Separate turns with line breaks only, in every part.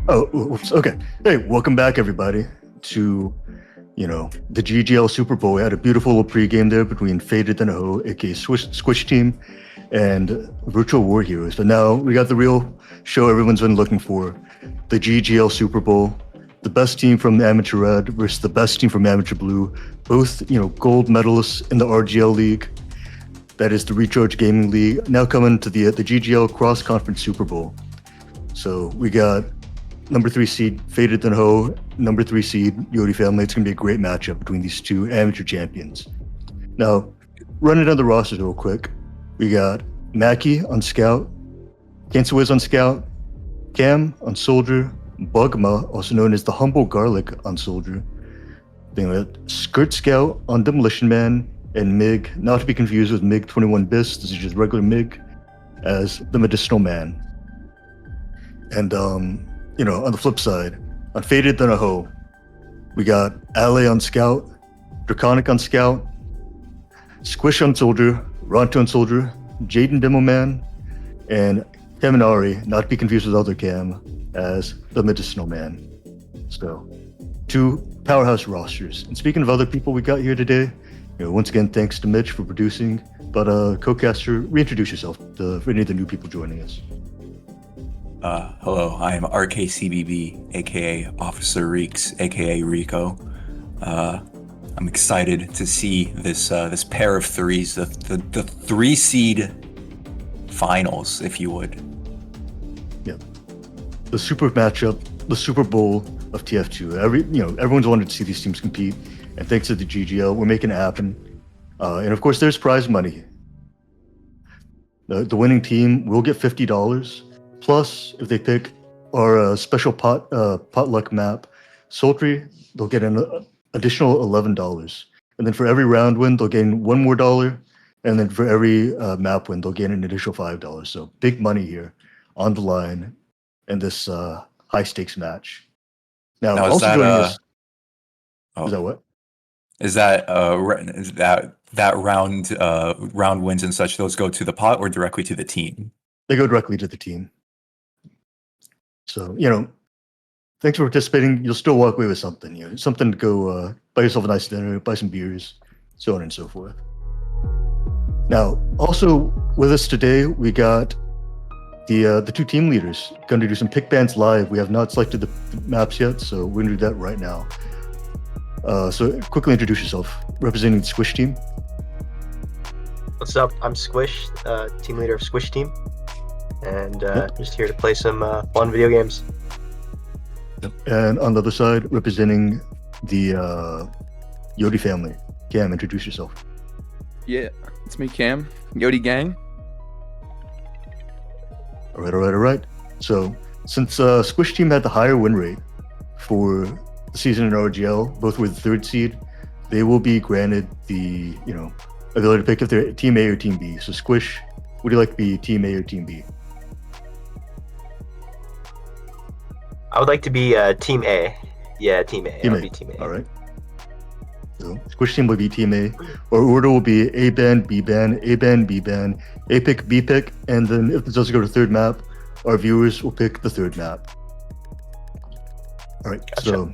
Oh, oops, okay. Hey, welcome back, everybody, to the GGL Super Bowl. We had a beautiful little pregame there between fadedthanaho, aka Squish Team, and Virtual War Heroes. But now we got the real show everyone's been looking for: the GGL Super Bowl. The best team from the Amateur Red versus the best team from Amateur Blue. Both, gold medalists in the RGL League. That is the Recharge Gaming League. Now coming to the GGL Cross Conference Super Bowl. So we got number 3 seed fadedthanaho, number 3 seed Yodi family. It's going to be a great matchup between these two amateur champions. Now, running down the rosters real quick, we got Mackie on Scout, Cancerwiz on Scout, Cam on Soldier, Bugma, also known as the Humble Garlic on Soldier. Then we got Skirt Scout on Demolition Man, and Mig, not to be confused with Mig 21 Bis, this is just regular Mig, as the Medicinal Man. And on the flip side, on fadedthanaho, we got Ale on Scout, Draconic on Scout, Squish on Soldier, Ronto on Soldier, Jaden Demo Man, and Kaminari, not to be confused with other Cam, as the Medicinal Man. So, two powerhouse rosters. And speaking of other people we got here today, once again, thanks to Mitch for producing. But co-caster, reintroduce yourself for any of the new people joining us.
Hello, I am rkcbb, aka Officer Reeks, aka Rico. I'm excited to see this pair of threes, the 3-seed finals, if you would.
Yeah, the super matchup, the Super Bowl of TF2. Everyone's wanted to see these teams compete, and thanks to the GGL, we're making it happen. And of course, there's prize money. The winning team will get $50. Plus, if they pick our special potluck map, Sultry, they'll get an additional $11. And then for every round win, they'll gain one more dollar. And then for every map win, they'll gain an additional $5. So big money here on the line in this high stakes match. Now also joining us. Is that what?
Is that that round wins and such? Those go to the pot or directly to the team?
They go directly to the team. So, thanks for participating. You'll still walk away with something, something to go buy yourself a nice dinner, buy some beers, so on and so forth. Now, also with us today, we got the two team leaders going to do some pick bands live. We have not selected the maps yet, so we're going to do that right now. So quickly introduce yourself, representing the Squish team.
What's up? I'm Squish, team leader of Squish Team, and just here to play some fun video games.
And on the other side, representing the Yodi family, Cam, introduce yourself.
Yeah, it's me, Cam, Yodi gang.
All right. So since Squish Team had the higher win rate for the season in RGL, both with the 3rd seed, they will be granted the ability to pick if they're Team A or Team B. So Squish, would you like to be Team A or Team B?
I would like to be Team A. Yeah, Team A. I'll be Team A.
All right. So Squish Team will be Team A. Our order will be A band, B band, A band, B band, A pick, B pick, and then if it does go to 3rd map, our viewers will pick the 3rd map. All right.
Gotcha.
So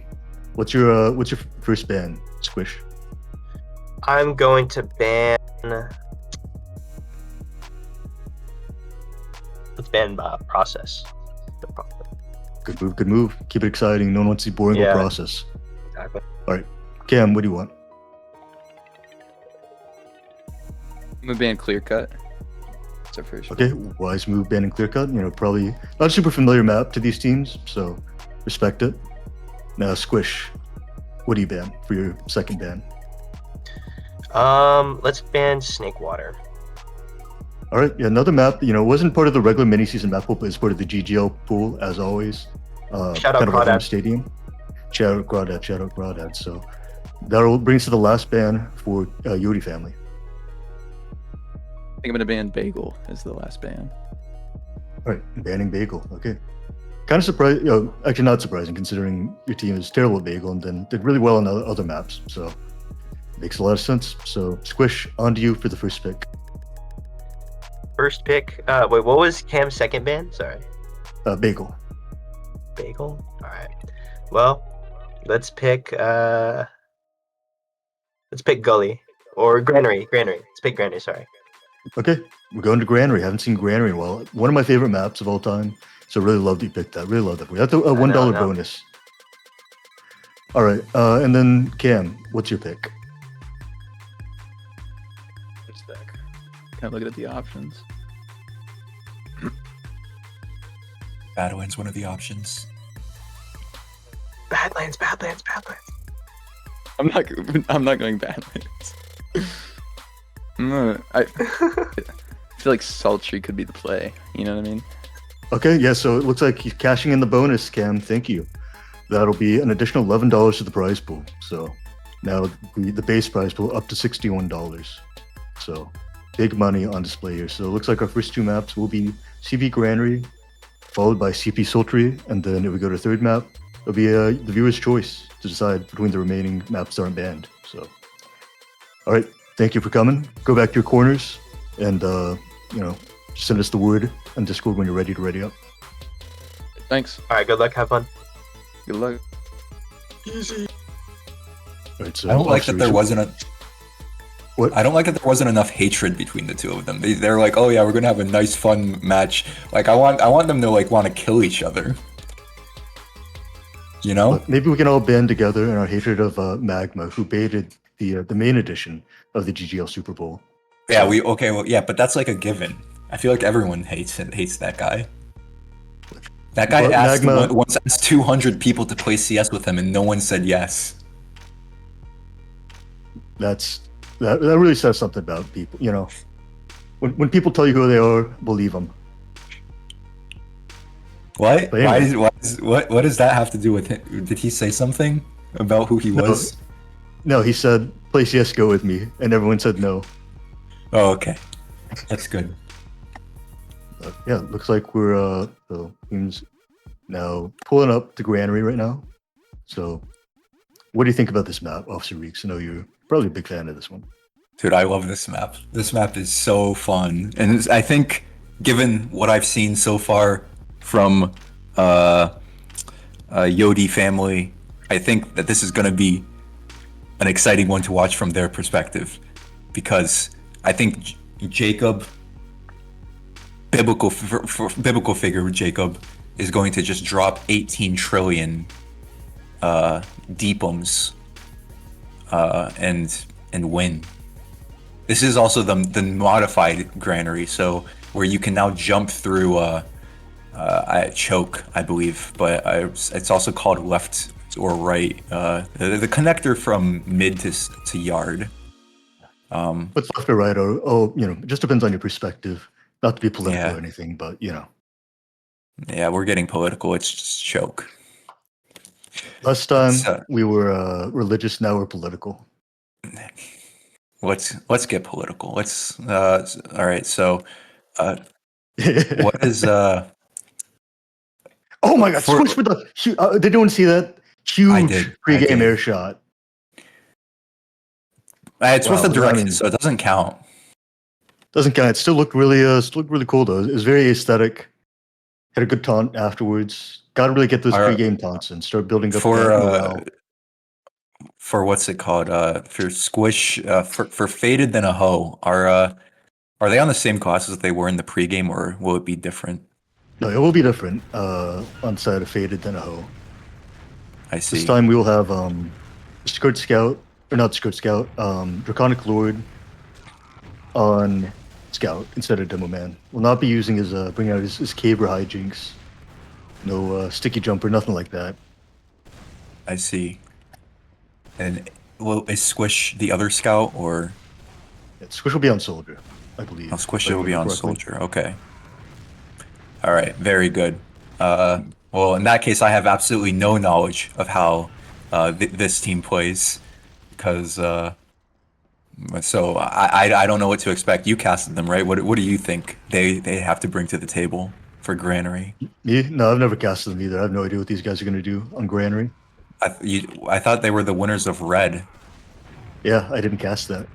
what's your first band, Squish?
I'm going to ban. Let's ban Process.
Good move. Keep it exciting. No one wants to see boring or Process.
Exactly.
All right. Cam, what do you want?
I'm gonna ban Clear Cut. That's our first.
Okay, wise move banning Clear Cut. Probably not a super familiar map to these teams, so respect it. Now, Squish, what do you ban for your second ban?
Let's ban Snake Water.
All right, another map. Wasn't part of the regular mini season map pool, but it's part of the GGL pool as always.
Shout out Crawdad.
Stadium. Shout out Crawdad. So that'll bring us to the last ban for Yodi family.
I think I'm gonna ban Bagel as the last ban.
All right, banning Bagel. Okay. Kind of surprised, actually not surprising considering your team is terrible at Bagel and then did really well on other maps. So makes a lot of sense. So Squish, on to you for the first pick.
First pick. Wait, what was Cam's second ban? Sorry.
Bagel.
bagel. All right. Well, let's pick Gully or Granary. Granary. Let's pick Granary. Sorry.
Okay, we're going to Granary. Haven't seen Granary in a while. One of my favorite maps of all time. So really love that you picked that. Really love that. That's a $1
know.
bonus. All right, and then Cam, what's your pick?
It's back. Kind of looking at the options.
Badlands, one of the options.
Badlands.
I'm not going Badlands. I feel like Sultry could be the play. You know what I mean?
Okay, yeah, so it looks like he's cashing in the bonus, Cam. Thank you. That'll be an additional $11 to the prize pool. So now the base prize pool up to $61. So big money on display here. So it looks like our first two maps will be CP Granary, followed by CP Sultry, and then if we go to third map, it'll be the viewer's choice to decide between the remaining maps that aren't banned. So, all right, thank you for coming. Go back to your corners and, send us the word on Discord when you're ready to ready up.
Thanks.
All right. Good luck. Have fun.
Good luck.
Easy.
All right, so
I don't like that there wasn't
What?
I don't like that there wasn't enough hatred between the two of them. They're like, oh yeah, we're gonna have a nice fun match. Like I want them to like want to kill each other. You know?
But maybe we can all band together in our hatred of Magma, who baited the main edition of the GGL Super Bowl.
Yeah, but that's like a given. I feel like everyone hates that guy. That guy
But
once asked 200 people to play CS with him, and no one said yes.
That really says something about people. You know, when people tell you who they are, believe them.
What?
But anyway.
What does that have to do with him? Did he say something about who he was?
No, he said, "Play CS:GO with me," and everyone said no.
Oh, okay. That's good.
But yeah, it looks like we're the team's now pulling up the Granary right now. So, what do you think about this map, Officer Reeks? I know you're probably a big fan of this one.
Dude, I love this map. This map is so fun, and I think, given what I've seen so far from Yodi family, I think that this is going to be an exciting one to watch from their perspective, because I think Jacob, biblical figure Jacob, is going to just drop 18 trillion deepums and win. This is also the modified Granary, so where you can now jump through choke, I believe, but it's also called left or right, the connector from mid to yard.
What's left or right, or it just depends on your perspective. Not to be political
Yeah.
or anything, but
Yeah, we're getting political. It's just choke.
last time
So-
we were religious, now we're political.
Let's get political. Let's all right. So, what is
Oh my God!
For-
Switch with the. Did anyone see that huge
did.
pregame air shot?
It's with
Wow,
the direction,
I mean-
so it doesn't count.
Doesn't count. It still looked really cool though. It was very aesthetic. Had a good taunt afterwards. Got to really get those
Our-
pregame taunts and start building up
For
that morale.
for what's it called? For Squish, for fadedthanaho, are they on the same class as they were in the pregame, or will it be different?
No, it will be different on side of fadedthanaho.
I see.
This time we will have Skirt Scout, or not Skirt Scout, Draconic Lord on Scout instead of Demo Man. Will not be using his bringing out his Caber hijinks. No sticky jumper, nothing like that.
I see. And is Squish the other scout, or
Squish will be on Soldier, I believe.
Squish
if I
will be
remember
on
correctly.
Soldier? Okay. All right. Very good. Well, in that case, I have absolutely no knowledge of how this team plays, because so I don't know what to expect. You casted them, right? What do you think they have to bring to the table for Granary?
Me? No, I've never casted them either. I have no idea what these guys are going to do on Granary.
I thought they were the winners of Red.
Yeah, I didn't cast that.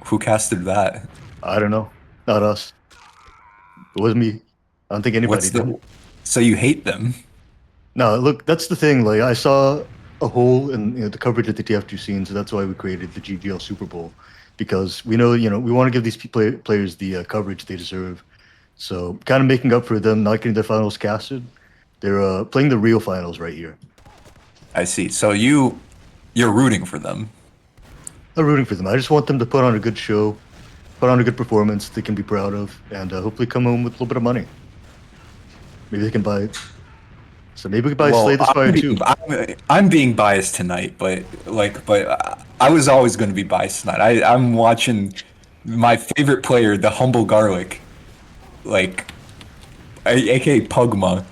Who casted that?
I don't know. Not us. It was me. I don't think anybody did.
So you hate them?
No, look, that's the thing. Like, I saw a hole in the coverage of the TF2 scene, so that's why we created the GGL Super Bowl, because we know, we want to give these players the coverage they deserve. So, kind of making up for them not getting their finals casted, they're playing the real finals right here.
I see. So you're rooting for them.
I'm rooting for them. I just want them to put on a good show, put on a good performance they can be proud of, and hopefully come home with a little bit of money. Maybe they can buy it. So maybe we can buy Slay the Spire too.
I'm being biased tonight, but I was always going to be biased tonight. I'm watching my favorite player, the Humble Garlic, aka Pugma.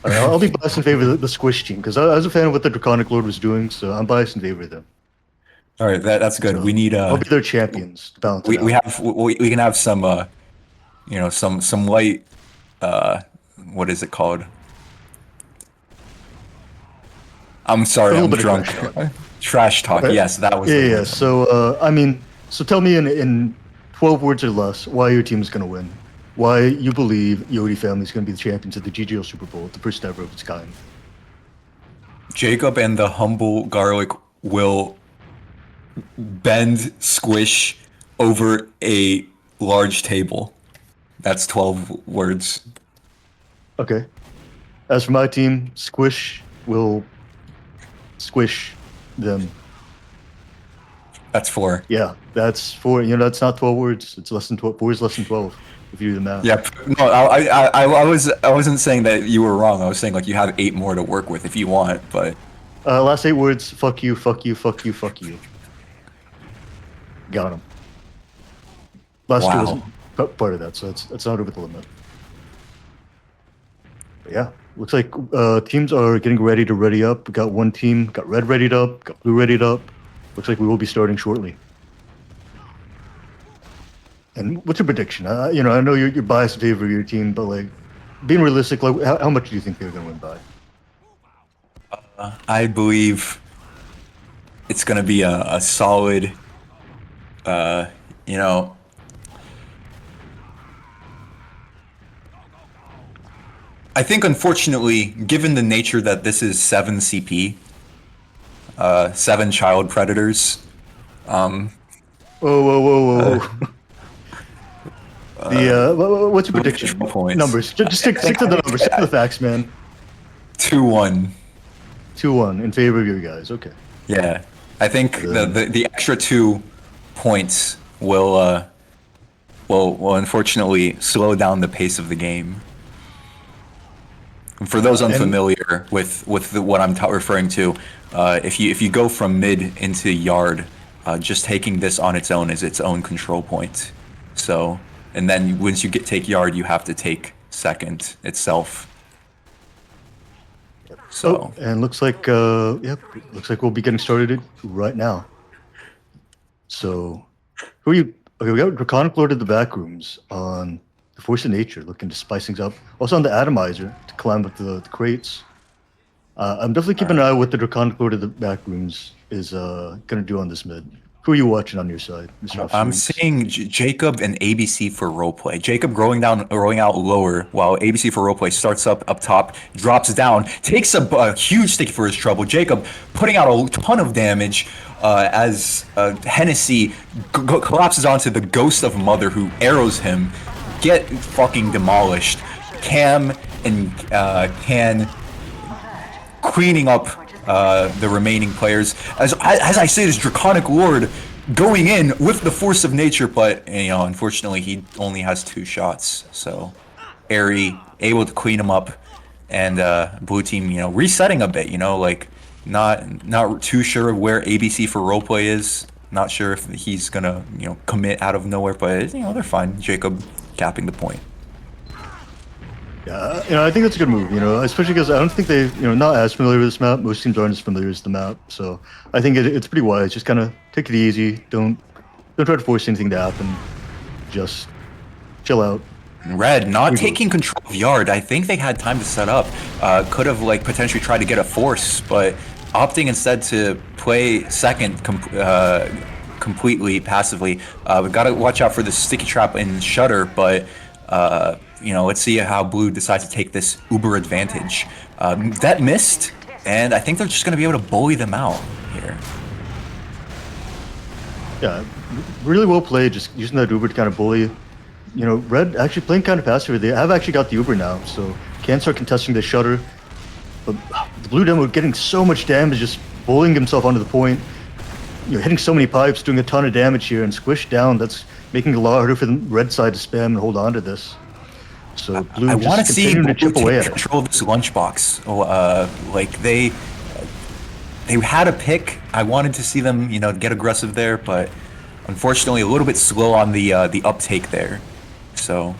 All right, I'll be biased in favor of the Squish team because I was a fan of what the Draconic Lord was doing, so I'm biased in favor of them.
All right, that's good.
So
We need
I'll be their champions to balance it out.
we can have some some light what is it called? I'm sorry,
A little
I'm
bit of
drunk.
trash talk.
Trash talk.
Okay.
Yes, that was.
Yeah. So I mean, so tell me in 12 words or less why your team is going to win. Why you believe Yodi family is going to be the champions of the GGL Super Bowl, the first ever of its kind.
Jacob and the Humble Garlic will bend Squish over a large table. That's 12 words.
Okay. As for my team, Squish will squish them.
That's 4.
Yeah, that's 4. That's not 12 words. It's less than 12. 4 is less than 12 if you do the math.
Yeah, no, I wasn't saying that you were wrong. I was saying you have 8 more to work with if you want, but
Last 8 words: fuck you, fuck you, fuck you, fuck you. Got him. Last 2 wasn't part of that, so that's not over the limit. But yeah, looks like teams are getting ready to ready up. We got one team, got red readied up, got blue readied up. Looks like we will be starting shortly. And what's your prediction? I know you're biased in favor of your team, but being realistic, how much do you think they're going to win by?
I believe it's going to be a solid, I think unfortunately, given the nature that this is 7 CP, 7 child predators.
Whoa. What's your prediction?
Points.
Numbers. Just stick to the numbers. Stick to the facts, man.
2-1.
2-1 in favor of you guys. Okay.
Yeah, I think the extra 2 points will unfortunately slow down the pace of the game. And for those unfamiliar with what I'm referring to, if you go from mid into yard, just taking this on its own is its own control point. So, and then once you take yard, you have to take second itself. So,
and looks like we'll be getting started right now. So, who are you? Okay, we got Draconic Lord of the back rooms on the Force of Nature, looking to spice things up. Also on the Atomizer to climb up the crates. I'm definitely keeping an eye on what the Draconic Lord of the back rooms is gonna do on this mid. Who are you watching on your side, Mr.
I'm seeing Jacob and ABC for roleplay. Jacob growing out lower, while ABC for roleplay starts up top, drops down, takes a huge stick for his trouble. Jacob putting out a ton of damage as Hennessy collapses onto the ghost of Mother, who arrows him. Get fucking demolished. Cam and Can cleaning up the remaining players. As I say, this Draconic Lord going in with the Force of Nature, but unfortunately he only has 2 shots. So Airy able to clean him up, and blue team resetting a bit. Not too sure of where ABC for roleplay is. Not sure if he's gonna commit out of nowhere, but they're fine. Jacob capping the point.
Yeah, I think that's a good move, especially because I don't think they, not as familiar with this map. Most teams aren't as familiar with the map, so I think it's pretty wise. Just kind of take it easy. Don't try to force anything to happen. Just chill out.
Red not taking control of yard. I think they had time to set up. Could have potentially tried to get a force, but opting instead to play second completely passively. We've got to watch out for the sticky trap in Shutter, but let's see how blue decides to take this uber advantage. That missed, and I think they're just going to be able to bully them out here.
Yeah, really well played, just using that Uber to kind of bully. You know, Red actually playing kind of passive. They have actually got the Uber now, so can start contesting the shutter. But the blue demo getting so much damage, just bullying himself onto the point. You know, hitting so many pipes, doing a ton of damage here, and squished down. That's making it a lot harder for the red side to spam and hold on to this. So blue
I
just
want to see
continuing to chip
blue
away
take
at it.
control of this lunchbox. Like they had a pick. I wanted to see them, you know, get aggressive there, but unfortunately, a little bit slow on the uptake there. So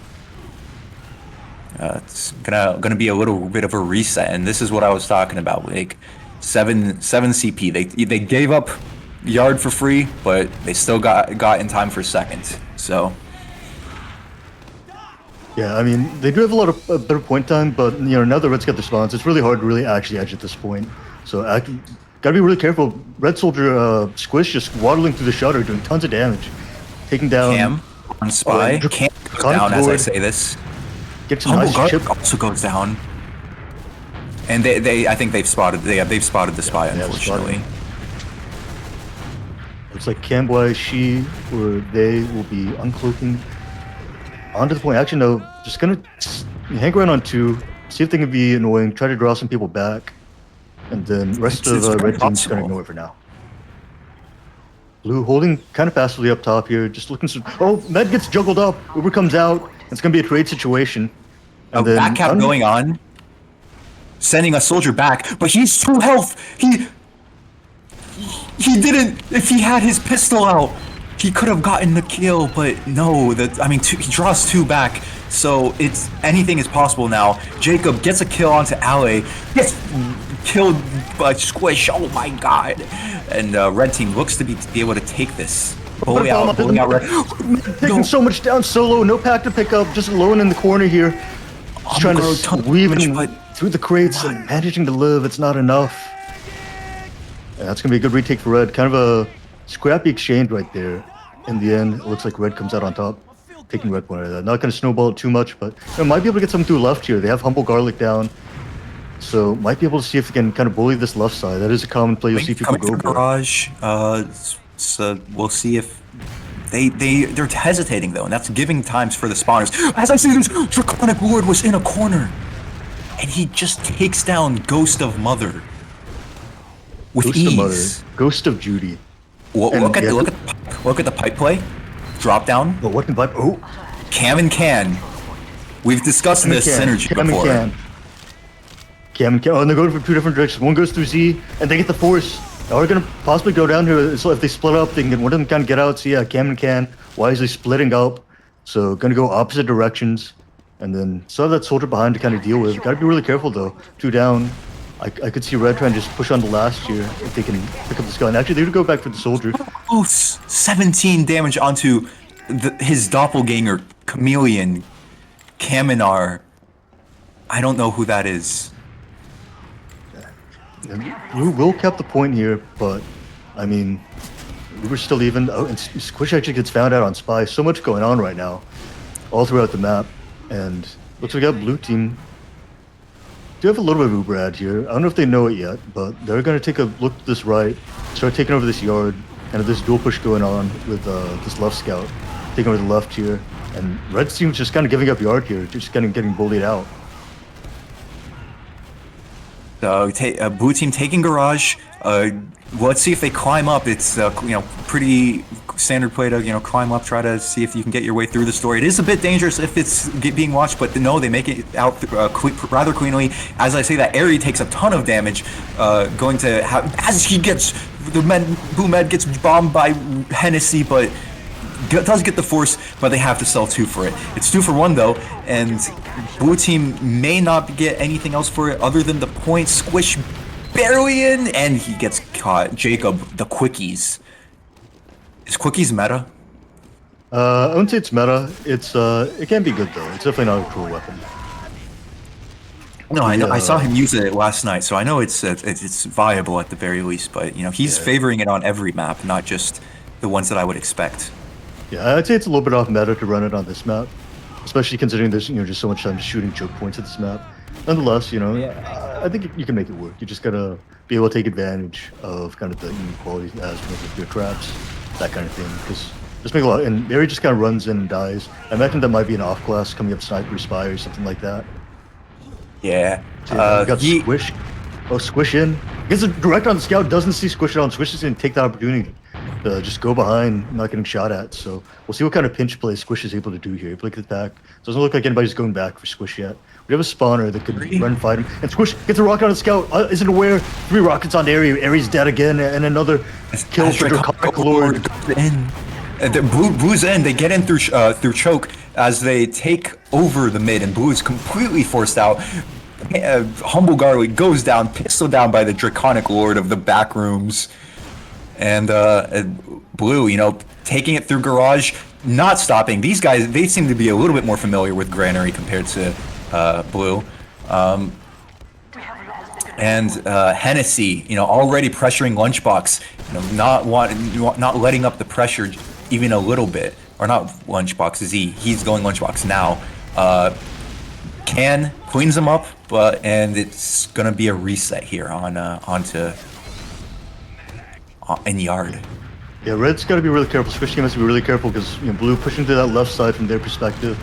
it's gonna be a little bit of a reset, and this is what I was talking about. Like seven CP. They gave up yard for free, but they still got in time for second. So.
Yeah, I mean, they do have a better point time, but, you know, now the Reds get the spawns, it's really hard to really actually edge at this point. So, gotta be really careful. Red Soldier Squish just waddling through the shutter, doing tons of damage. Taking down...
Cam on Spy. Cam goes down as I say this.
Gets a nice chip.
Also goes down. And I think they've spotted the Spy, unfortunately.
Looks like Camboy, she, or they will be uncloaking onto the point. Actually, no, just gonna hang around on 2, see if they can be annoying, try to draw some people back, and then rest of the red team's gonna ignore it for now. Blue holding kind of passively up top here, just looking. Oh, Med gets juggled up. Uber comes out. It's gonna be a trade situation.
And then back cap going on, sending a soldier back, but he's 2 health. He didn't. If he had his pistol out, he could have gotten the kill, but no. He draws 2 back, so anything is possible now. Jacob gets a kill onto Ale, gets killed by Squish. Oh my god! And red team looks to be able to take this. Bully out red.
Taking so much down solo, no pack to pick up, just alone in the corner here. Just trying to weave through the crates and managing to live. It's not enough. Yeah, that's gonna be a good retake for red. Kind of a scrappy exchange right there. In the end, it looks like red comes out on top, taking red point out of that. Not going to snowball it too much, but might be able to get something through left here. They have Humble Garlic down, so might be able to see if they can kind of bully this left side. That is a common play you'll see people go for.
Garage, so we'll see if they're hesitating though, and that's giving times for the spawners. As I see this, Draconic Lord was in a corner, and he just takes down Ghost of Mother with
Ghost
ease.
of Mother, Ghost of Judy.
Look at the pipe play, drop down.
But what can pipe? Oh,
Cam and Can. We've discussed this synergy before.
Cam and Can. Oh, and they're going from 2 different directions. One goes through Z, and they get the force. Now we're gonna possibly go down here. So if they split up, they can one of them kind of get out. So yeah, Cam and Can wisely splitting up. So gonna go opposite directions, and then still have that soldier behind to kind of deal with. Gotta be really careful though. 2 down. I could see red trying to just push on the last here if they can pick up the gun. Actually, they would go back for the soldier.
Oh, 17 damage onto his doppelganger, Chameleon, Kaminar. I don't know who that is.
Blue will cap the point here, but I mean, we were still even. Oh, and Squish actually gets found out on Spy. So much going on right now, all throughout the map, and looks like we got blue team. Do have a little bit of Uber ad here. I don't know if they know it yet, but they're going to take a look to this right, start taking over this yard, and this dual push going on with this left scout, taking over the left here, and red team's just kind of giving up yard here, just kind of getting bullied out.
So blue team taking garage. Let's see if they climb up. It's pretty standard play to climb up, try to see if you can get your way through the store. It is a bit dangerous if it's being watched, but no, they make it out rather cleanly. As I say that, Airy takes a ton of damage, going to as he gets Blue Med gets bombed by Hennessy, but does get the force, but they have to sell 2 for it. It's 2 for 1 though, and blue team may not get anything else for it other than the point. Squish barely in, and he gets caught. Jacob, the quickies. Is quickies meta?
I wouldn't say it's meta. It's it can be good though. It's definitely not a cruel weapon.
No, I know. I saw him use it last night, so I know it's viable at the very least. But he's favoring it on every map, not just the ones that I would expect.
Yeah, I'd say it's a little bit off meta to run it on this map, especially considering there's just so much time shooting choke points at this map. Nonetheless, I think you can make it work. You just gotta be able to take advantage of kind of the inequalities as with your traps, that kind of thing. Because just make a lot, and Barry just kind of runs in and dies. I imagine that might be an off class coming up sniper spy or something like that.
Yeah.
So, we got Squish. Oh, Squish in. Gets a direct on the scout. Doesn't see Squish at all. Squish is gonna take that opportunity to just go behind, not getting shot at. So we'll see what kind of pinch play Squish is able to do here. Look at that. Doesn't look like anybody's going back for Squish yet. We have a spawner that could run and fight him. And Squish gets a rocket on the scout. Isn't aware. 3 rockets on Airy. Airy's dead again. And another kill for Draconic Lord.
Blue's in. They get in through choke as they take over the mid, and Blue is completely forced out. Humble Garlic goes down, pistol down by the Draconic Lord of the back rooms. And Blue, you know, taking it through garage, not stopping. These guys, they seem to be a little bit more familiar with Granary compared to Blue. And Hennessy, you know, already pressuring Lunchbox, you know, not letting up the pressure even a little bit. Or not Lunchbox, is he's going Lunchbox now. Can cleans him up, and it's gonna be a reset here onto in yard.
Yeah, Red's got to be really careful. Squish team has to be really careful because, you know, Blue pushing to that left side from their perspective,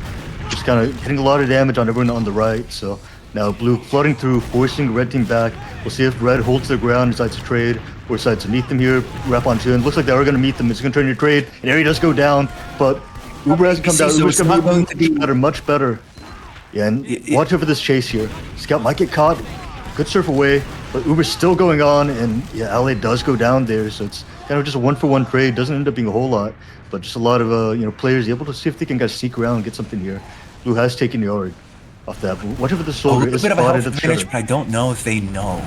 just kind of hitting a lot of damage on everyone on the right. So now Blue flooding through, forcing Red team back. We'll see if Red holds their ground, decides to trade, or decides to meet them here, wrap onto him. Looks like they are going to meet them. It's going to turn into trade, and Airy does go down, but Uber hasn't come down. Uber's going to be much better. Yeah, and watch out for this chase here. Scout might get caught. Good surf away, but Uber's still going on, and yeah, LA does go down there, so it's kind of just a 1-for-1 trade. Doesn't end up being a whole lot, but just a lot of you know, players able to see if they can sneak around and get something here. Blue has taken yard off that. But watch out for the soldier.
A little bit of a health advantage, but I don't know if they know.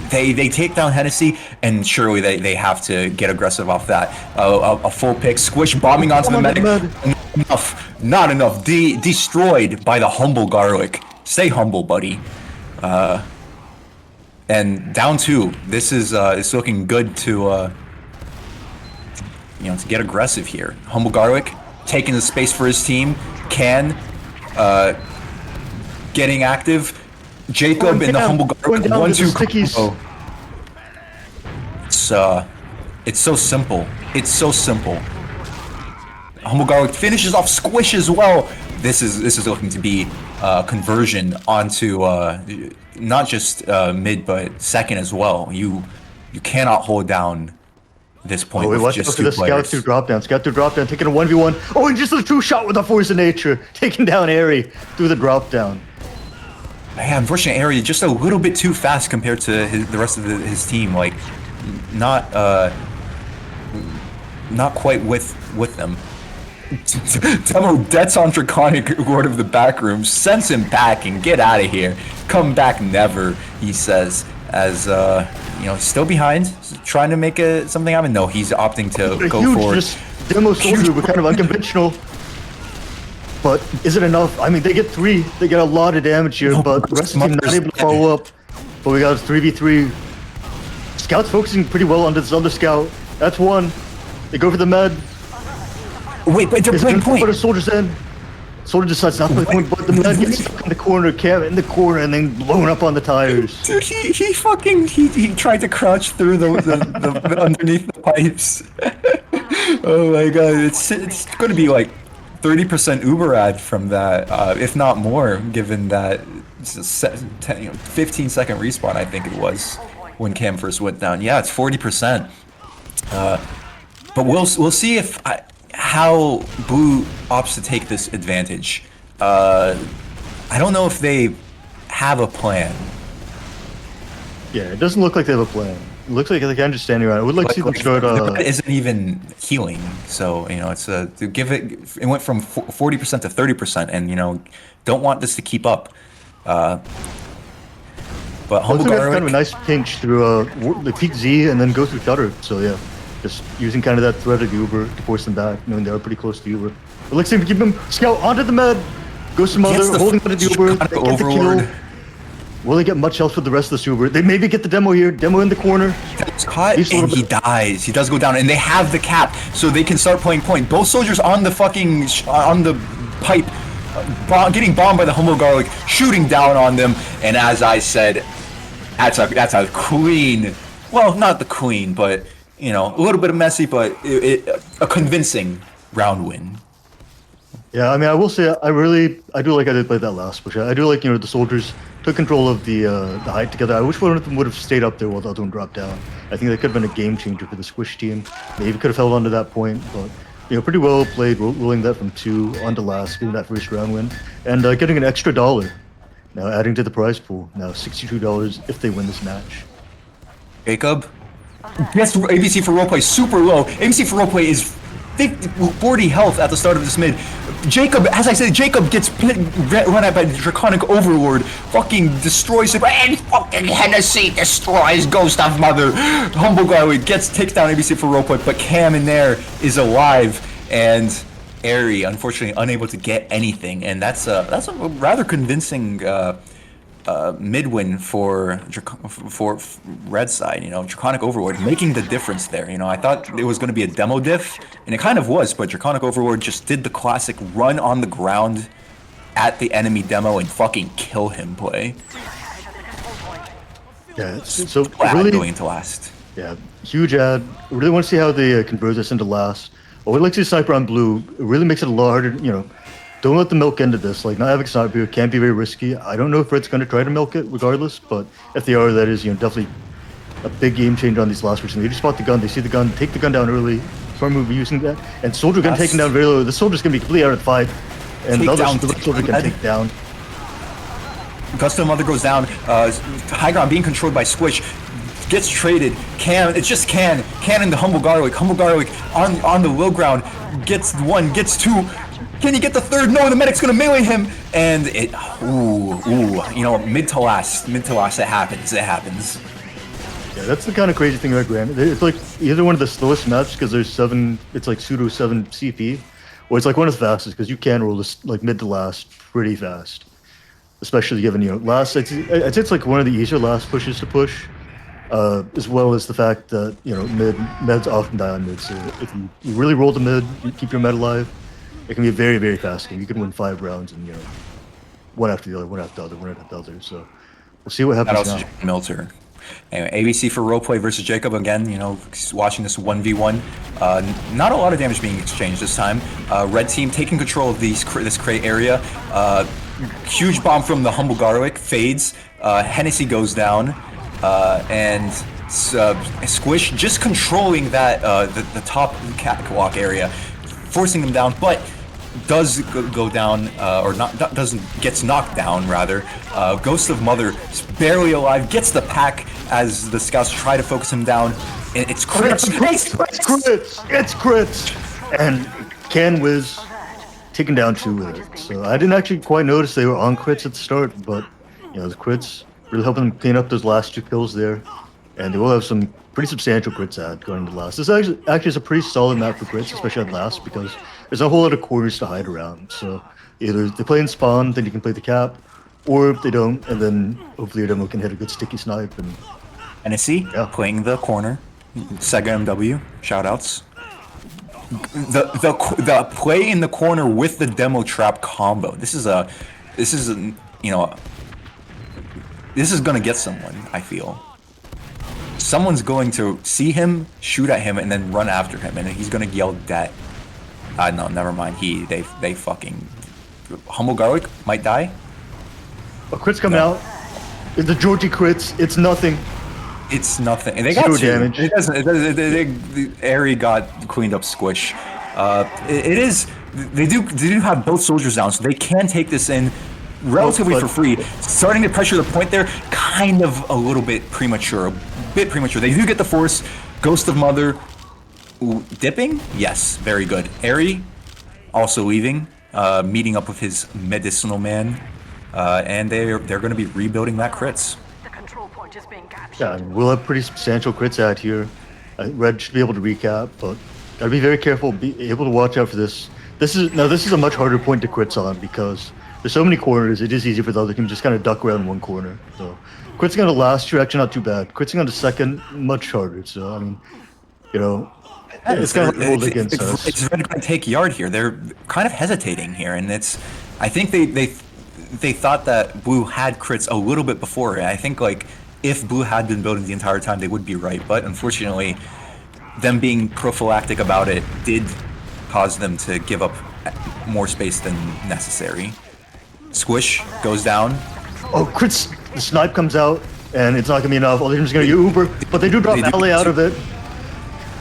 They take down Hennessy, and surely they have to get aggressive off that. A full pick, Squish bombing onto the medic. Not enough. Destroyed by the Humble Garlic. Stay humble, buddy. And down 2. This is it's looking good to you know, to get aggressive here. Humble Garlic taking the space for his team. Can getting active. Jacob and the Humble Garlic 1-2 combo. It's so simple. It's so simple. Humble Garlic finishes off Squish as well. This is looking to be conversion onto not just mid but second as well. You cannot hold down this point.
Oh, watch out for the scout through drop down. Scout through drop down, taking a 1v1. Oh, and just a true shot with the force of nature, taking down Airy through the drop down.
Yeah, unfortunately, Airy just a little bit too fast compared to the rest of his team. Like, not quite with them. Demo debts on Draconic Lord of the Backroom, sends him back and get out of here. Come back never, he says, as you know, still behind, trying to make something happen. No, he's opting to go forward.
Just demo soldier, but kind of unconventional. But is it enough? I mean, they get 3. They get a lot of damage here, but the rest of the team not able to follow up. But we got a 3v3. Scout's focusing pretty well on this other scout. That's 1. They go for the med.
Wait, they're playing point.
Put a soldier's in. Soldier decides not to play point, but the med gets stuck in the corner, Cam in the corner, and then blown up on the tires.
Dude, he tried to crouch through the underneath the pipes. Oh my god, it's going to be like 30% Uber ad from that, if not more, given that 15-second respawn, I think it was, when Cam first went down. Yeah, it's 40%. But we'll see if how Blue opts to take this advantage. I don't know if they have a plan.
Yeah, it doesn't look like they have a plan. It looks like they're kind of just standing around. I would like to see them start.
It isn't even healing, so you know it's to give it. It went from 40% to 30%, and you know don't want this to keep up. But Humble Garlic,
kind of a nice pinch through the peak Z and then go through Thutter. So yeah, just using kind of that threat of Uber to force them back, knowing they are pretty close to Uber. But let's see if we keep him scout onto the med. Goes to Mother, holding onto the Uber. They get the kill. Will they get much else with the rest of the Uber? They maybe get the demo here. Demo in the corner.
He's caught and he dies. He does go down, and they have the cap, so they can start playing point. Both soldiers on the fucking on the pipe, getting bombed by the Humble Garlic, shooting down on them. And as I said, That's a clean. Well, not the queen, but you know, a little bit of messy, but a convincing round win.
Yeah, I mean, I will say I do like I did play that last push. I do like, you know, the soldiers took control of the height together. I wish one of them would have stayed up there while the other one dropped down. I think that could have been a game changer for the Squish team. Maybe could have held on to that point, but you know, pretty well played, rolling that from 2 onto last, getting that first round win, and getting an extra $1. Now adding to the prize pool. Now $62 if they win this match.
Jacob, yes, ABC for roleplay super low. ABC for roleplay is 40 health at the start of this mid. Jacob, as I said, Jacob gets run at by the Draconic Overlord, fucking destroys him, and fucking Hennessy destroys Ghost of Mother. Humble Guy takes down ABC for roleplay, but Cam in there is alive, and Airy, unfortunately, unable to get anything, and that's a rather convincing mid win for red side. You know, Draconic Overlord making the difference there. You know, I thought it was going to be a demo diff, and it kind of was, but Draconic Overlord just did the classic run on the ground at the enemy demo and fucking kill him play.
Yeah, so
Glad
really
going into last.
Yeah, huge ad. Really want to see how they convert this into last. I would like to see Sniper on blue. It really makes it a lot harder, you know. Don't let the milk into this. Like, not having Sniper here can be very risky. I don't know if Red's going to try to milk it regardless, but if they are, that is, you know, definitely a big game changer on these last versions. They just spot the gun, they see the gun, take the gun down early. Smart move using that. And Soldier gun taken down very low. The Soldier's going to be completely out of the fight. And the other Soldier can take down.
Ghost of Mother goes down. High ground being controlled by Squish. Gets traded. It's just Can and the Humble Garlic. Humble Garlic on the low ground. Gets 1, gets 2. Can he get the 3rd? No, the medic's gonna melee him. And you know, mid to last, it happens.
Yeah, that's the kind of crazy thing about Granary. It's like either one of the slowest maps because there's 7, it's like pseudo 7 CP, or it's like one of the fastest because you can roll this like mid to last pretty fast. Especially given, you know, last, I'd say it's like one of the easier last pushes to push. As well as the fact that, you know, meds often die on mid, so if you really roll the mid, you keep your med alive, it can be a very, very fast game. You can win 5 rounds and, you know, one after the other, one after the other, so we'll see what happens now.
Milter. Anyway, ABC for roleplay versus Jacob again, you know, watching this 1v1. Not a lot of damage being exchanged this time. Red team taking control of this crate area. Huge bomb from the Humble Garlic, fades. Hennessy goes down. And Squish just controlling that the top catwalk area, forcing them down, but does go down gets knocked down rather. Ghost of Mother is barely alive, gets the pack as the scouts try to focus him down. And it's crits.
It's crits. And Can Wiz taken down 2 with it. So I didn't actually quite notice they were on crits at the start, but you know, the crits really helping them clean up those last 2 kills there, and they will have some pretty substantial crits ad going into last. This actually is a pretty solid map for crits, especially at last, because there's a whole lot of corners to hide around. So either they play in spawn, then you can play the cap, or if they don't, and then hopefully your demo can hit a good sticky snipe. And
Hennessy playing the corner. Sega MW, shoutouts. The play in the corner with the demo trap combo. This is you know. This is gonna get someone, I feel. Someone's going to see him, shoot at him, and then run after him, and he's gonna yell that. No, never mind. They fucking Humble Garlic might die.
A crit's coming out. The Georgie crits. It's nothing.
It's nothing. And they got
0 damage.
It doesn't. Airy got cleaned up Squish. It is. They do have both soldiers down, so they can take this in relatively for free. Starting to pressure the point there, kind of a little bit premature. They do get the force. Ghost of Mother dipping? Yes, very good. Airy also leaving, meeting up with his medicinal man, and they're going to be rebuilding that crits.
The control point is being captured.
Yeah, I mean, we'll have pretty substantial crits out here. Red should be able to recap, but gotta be very careful, be able to watch out for this. This is a much harder point to crits on because there's so many corners. It is easy for the other team to just kind of duck around one corner. So critsing on the last 2 actually not too bad. Critsing on the second much harder. So I mean, you know, it's kind of hold against us.
It's Red going to take yard here. They're kind of hesitating here, and I think they thought that Blue had crits a little bit before. And I think like if Blue had been building the entire time, they would be right. But unfortunately, them being prophylactic about it did cause them to give up more space than necessary. Squish goes down.
Oh, crits! The snipe comes out, and it's not gonna be enough. All they're just gonna Uber, but they do drop Alley out of it.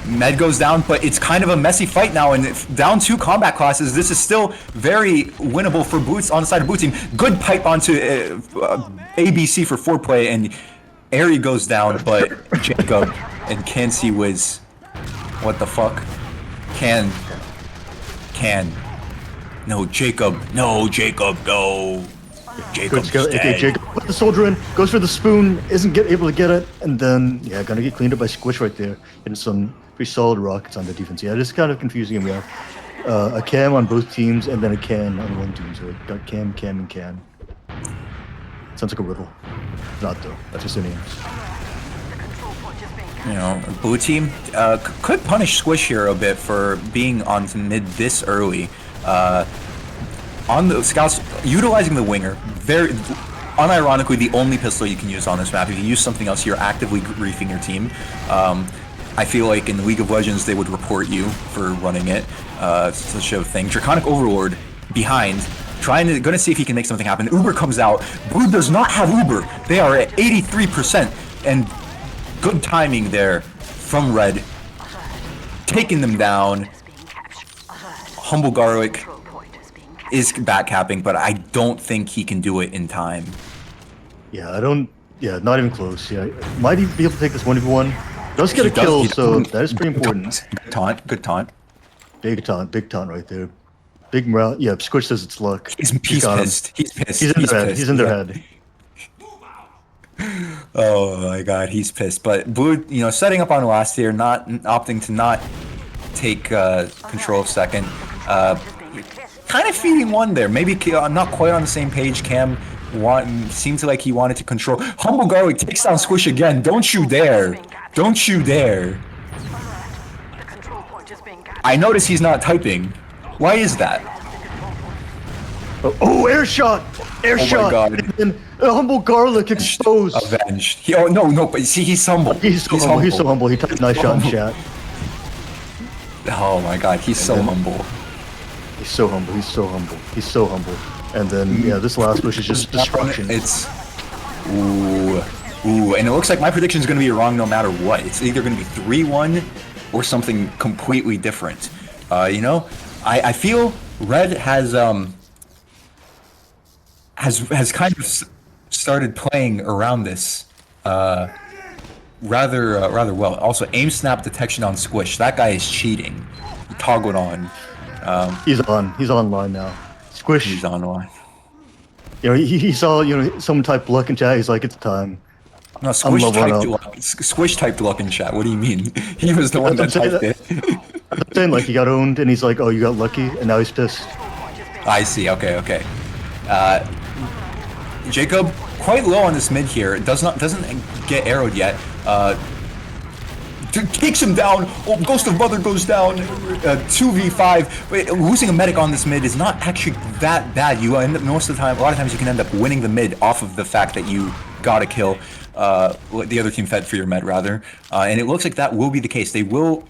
Med goes down, but it's kind of a messy fight now, and down 2 combat classes. This is still very winnable for Boots on the side of Blue team. Good pipe onto ABC for foreplay, and Airy goes down, but Jacob and Cansey Wiz. What the fuck? Can. No, Jacob. No, Jacob, no. Jacob's dead.
Okay, Jacob put the soldier in, goes for the spoon, isn't able to get it, and then, yeah, gonna get cleaned up by Squish right there. And some pretty solid rockets on the defense. Yeah, it's kind of confusing. We have a Cam on both teams, and then a Can on one team. So we got Cam, and Can. Sounds like a riddle. Not though. That's just their names.
You know, Blue team could punish Squish here a bit for being on mid this early. On the scouts, utilizing the winger, very unironically the only pistol you can use on this map. If you use something else, you're actively griefing your team. I feel like in League of Legends they would report you for running it. Such a thing. Draconic Overlord behind, gonna see if he can make something happen. Uber comes out. Blue does not have Uber. They are at 83%, and good timing there from Red, taking them down. Humble Garlic is backcapping, but I don't think he can do it in time.
Yeah, not even close. Yeah, might he be able to take this 1v1? Does get a kill, so that is pretty important.
Good taunt.
Big taunt right there. Big morale. Yeah, Squish says it's luck.
He's pissed. He's pissed.
He's in their head.
Oh my god, he's pissed. But Blue, setting up on last here, opting to not take control of second. Kind of feeding one there. Maybe not quite on the same page. Cam seemed to like he wanted to control. Humble Garlic takes down Squish again. Don't you dare. Don't you dare. I notice he's not typing. Why is that?
Oh, air shot! Air shot!
My god.
And Humble Garlic exposed.
Avenged. No, but see, he's humble.
He's so humble. He typed nice shot in chat.
Oh my god, he's so humble.
He's so humble. And then, yeah, this last push is just destruction.
It's... Ooh, and it looks like my prediction is going to be wrong no matter what. It's either going to be 3-1 or something completely different. I feel Red has kind of started playing around this rather well. Also, aim snap detection on Squish. That guy is cheating. He toggled on.
He's online now. Squish.
He's online.
He saw someone type luck in chat. He's like, it's time.
No, Squish typed luck in chat. What do you mean? He was the one that typed it.
I'm saying, like, he got owned, and he's like, oh, you got lucky, and now he's pissed.
I see. Okay. Jacob, quite low on this mid here. Doesn't get arrowed yet. Takes him down. Oh, Ghost of Mother goes down. 2v5. But losing a medic on this mid is not actually that bad. You end up a lot of times you can end up winning the mid off of the fact that you got a kill. The other team fed for your med rather, and it looks like that will be the case. They will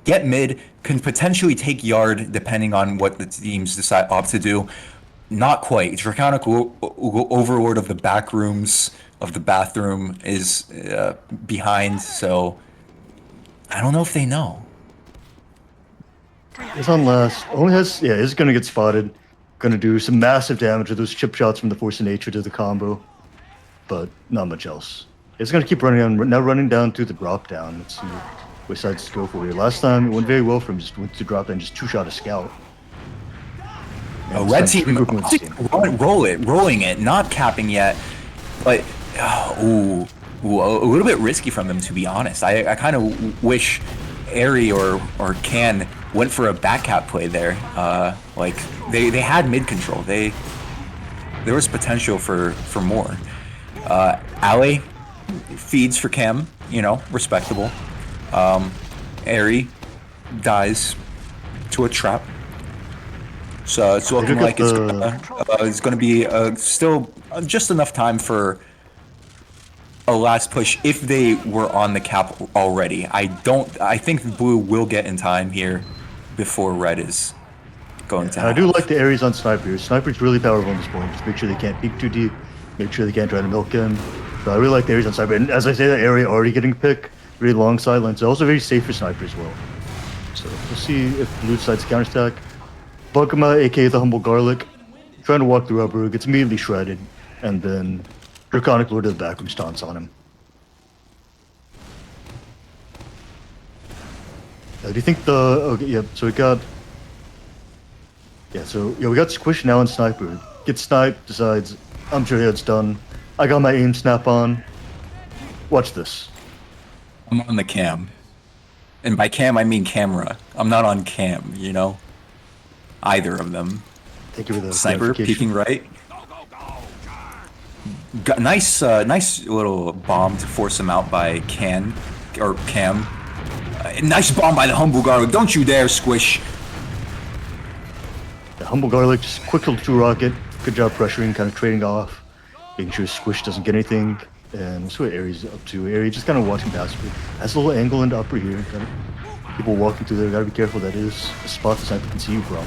get mid, can potentially take yard depending on what the teams opt to do. Not quite. Draconic Overlord of the back rooms of the bathroom is behind, so I don't know if they know.
He's on last. Only has, is gonna get spotted. Gonna do some massive damage with those chip shots from the Force of Nature to the combo, but not much else. It's gonna keep running down through the drop down. Let's see which side to go for here. Last time it went very well for him. Just went to drop down, just two-shot a scout.
Red team rolling it, not capping yet, but a little bit risky from them, to be honest. I kind of wish Airy or Can went for a back cap play there. Like they had mid control. There was potential for more. Alley feeds for Cam, respectable. Airy dies to a trap. So it's looking like it's going to be still just enough time for a last push if they were on the cap already. I think blue will get in time here before red is going to
I do
have.
like the areas on sniper here. Sniper's really powerful in this point. Just make sure they can't peek too deep. Make sure they can't try to milk in. So I really like the areas on sniper. And as I say, that area already getting picked. Really long sidelines. Also very safe for sniper as well. So we'll see if blue decides to counter attack. Bugma, aka the Humble Garlic, trying to walk through upper, gets immediately shredded, and then Draconic Lord of the Backroom stomps on him. Do you think the... Okay, yeah, so we got... Yeah, so yeah, we got Squish now on Sniper. Gets sniped, decides, I'm sure it's done. I got my aim snap on. Watch this.
I'm on the cam. And by cam, I mean camera. I'm not on cam, you know? Either of them.
Thank you for the
Sniper
clarification.
peeking right. Got nice little bomb to force him out by Cam. Nice bomb by the Humble Garlic. Don't you dare, Squish.
The Humble Garlic just quick kill 2 rocket. Good job pressuring, kind of trading off. Making sure Squish doesn't get anything. And we'll see what Aries is up to. Aries just kind of watching passively. Has a little angle into upper here. Kind of people walking through there. Gotta be careful. That is a spot the sniper can see you from.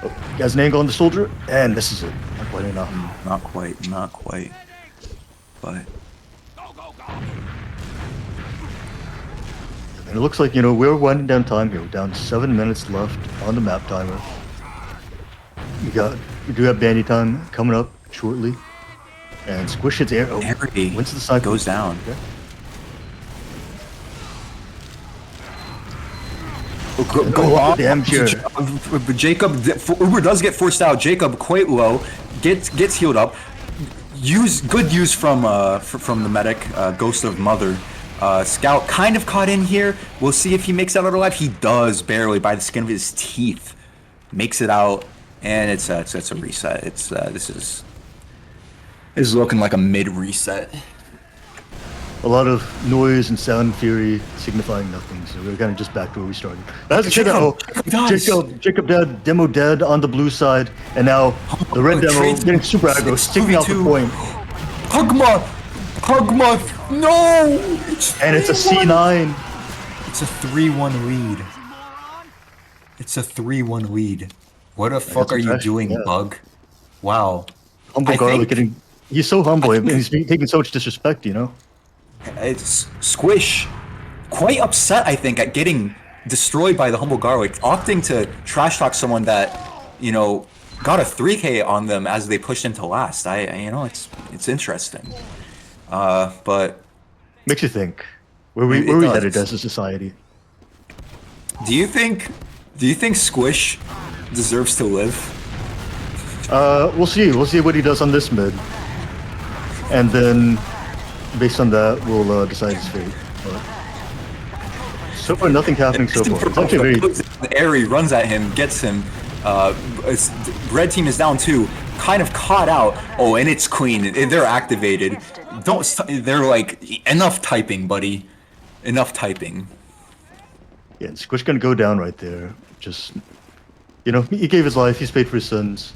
Oh, he has an angle on the soldier, and this is it. Not quite enough.
Not quite. But
And it looks like, you know, we're winding down time here. We're down 7 minutes left on the map timer. We do have bandy time coming up shortly. And Squish hits air. Oh,
Granary
wins the side.
goes down.
Okay.
Go
off
on.
the damage here.
Jacob, Uber does get forced out. Jacob quite low, gets healed up. Good use from the medic, Ghost of Mother. Scout kind of caught in here. We'll see if he makes it out alive. He does barely by the skin of his teeth. Makes it out, and it's a reset. This is looking like a mid reset.
A lot of noise and sound fury signifying nothing, so we're kind of just back to where we started. That's Jacob dead, demo dead on the blue side, and now the red demo getting super aggro, sticking out the point.
Hugma, no!
And it's a C9.
It's a 3-1 lead. It's a 3-1 lead. What the fuck are you
impressive,
doing,
yeah.
Bug? Wow.
Humble Garlic he's so humble, and he's taking so much disrespect, you know?
It's Squish. Quite upset, I think, at getting destroyed by the Humble Garlic, opting to trash talk someone that, you know, got a 3K on them as they pushed into last. It's interesting. But
Makes you think. Where we headed as a society?
do you think Squish deserves to live?
We'll see. We'll see what he does on this mid. And then, based on that, we'll decide his fate. But so far, nothing's happening so far. It's actually very...
Airy runs at him, gets him. Red team is down 2, kind of caught out. Oh, and it's clean. They're activated. They're like, enough typing, buddy. Enough typing.
Yeah, and Squish gonna go down right there. Just, you know, he gave his life. He's paid for his sins.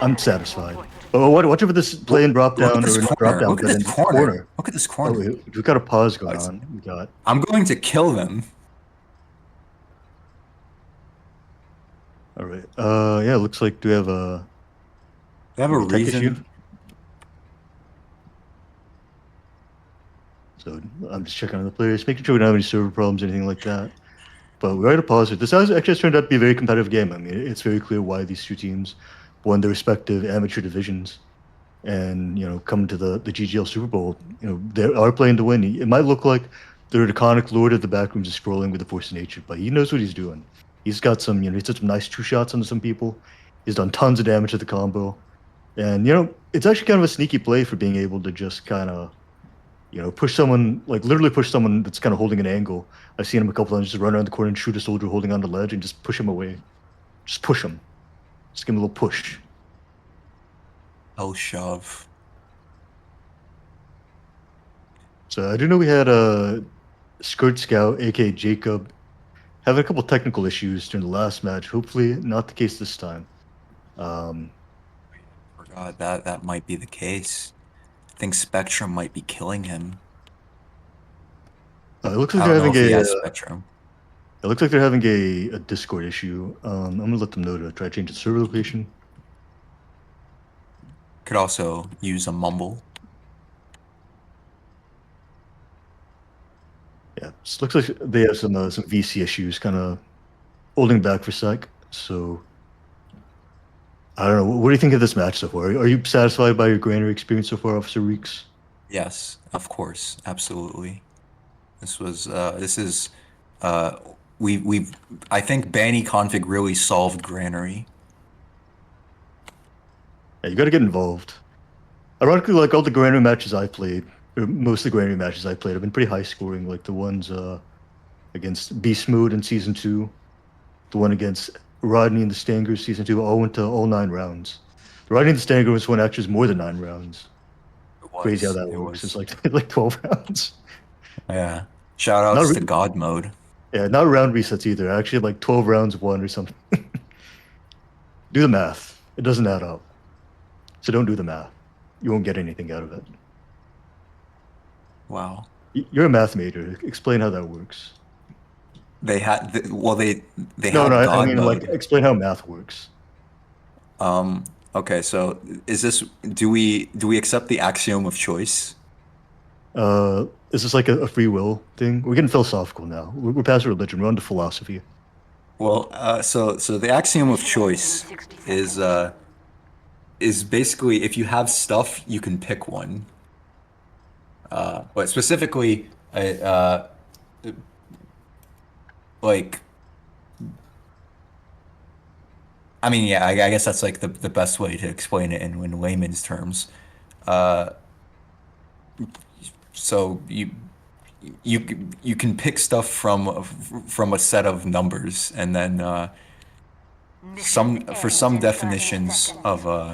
I'm satisfied. Oh, watch over this play and drop down or not drop down.
Look at this corner. Look at this corner.
Oh, we've got a pause going on. We got.
I'm going to kill them.
All right. Yeah. Looks like do we have a.
They have a
tech issue?
reason.
So I'm just checking on the players, making sure we don't have any server problems, anything like that. But we're at a pause here. This actually has turned out to be a very competitive game. I mean, it's very clear why these two teams won their respective amateur divisions, and you know, coming to the GGL Super Bowl, you know, they are playing to win. It might look like the Draconic Lord of the Backrooms is scrolling with the force of nature, but he knows what he's doing. He's got some, you know, he's had some nice 2 shots onto some people. He's done tons of damage to the combo, and you know, it's actually kind of a sneaky play for being able to just kind of, you know, push someone, like literally push someone that's kind of holding an angle. I've seen him a couple times just run around the corner and shoot a soldier holding on the ledge and just push him away. Just push him. Just give him a little push.
Oh, shove.
So I do know we had a Skirt Scout, aka Jacob, having a couple technical issues during the last match. Hopefully not the case this time.
forgot that might be the case. I think Spectrum might be killing him.
It looks
I
like they're
don't know
having
if he
a.
has Spectrum.
It looks like they're having a Discord issue. I'm gonna let them know to try to change the server location.
Could also use a mumble.
Yeah, it looks like they have some VC issues, kind of holding back for a sec. So I don't know. What do you think of this match so far? Are you satisfied by your Granary experience so far, Officer Reeks?
Yes, of course, absolutely. This is we've I think Banny config really solved Granary.
Yeah, you got to get involved. Ironically, like all the Granary matches I played, or most of the Granary matches I played have been pretty high scoring. Like the ones against Beast Mode in Season 2, the one against Rodney and the Stangers Season 2, all went to all 9 rounds. The Rodney and the Stangers one actually was more than 9 rounds. Crazy how that works. It's like 12 rounds.
Yeah. Shout outs to God Mode.
Yeah, not round resets either. Actually, like 12 rounds won or something. Do the math. It doesn't add up. So don't do the math. You won't get anything out of it.
Wow.
You're a math major. Explain how that works.
They had they
No,
had
no, I
God
mean,
Mode.
like, explain how math works.
Okay, so do we accept the axiom of choice?
Is this like a free will thing? We're getting philosophical now. We're past religion. We're on to philosophy.
Well, so the axiom of choice is basically if you have stuff, you can pick one. But specifically, like, I mean, yeah, I guess that's like the best way to explain it in layman's terms. So you can pick stuff from a set of numbers, and then for some definitions of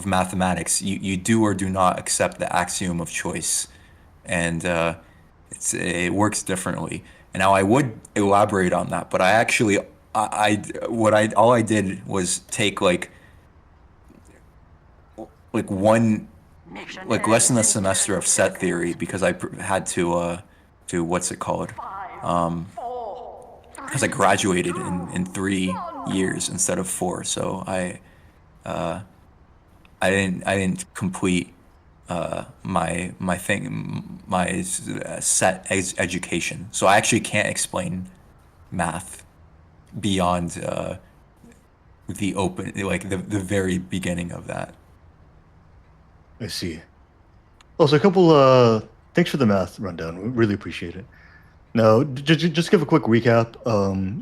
mathematics, you do or do not accept the axiom of choice, and it works differently. And now I would elaborate on that, but I actually all I did was take like less than a semester of set theory because I had to what's it called? Because I graduated in 3 years instead of 4, so I didn't complete my set education, so I actually can't explain math beyond the open, like the very beginning of that.
I see. Also, a couple. Thanks for the math rundown. We really appreciate it. Now, just give a quick recap.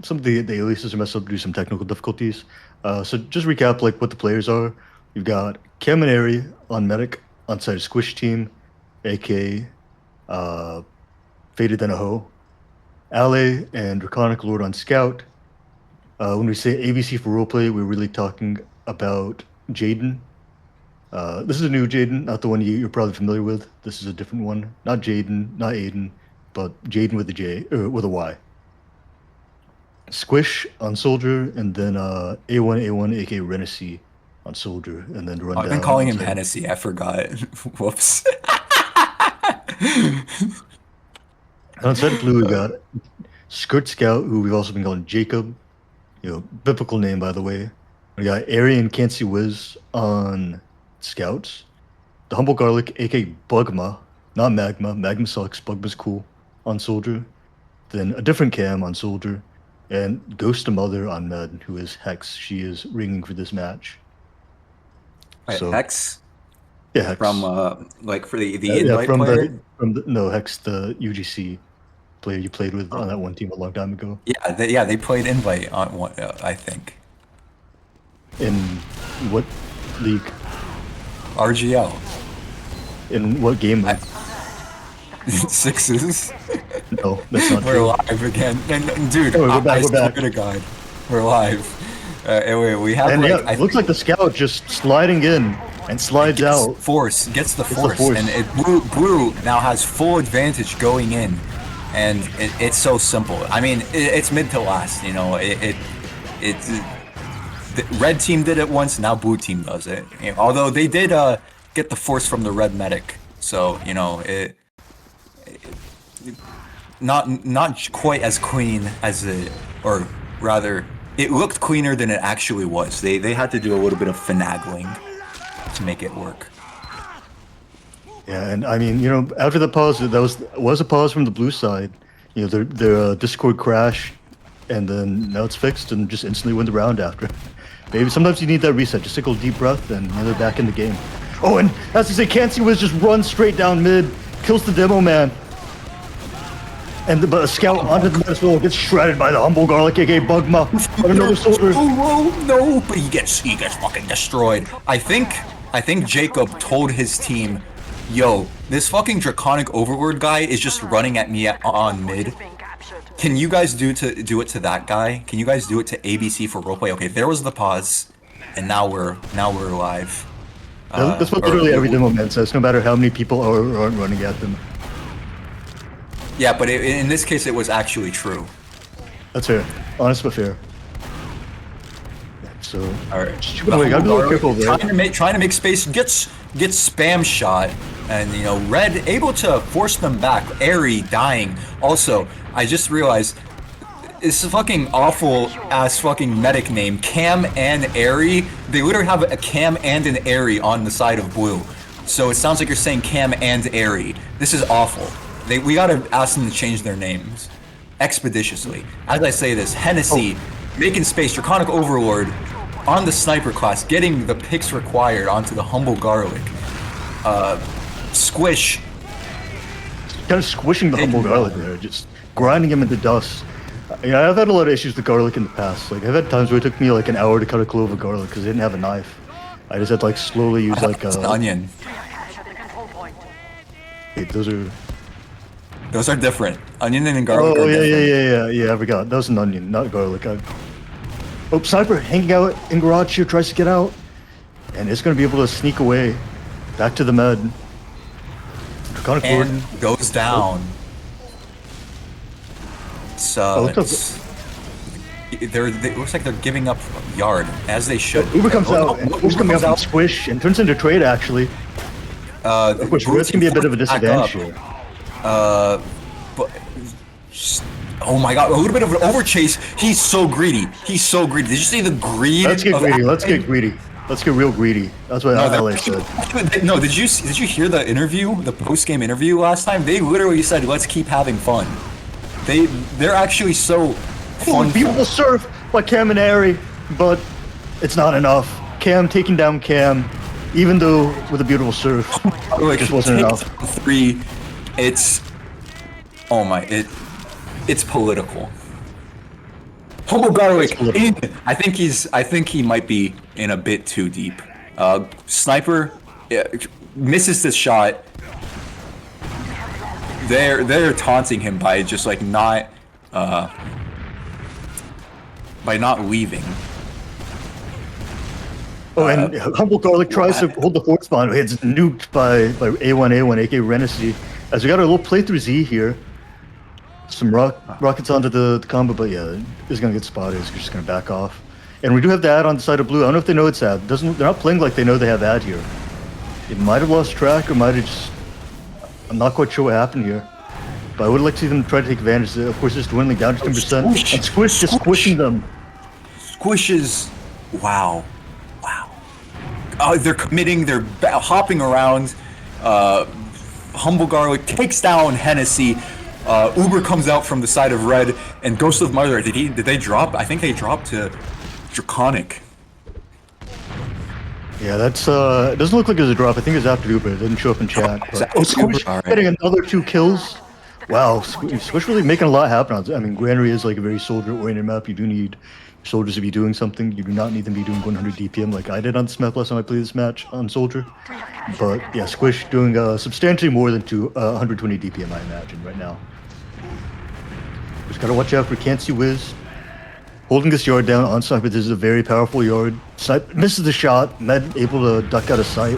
Some of the aliases are messed up due to some technical difficulties. So just recap like what the players are. You've got Granary on Medic on side of Squish Team, aka fadedthanaho, Ale and Draconic Lord on Scout. When we say ABC for roleplay, we're really talking about Jaden. This is a new Jaden, not the one you're probably familiar with. This is a different one. Not Jaden, not Aiden, but Jaden with a J, with a Y. Squish on Soldier, and then A1, aka Renacy on Soldier, and then Rundown.
I've been calling him Hennessy, I forgot. Whoops.
On side of Blue, we got Skirt Scout, who we've also been calling Jacob. Biblical name, by the way. We got Arian Can't See Wiz on Scouts. The Humble Garlic, aka Bugma, not Magma. Magma sucks. Bugma's cool on Soldier. Then a different Cam on Soldier, and Ghost of Mother on Med, who is Hex. She is ringing for this match.
Wait,
So-
Hex?
Yeah, Hex.
From like for the invite
from
player?
Hex, the UGC player you played with on that one team a long time ago.
Yeah, they played invite on one, I think.
In what league?
RGL.
In what game?
Sixes.
No, that's not
We're
true.
live again. And dude,
Oh, we're
I
back, we're
swear
back.
to God, we're live. Anyway, we have
And
like,
yeah, it looks like the scout just sliding in and slides out.
gets the
the
force,
force.
and Blue now has full advantage going in, and it's so simple. I mean, it's mid to last, the red team did it once, now blue team does it. You know, although they did get the force from the red medic, so you know it not quite as clean as it, or rather, it looked cleaner than it actually was. They had to do a little bit of finagling to make it work.
Yeah, and I mean, you know, after the pause, that was a pause from the blue side. You know, their Discord crashed, and then now it's fixed, and just instantly win the round after. Maybe sometimes you need that reset. Just take a deep breath, and they're back in the game. Oh, and as I say, Can't See Wiz just runs straight down mid, kills the demo man, and but a scout onto the mid as well gets shredded by the humble garlic, aka Bugma. But another soldier.
Oh no! But he gets fucking destroyed. I think Jacob told his team, "Yo, this fucking draconic overlord guy is just running at me on mid. Can you guys do it to that guy? Can you guys do it to ABC for roleplay?" Okay, there was the pause, and now we're live.
That's what literally every demo man says, no matter how many people aren't running at them.
Yeah, but in this case, it was actually true.
That's fair. Honest but fair. So,
All right.
gotta be a little careful there.
Trying to make space, gets spam shot, and you know, red able to force them back. Airy dying. Also, I just realized it's a fucking awful ass fucking medic name, Cam and Airy. They literally have a Cam and an Airy on the side of blue, so it sounds like you're saying Cam and Airy. This is awful. We gotta ask them to change their names expeditiously. As I say this, Hennessy making space, Draconic Overlord on the sniper class, getting the picks required onto the humble garlic. Squish.
Kind of squishing the humble garlic there, just grinding him into dust. You know, I've had a lot of issues with garlic in the past. Like, I've had times where it took me like an hour to cut a clove of garlic because I didn't have a knife. I just had to like slowly use like
It's an onion.
Wait, those are
different. Onion and garlic
Oh
are
yeah,
different.
yeah. I forgot. That was an onion, not garlic. Oh, sniper hanging out in garage here, tries to get out, and it's gonna be able to sneak away back to the med. Draconic Warden
And goes down. So it looks like they're giving up yard, as they should.
Uber comes out, and Uber's coming out from Squish, and turns into trade actually. Of course, Red's gonna be a bit of a disadvantage here.
But oh my god, a little bit of an overchase. He's so greedy. Did you see the greed?
Let's get greedy. Let's get greedy. Let's get real greedy. That's what LA said.
No, did you hear the interview, the post-game interview last time? They literally said, "Let's keep having fun." They're actually so fun.
Beautiful surf by Cam and Airy, but it's not enough. Cam taking down Cam, even though with a beautiful surf, it just wasn't enough.
3, it's it's political. Humble garlic in. I think he might be in a bit too deep. Sniper misses the shot. They're taunting him by just like not leaving.
Oh, and Humble Garlic tries to hold the fourth spawn. It's nuked by A1, aka Renesty. As we got a little playthrough Z here. Some rockets onto the combo, but yeah, it's gonna get spotted. It's just gonna back off. And we do have the ad on the side of blue. I don't know if they know it's ad. They're not playing like they know they have ad here. It might have lost track or might have just... I'm not quite sure what happened here. But I would like to see them try to take advantage. Of course, it's dwindling down to 10%. And Squish just squishing them.
Squishes. Wow. Oh, they're committing. They're hopping around. Humble Garlic takes down Hennessy. Uber comes out from the side of red, and Ghost of Mother. Did they drop? I think they dropped to Draconic.
Yeah, that's it doesn't look like it was a drop. I think it was after Uber. It didn't show up in chat. But, Squish getting another 2 kills. Wow, Squish really making a lot happen. I mean, Granary is like a very soldier-oriented map. You do need soldiers to be doing something. You do not need them to be doing 100 DPM like I did on this map last time I played this match on Soldier. But yeah, Squish doing substantially more than 120 DPM, I imagine, right now. Just gotta watch out for Can't See Wiz. Holding this yard down on sniper. This is a very powerful yard. Sniper misses the shot. Med able to duck out of sight.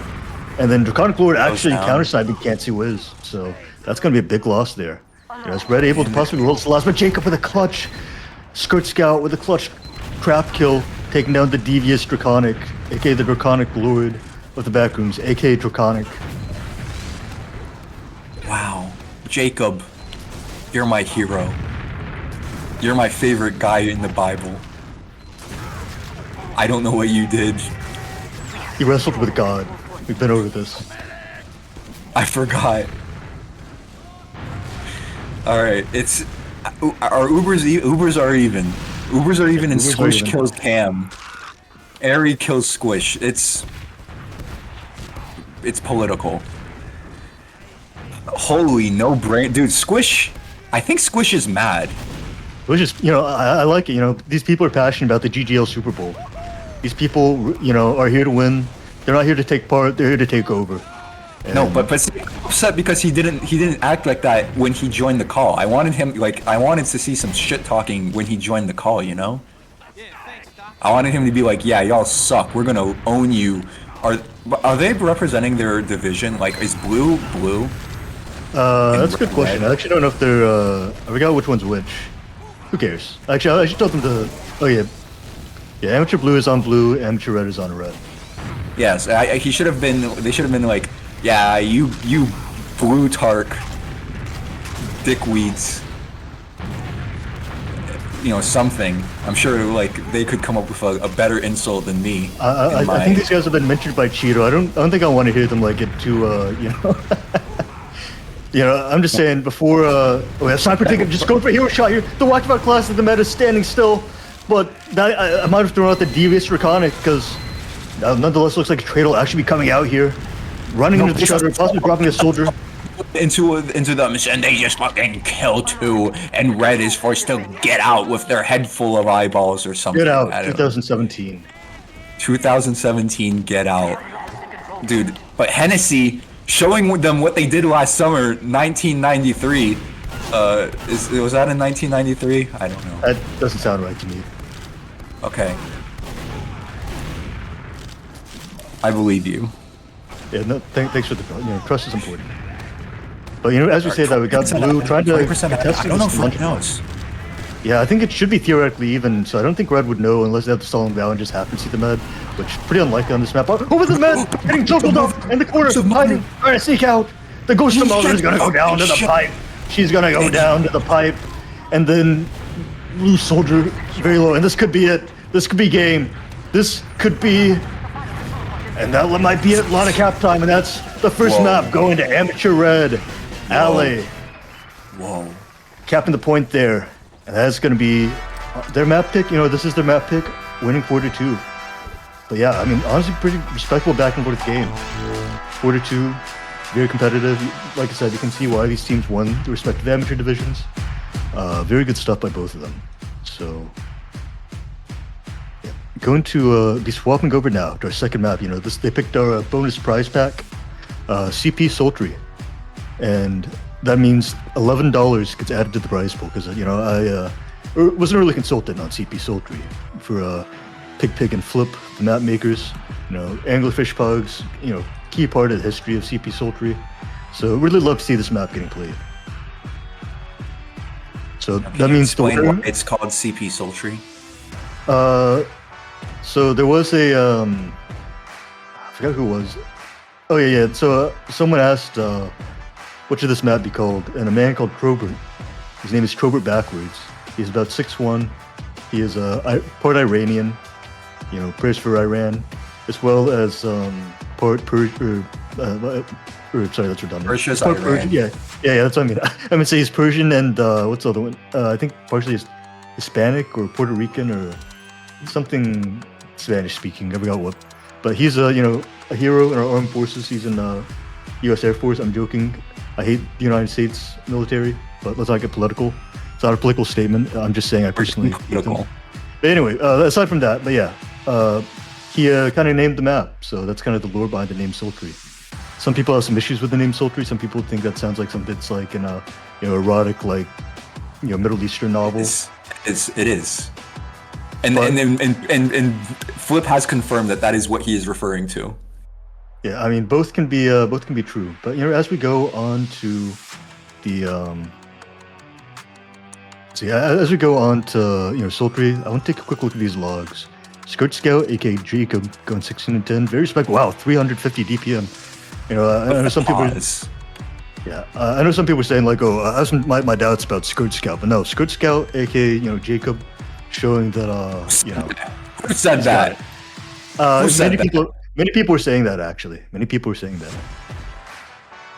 And then Draconic Lord actually counter-sniping Can't See Wiz. So that's gonna be a big loss there. Yes, Red able to possibly roll the last, but Jacob with a clutch. Skirt Scout with a clutch trap kill. taking down the devious Draconic, aka the Draconic Lord of the Backrooms, aka Draconic.
Wow. Jacob, you're my hero. You're my favorite guy in the Bible. I don't know what you did.
He wrestled with God. We've been over this.
I forgot. Alright, it's... Our Ubers are even. Ubers are even and
Ubers are
Squish
even.
kills Cam. Airy kills Squish. It's political. Holy no brain. Dude, Squish... I think Squish is mad.
It was just, I like it. These people are passionate about the GGL Super Bowl. These people, are here to win. They're not here to take part. They're here to take over.
No,
And-
but see, I'm upset because he didn't act like that when he joined the call. I wanted to see some shit talking when he joined the call, I wanted him to be like, yeah, y'all suck. We're gonna own you. Are they representing their division? Like, is blue?
That's a good
red.
question. I actually don't know if they're. I forgot which one's which. Who cares? Actually, I should tell them to. Oh yeah, amateur blue is on blue. Amateur red is on red.
Yes, he should have been. They should have been like, yeah, you blue tark, dickweeds. Something. I'm sure they could come up with a better insult than me.
I think these guys have been mentioned by Cheeto. I don't think I want to hear them get too. I'm just saying before. Sniper taking just going for a hero shot here. The Watchbot class of the meta is standing still, but I might have thrown out the devious Draconic because nonetheless looks like a trade will actually be coming out here, running into the shutter, possibly dropping a soldier.
Into them, and they just fucking kill two, and Red is forced to get out with their head full of eyeballs or something.
Get out,
I don't know.
2017.
2017, get out. Dude, but Hennessy showing them what they did last summer, 1993. Was that in 1993? I don't know.
That doesn't sound right to me.
Okay. I believe you.
Yeah, no, thanks for the trust is important. But as we say that, we got blue trying to
20%.
contest
I don't know if
this
Red knows.
Yeah, I think it should be theoretically even, so I don't think Red would know unless they have to stall him down and just happen to see the med, which is pretty unlikely on this map. Over the med! Getting juggled up in the corner, hiding, trying to sneak out. The Ghost of Mother is gonna go down to the pipe. She's gonna go down to the pipe. And then Blue Soldier very low. And this could be it. This could be game. This could be... And that might be it. A lot of cap time, and that's the first
Whoa.
map going to Amateur Red. Alley.
Whoa.
Capping the point there. And that's going to be their map pick. This is their map pick, winning 4-2. But yeah, I mean, honestly, pretty respectable back and forth game. 4-2, very competitive. Like I said, you can see why these teams won the respective amateur divisions. Very good stuff by both of them. So, yeah. Going to be swapping over now to our second map. They picked our bonus prize pack, CP Sultry. And that means $11 gets added to the prize pool because I was an early consultant on CP Sultry for Pig and Flip, the map makers, anglerfish pugs, key part of the history of CP Sultry. So really love to see this map getting played. So that means the
Explain
winner.
why it's called CP Sultry.
So there was a I forgot who it was. Oh yeah. So someone asked. What should this map be called? And a man called Trobert. His name is Trobert backwards. He's about 6'1". He is part Iranian, prayers for Iran, as well as part sorry, that's redundant.
Persia's
Part
Iran.
Persian, yeah, that's what I mean. I'm gonna say he's Persian and what's the other one? I think partially Hispanic or Puerto Rican or something Spanish speaking. I forgot what. But he's a hero in our armed forces. He's in U.S. Air Force. I'm joking. I hate the United States military, but let's not get political. It's not a political statement. I'm just saying I personally hate them.
Political.
But anyway, aside from that, but yeah, he kind of named the map, so that's kind of the lore behind the name Sultry. Some people have some issues with the name Sultry. Some people think that sounds like something that's like in a erotic, Middle Eastern novel.
It is. And Flip has confirmed that is what he is referring to.
Yeah, I mean both can be true. But as we go on to the as we go on to Sultry, I want to take a quick look at these logs. Skirt Scout, aka Jacob, going 16 and 10. Very respectable. Wow, 350 DPM. You know, I know some people.
Pause.
Yeah, I know some people were saying like, oh, I have my doubts about Skirt Scout, but no, Skirt Scout, aka Jacob, showing that
Who said that? Who said
many people were saying that actually. Many people were saying that.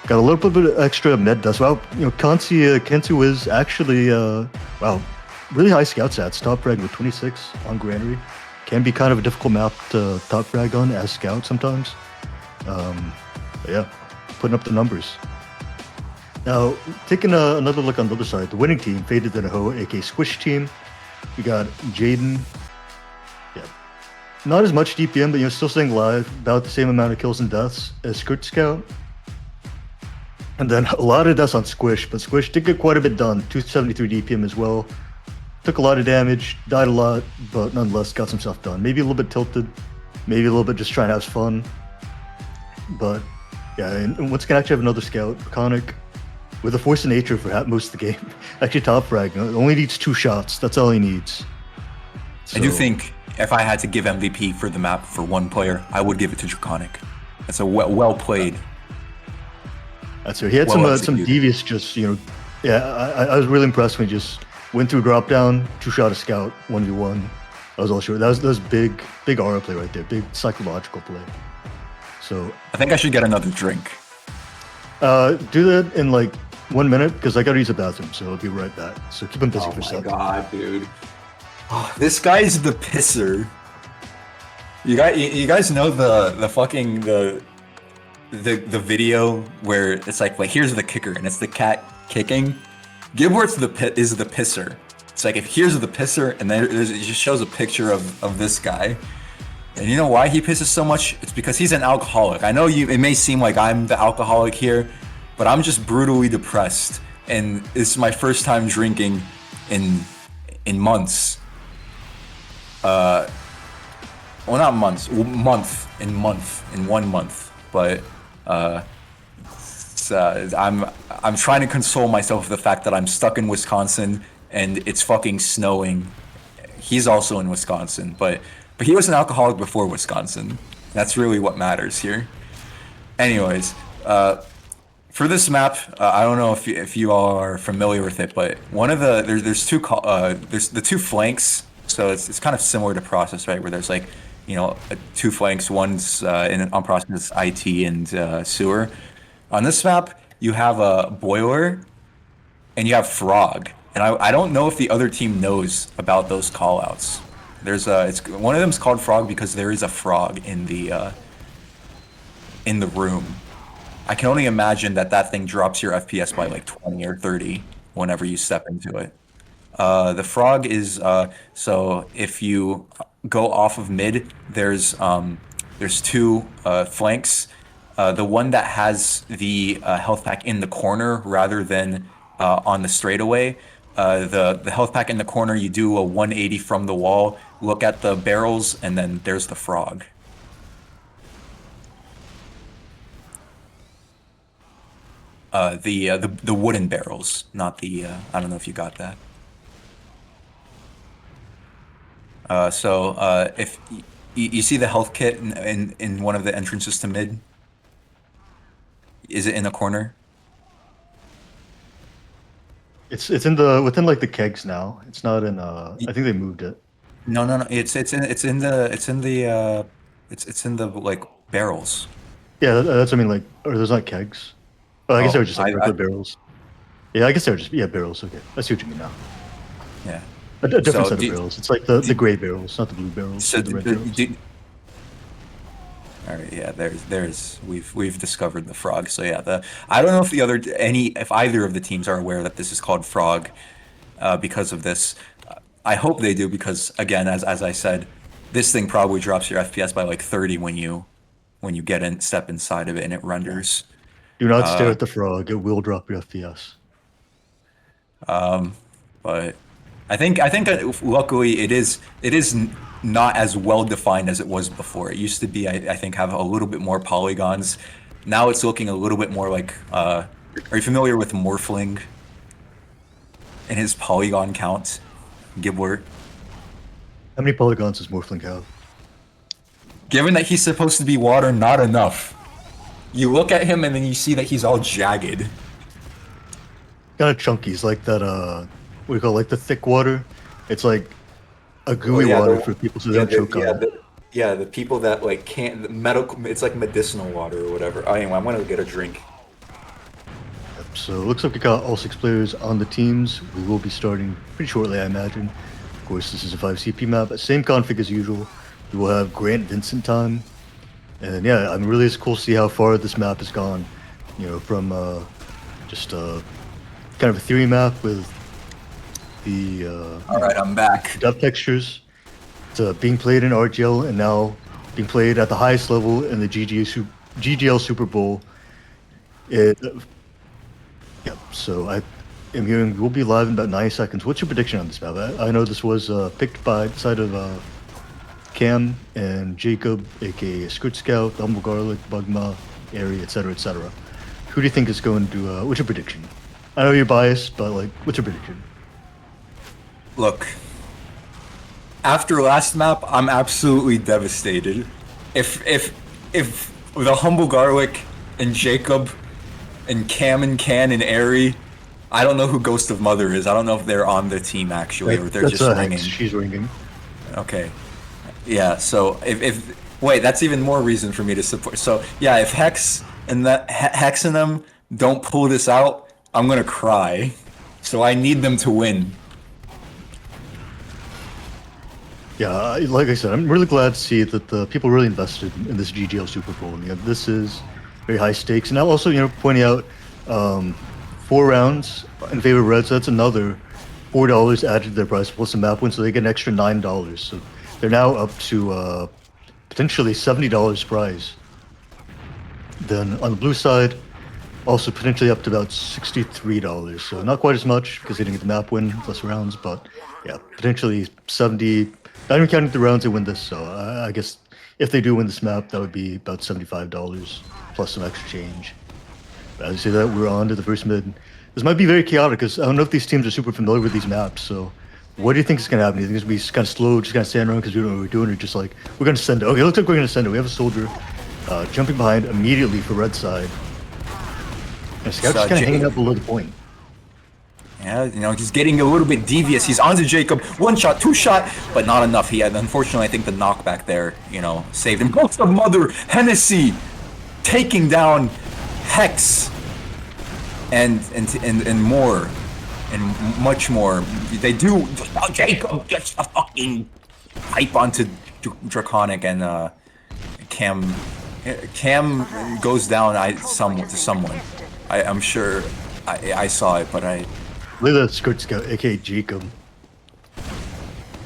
Got a little bit of extra med dust. Well, Kensu is actually wow, really high scout stats. Top frag with 26 on Granary. Can be kind of a difficult map to top frag on as scout sometimes. But yeah, putting up the numbers. Now, taking another look on the other side, the winning team, fadedthanaho, aka Squish team. We got Jaden. Yeah, not as much DPM, but still staying alive. About the same amount of kills and deaths as Skirt Scout. And then a lot of deaths on Squish, but Squish did get quite a bit done. 273 DPM as well. Took a lot of damage, died a lot, but nonetheless got some stuff done. Maybe a little bit tilted, maybe a little bit just trying to have fun. But yeah, and once again, actually have another scout, Conic, with a force of nature for most of the game. Actually top frag, only needs 2 shots. That's all he needs. So,
I do think if I had to give MVP for the map for one player, I would give it to Draconic. That's a well played.
That's right. He had some devious, I was really impressed when he just went through drop down, 2-shot a scout, 1v1. I was all sure. That was big aura play right there, big psychological play. So
I think I should get another drink.
do that in like 1 minute because I gotta use the bathroom, so I'll be right back. So keep him busy for a second.
Oh my god, dude. Oh, this guy's the pisser. You guys know the fucking the video where it's like here's the kicker and it's the cat kicking. Giblert's is the pisser. It's like if here's the pisser and then it just shows a picture of this guy. And you know why he pisses so much? It's because he's an alcoholic. I know it may seem like I'm the alcoholic here, but I'm just brutally depressed. And this is my first time drinking in months. Well, not months, in 1 month. But I'm trying to console myself with the fact that I'm stuck in Wisconsin and it's fucking snowing. He's also in Wisconsin, but he was an alcoholic before Wisconsin. That's really what matters here. Anyways, for this map, I don't know if you all are familiar with it, but one of there's the two flanks. So it's kind of similar to Process, right? Where there's like, two flanks. One's on Process IT and sewer. On this map, you have a boiler, and you have frog. And I don't know if the other team knows about those callouts. There's one of them's called frog because there is a frog in the room. I can only imagine that thing drops your FPS by like 20 or 30 whenever you step into it. The frog is so if you go off of mid, there's two flanks. The one that has the health pack in the corner rather than on the straightaway. The health pack in the corner, you do a 180 from the wall, look at the barrels, and then there's the frog. The wooden barrels, not the I don't know if you got that. If you see the health kit in one of the entrances to mid, is it in the corner?
It's within like the kegs now. It's not in. I think they moved it.
No. It's in the like barrels.
Yeah, that's what I mean. Like, or there's not kegs. Oh, I guess they were just like regular barrels. Yeah, I guess they were just barrels. Okay, I see what you mean now.
Yeah.
A different set of barrels. It's like the gray barrels, not the blue barrels.
So
the red barrels.
All right, yeah. We've discovered the frog. So yeah, I don't know if either of the teams are aware that this is called frog, because of this. I hope they do because again, as I said, this thing probably drops your FPS by like 30 when you step inside of it and it renders.
Do not stare at the frog; it will drop your FPS.
But I think luckily it is not as well defined as it was before. It used to be, I think, have a little bit more polygons. Now it's looking a little bit more like. Are you familiar with Morphling and his polygon count, Giblert?
How many polygons does Morphling have?
Given that he's supposed to be water, not enough. You look at him and then you see that he's all jagged.
Kind of chunky. It's like that, what do you call it? Like the thick water? It's like a gooey water for people so they don't choke on it.
Yeah, the people that like can't, the medical, it's like medicinal water or whatever. Oh, anyway, I'm gonna get a drink.
So it looks like we got all 6 players on the teams. We will be starting pretty shortly, I imagine. Of course, this is a 5CP map. Same config as usual. We will have Grant Vincent time. And yeah, I'm really cool to see how far this map has gone. You know, from just kind of a theory map with the
Alright, I'm back.
depth textures to being played in RGL and now being played at the highest level in the GGL Super Bowl. So I am hearing we'll be live in about 90 seconds. What's your prediction on this map? I know this was picked by the side of Cam and Jacob, aka Skirt Scout, Humble Garlic, Bugma, Airy, etc., etc. Who do you think is going to? What's your prediction? I know you're biased, but like, what's your prediction?
Look, after last map, I'm absolutely devastated. If the Humble Garlic and Jacob and Cam and Can and Airy, I don't know who Ghost of Mother is. I don't know if they're on the team actually, or they're
That's
just ringing.
Hex. She's ringing.
Okay. Yeah, so if wait, that's even more reason for me to support. So yeah, if Hex and them don't pull this out, I'm gonna cry. So I need them to win.
Yeah, like I said, I'm really glad to see that the people really invested in this GGL Super Bowl. You know, this is very high stakes, and now also, you know, pointing out 4 rounds in favor of Red, so that's another $4 added to their price plus a map win, so they get an extra $9. So they're now up to potentially $70 prize. Then on the blue side, also potentially up to about $63. So not quite as much because they didn't get the map win plus rounds, but yeah, potentially 70. Not even counting the rounds they win this, so I guess if they do win this map, that would be about $75 plus some extra change. But as you say that, we're on to the first mid. This might be very chaotic because I don't know if these teams are super familiar with these maps. So, what do you think is going to happen? Do you think it's going to be kind of slow, just kind of stand around because we don't know what we're doing, or just like we're going to send it? Okay, it looks like we're going to send it. We have a soldier jumping behind immediately for red side. And Scout's just kind of hanging up below the point.
Yeah, you know, he's getting a little bit devious. He's onto Jacob. 1 shot, 2 shot, but not enough. He had, unfortunately, I think the knockback there, you know, saved him. Ghost of Mother, Hennessy, taking down Hex, and more, and much more. They do. Oh, Jacob gets a fucking hype onto Draconic, and Cam goes down. To someone. I'm sure. I saw it, but I.
Look at that Skirt Scout, aka Jacob.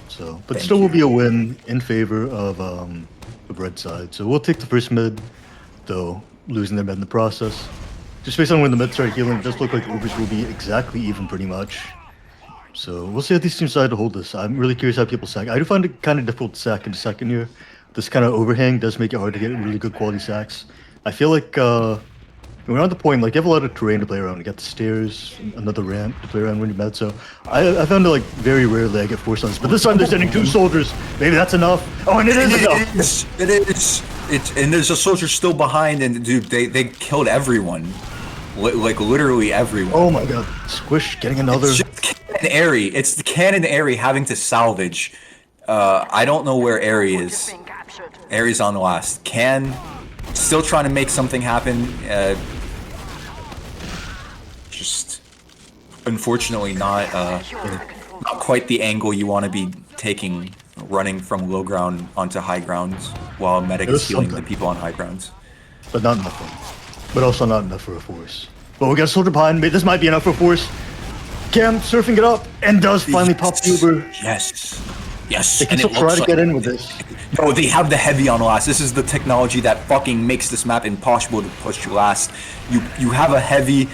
So, but still will be a win in favor of the red side. So we'll take the first mid, though losing their mid in the process. Just based on when the mid started healing, it does look like Ubers will be exactly even pretty much. So we'll see how these teams decide to hold this. I'm really curious how people sack. I do find it kind of difficult to sack in second here. This kind of overhang does make it hard to get really good quality sacks. I feel like we're on the point, like, you have a lot of terrain to play around. You got the stairs, another ramp to play around when you're mad. So I found it, like, very rarely I get forced on this. But this time they're sending 2 soldiers. Maybe that's enough. Oh, and it is enough.
It is. And there's a soldier still behind, and dude, they killed everyone. Like, literally everyone.
Oh my god. Squish getting another.
It's just Can and Airy. It's the Can and Airy having to salvage. I don't know where Airy is. Airy's on the last. Can still trying to make something happen. Just unfortunately not quite the angle you want to be taking, running from low ground onto high grounds while medic is healing the people on high grounds.
But not enough. But also not enough for a force. But we got a soldier behind me. This might be enough for a force. Cam surfing it up and does finally pop the Uber.
Yes.
They can still try to get in with this.
No, they have the heavy on last. This is the technology that fucking makes this map impossible to push you last. You have a heavy.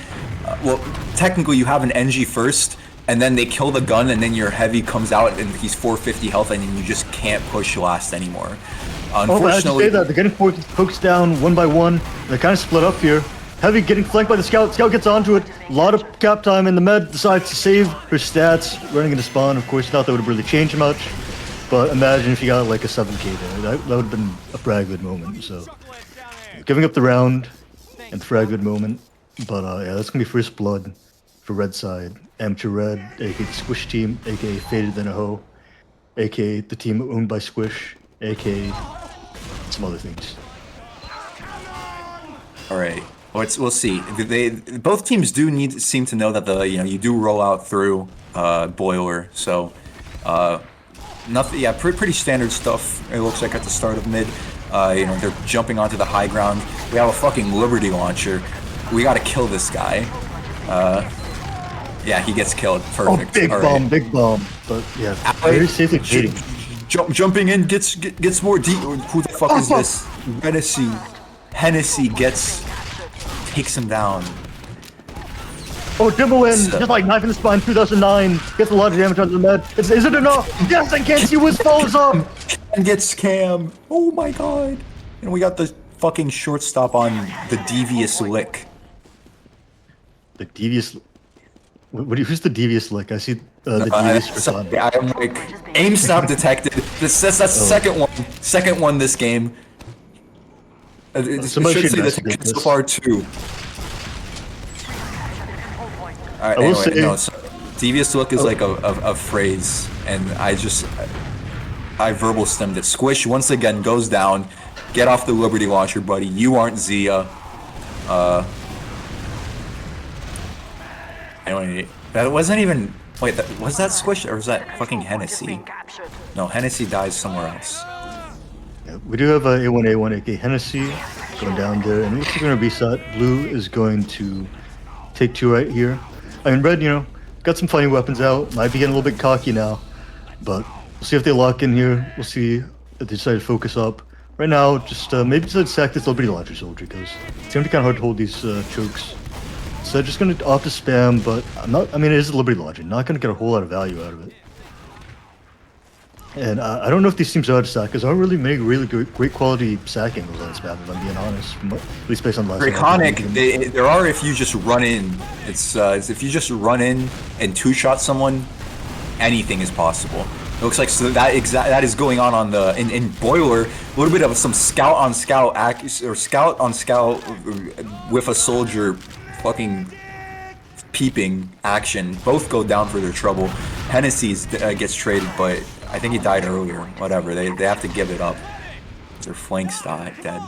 Well, technically you have an NG first, and then they kill the gun, and then your heavy comes out, and he's 450 health, and then you just can't push last anymore. Unfortunately,
they're getting pokes down one by one. They're kind of split up here. Heavy getting flanked by the Scout. Scout gets onto it. A lot of cap time, and the Med decides to save her stats, running into spawn. Of course, not that would have really changed much. But imagine if you got like a 7k there. That would have been a fragment moment. So giving up the round and fragment moment. But yeah, that's gonna be first blood for red side. Amateur Red, aka the Squish team, aka fadedthanaho, aka the team owned by Squish, aka some other things.
All right. We'll see. Both teams do seem to know that you do roll out through boiler. So nothing. Yeah, pretty standard stuff. It looks like at the start of mid. They're jumping onto the high ground. We have a fucking Liberty launcher. We got to kill this guy. Yeah, he gets killed. Perfect.
Oh, big
All
bomb,
right.
big bomb. But yeah, very safely cheating.
Jumping in gets more deep. Who the fuck is this? Hennessy takes him down.
Oh, Dimmerwin,
So-
just like knife in the spine, 2009, gets a lot of damage onto the med. Is it enough? Yes, I can't see what falls up.
And gets scammed. Oh my god. And we got the fucking shortstop on the devious lick.
The devious. Who's the devious lick? I see the devious persona.
I'm like, aim stop detected. That's the second one this game. It
Somebody
should
should
say the
investigate
second so
this.
far too. Alright,
I will
anyway,
say-
no, so devious look is like a phrase, and I verbal stemmed it. Squish once again goes down. Get off the Liberty launcher, buddy. You aren't Zia. Anyway, that wasn't even. Wait, was that Squish or was that fucking Hennessy? No, Hennessy dies somewhere else.
Yeah, we do have a A1A1 aka Hennessy going down there, and it looks like we're gonna reset. Blue is going to take 2 right here. I mean, red, got some funny weapons out. Might be getting a little bit cocky now, but we'll see if they lock in here. We'll see if they decide to focus up. Right now, just maybe decide to sack this Liberty Launcher Soldier, because it's gonna be kind of hard to hold these chokes. So just gonna opt to spam, but I mean, it is a Liberty Launcher. Not gonna get a whole lot of value out of it. And I don't know if these teams know how to sack, because I don't really make really great quality sack angles on this map, if I'm being honest, at least based on last
Draconic, there are if you just run in. It's if you just run in and two-shot someone, anything is possible. It looks like that is going on the in Boiler. A little bit of some scout on scout with a soldier, fucking peeping action. Both go down for their trouble. Hennessy's gets traded, but I think he died earlier. Whatever, they have to give it up. Their flank's dead.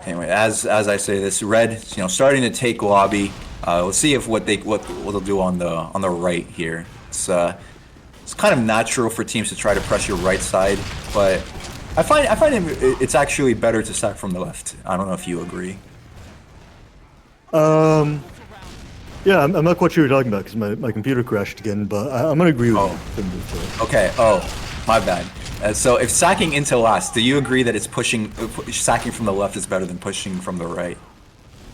Anyway, as I say this, red, starting to take lobby. We'll see if what they'll do on the right here. It's kind of natural for teams to try to pressure right side, but I find it's actually better to sack from the left. I don't know if you agree.
Yeah, I'm not quite sure what you're talking about, because my computer crashed again, but I'm gonna agree with you.
Okay. Oh, my bad. So if sacking into last, do you agree that it's sacking from the left is better than pushing from the right?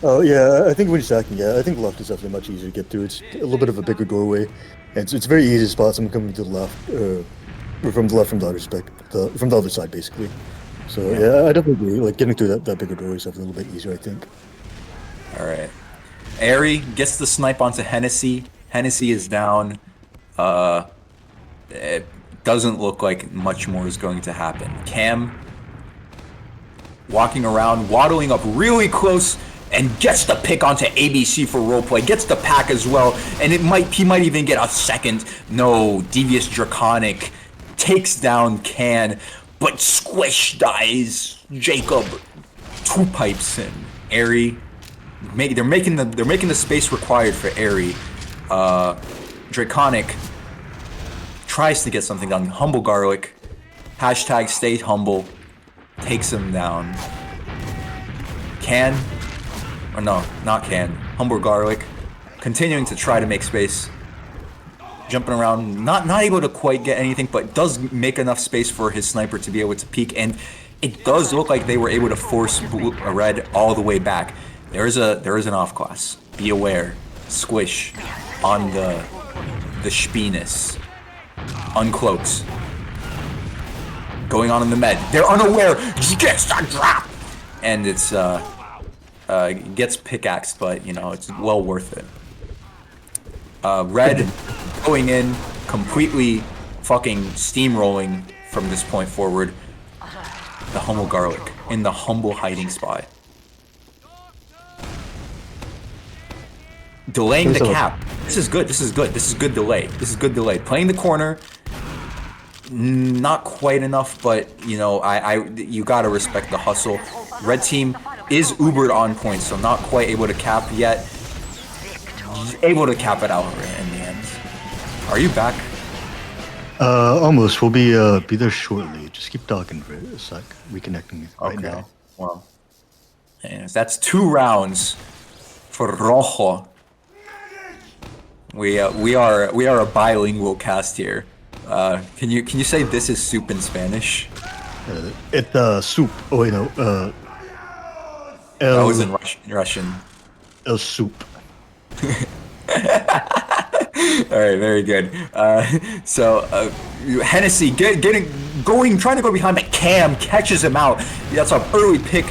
Oh yeah, I think when you're sacking, yeah, I think left is definitely much easier to get through. It's a little bit of a bigger doorway, and it's very easy to spot someone coming to the left, or from the left from the other from the other side, basically. So yeah, I definitely agree. Like getting through that bigger doorway is definitely a little bit easier, I think.
All right. Airy gets the snipe onto Hennessy. Hennessy is down. It doesn't look like much more is going to happen. Cam walking around, waddling up really close, and gets the pick onto ABC for roleplay. Gets the pack as well, and he might even get a second. No, Devious Draconic takes down Can, but Squish dies. Jacob two pipes in. Airy. They're making the space required for Airy. Draconic tries to get something done. Humble Garlic. Hashtag stay humble. Takes him down. Can. Or no, not Can. Humble Garlic. Continuing to try to make space. Jumping around. Not able to quite get anything, but does make enough space for his sniper to be able to peek. And it does look like they were able to force red all the way back. There is an off class. Be aware. Squish on the Spinus. Uncloaks. Going on in the med. They're unaware. Gets a drop. And it's gets pickaxed, but it's well worth it. Red going in, completely fucking steamrolling from this point forward. The humble garlic in the humble hiding spot. Delaying the cap. This is good. This is good. This is good delay. This is good delay. Playing the corner. Not quite enough, but you know, you gotta respect the hustle. Red team is ubered on point, so not quite able to cap yet. Able to cap it out in the end. Are you back?
Almost. We'll be there shortly. Just keep talking for a sec. Reconnecting right now.
Well, and that's 2 rounds for Rojo. We are a bilingual cast here. Can you say this is soup in Spanish?
It's soup. Oh wait, no.
That was in Russian.
El soup.
All right, very good. So Hennessy trying to go behind, but Cam catches him out. That's an early pick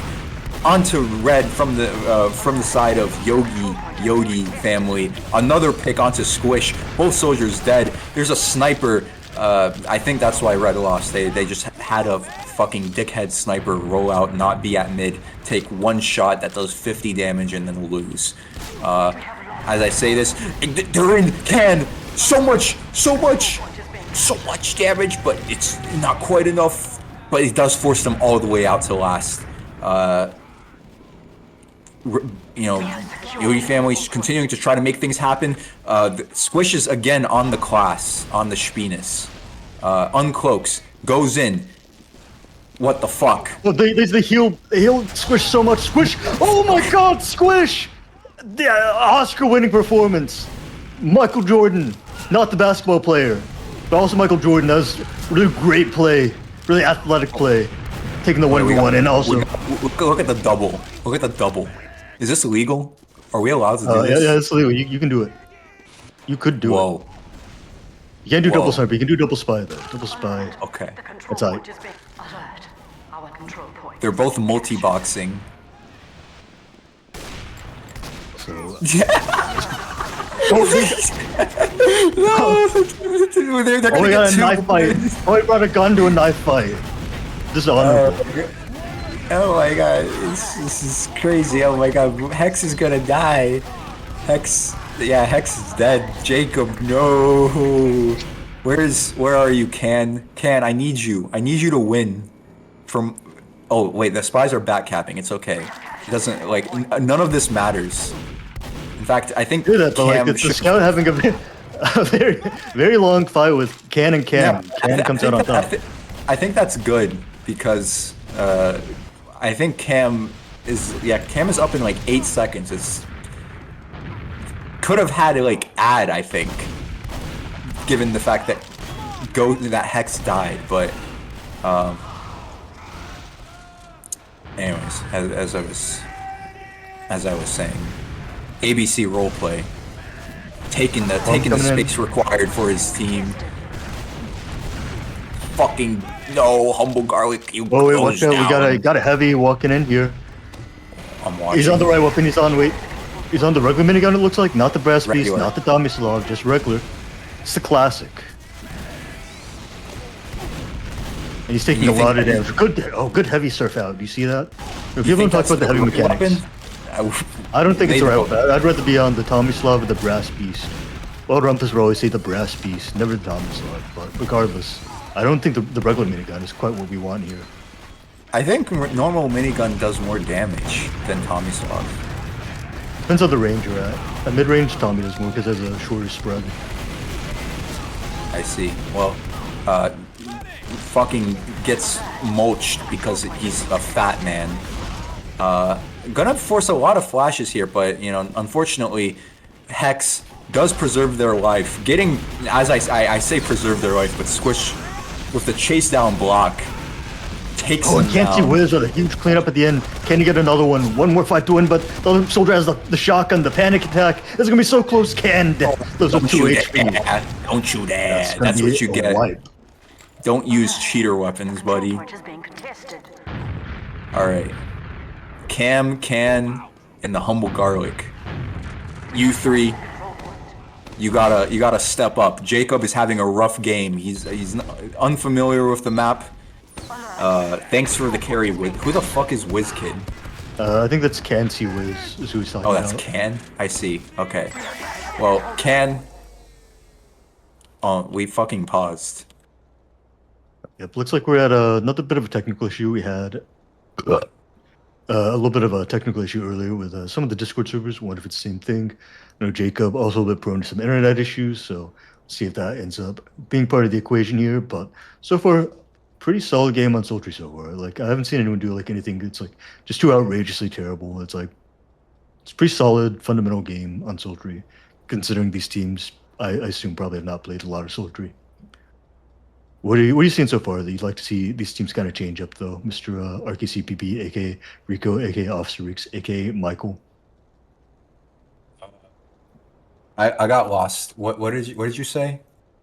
onto red from the side of Yodi family. Another pick onto Squish. Both soldiers dead. There's a sniper. I think that's why red lost. They just had a fucking dickhead sniper roll out, not be at mid, take 1 shot that does 50 damage and then lose. As I say this, they're in can. So much damage, but it's not quite enough. But it does force them all the way out to last. You know, Yodi family's continuing to try to make things happen. Squish is again on the class, on the Spinus. Uncloaks, goes in. What the fuck?
Well, they heal Squish so much. Squish! Oh my God, Squish! The Oscar-winning performance. Michael Jordan, not the basketball player, but also Michael Jordan. That was really great play, really athletic play, taking the 1v1 and also.
Look at the double. Look at the double. Is this illegal? Are we allowed to do this?
Yeah, it's illegal. You can do it. You could do it. You can't do double sniper. You can do double spy though. Double spy.
Okay.
That's all right.
They're both multi-boxing.
So.
No, they're
oh, we got a knife fight. Oh, we brought a gun to a knife fight. This is honorable.
Oh my god, this is crazy. Oh my god, Hex is gonna die. Hex is dead. Jacob, no. Where are you, Can? Can, I need you. I need you to win. Oh wait, the spies are backcapping. It's okay. It doesn't, like, none of this matters. In fact, I think
Cam it's the scout having a very, very long fight with Can and Cam.
Yeah,
Can comes out on top.
I think that's good because I think Cam is up in like 8 seconds. It's could have had to like add, I think, given the fact that Hex died, but anyways, as I was saying, ABC roleplay, taking the space required for his team. Fucking no, humble garlic. You
wait, watch out. We got a heavy walking in here.
I'm watching.
He's on the right weapon. He's on the regular minigun. It looks like not the brass piece, not the Tomislav, just regular. It's the classic. And he's taking a lot of damage. Good heavy surf out. Do you see that? People don't talk about the heavy mechanics. I don't think it's the right weapon. I'd rather be on the Tomislav or the brass beast. Well, Rumpus will always say the brass beast, never the Tomislav. But regardless, I don't think the regular minigun is quite what we want here.
I think normal minigun does more damage than Tomislav.
Depends on the range you're at. At mid-range, Tommy does more because there's a shorter spread.
I see. Well, fucking gets mulched because he's a fat man. Gonna force a lot of flashes here, but you know, unfortunately, Hex does preserve their life. Getting, as I say, preserve their life, but Squish with the chase down block takes him down.
Can't see Wiz with a huge cleanup at the end. Can you get another one? One more fight to win, but the other soldier has the shotgun, the panic attack. This is gonna be so close. Can those are 2 HP.
Don't you dare! That's what you get. Don't use cheater weapons, buddy. All right. Cam, Can, and the humble garlic. You three you gotta step up. Jacob is having a rough game. He's unfamiliar with the map. Thanks for the carry, Wiz. Who the fuck is WizKid?
I think that's Cancy Wiz is who he's talking
Oh,
about.
that's Can? I see. Okay. Well, Can... we fucking paused.
Yep, looks like we're at another bit of a technical issue. We had a little bit of a technical issue earlier with some of the Discord servers. Wonder if it's the same thing. I know Jacob also a bit prone to some internet issues, so see if that ends up being part of the equation here. But so far, pretty solid game on Sultry so far. Like I haven't seen anyone do like anything that's like just too outrageously terrible. It's like it's a pretty solid fundamental game on Sultry, considering these teams I assume probably have not played a lot of Sultry. What are you seeing so far that you'd like to see these teams kind of change up though, Mr. RKCPB, aka Rico, aka Officer Reeks, aka Michael?
I got lost. What did you say?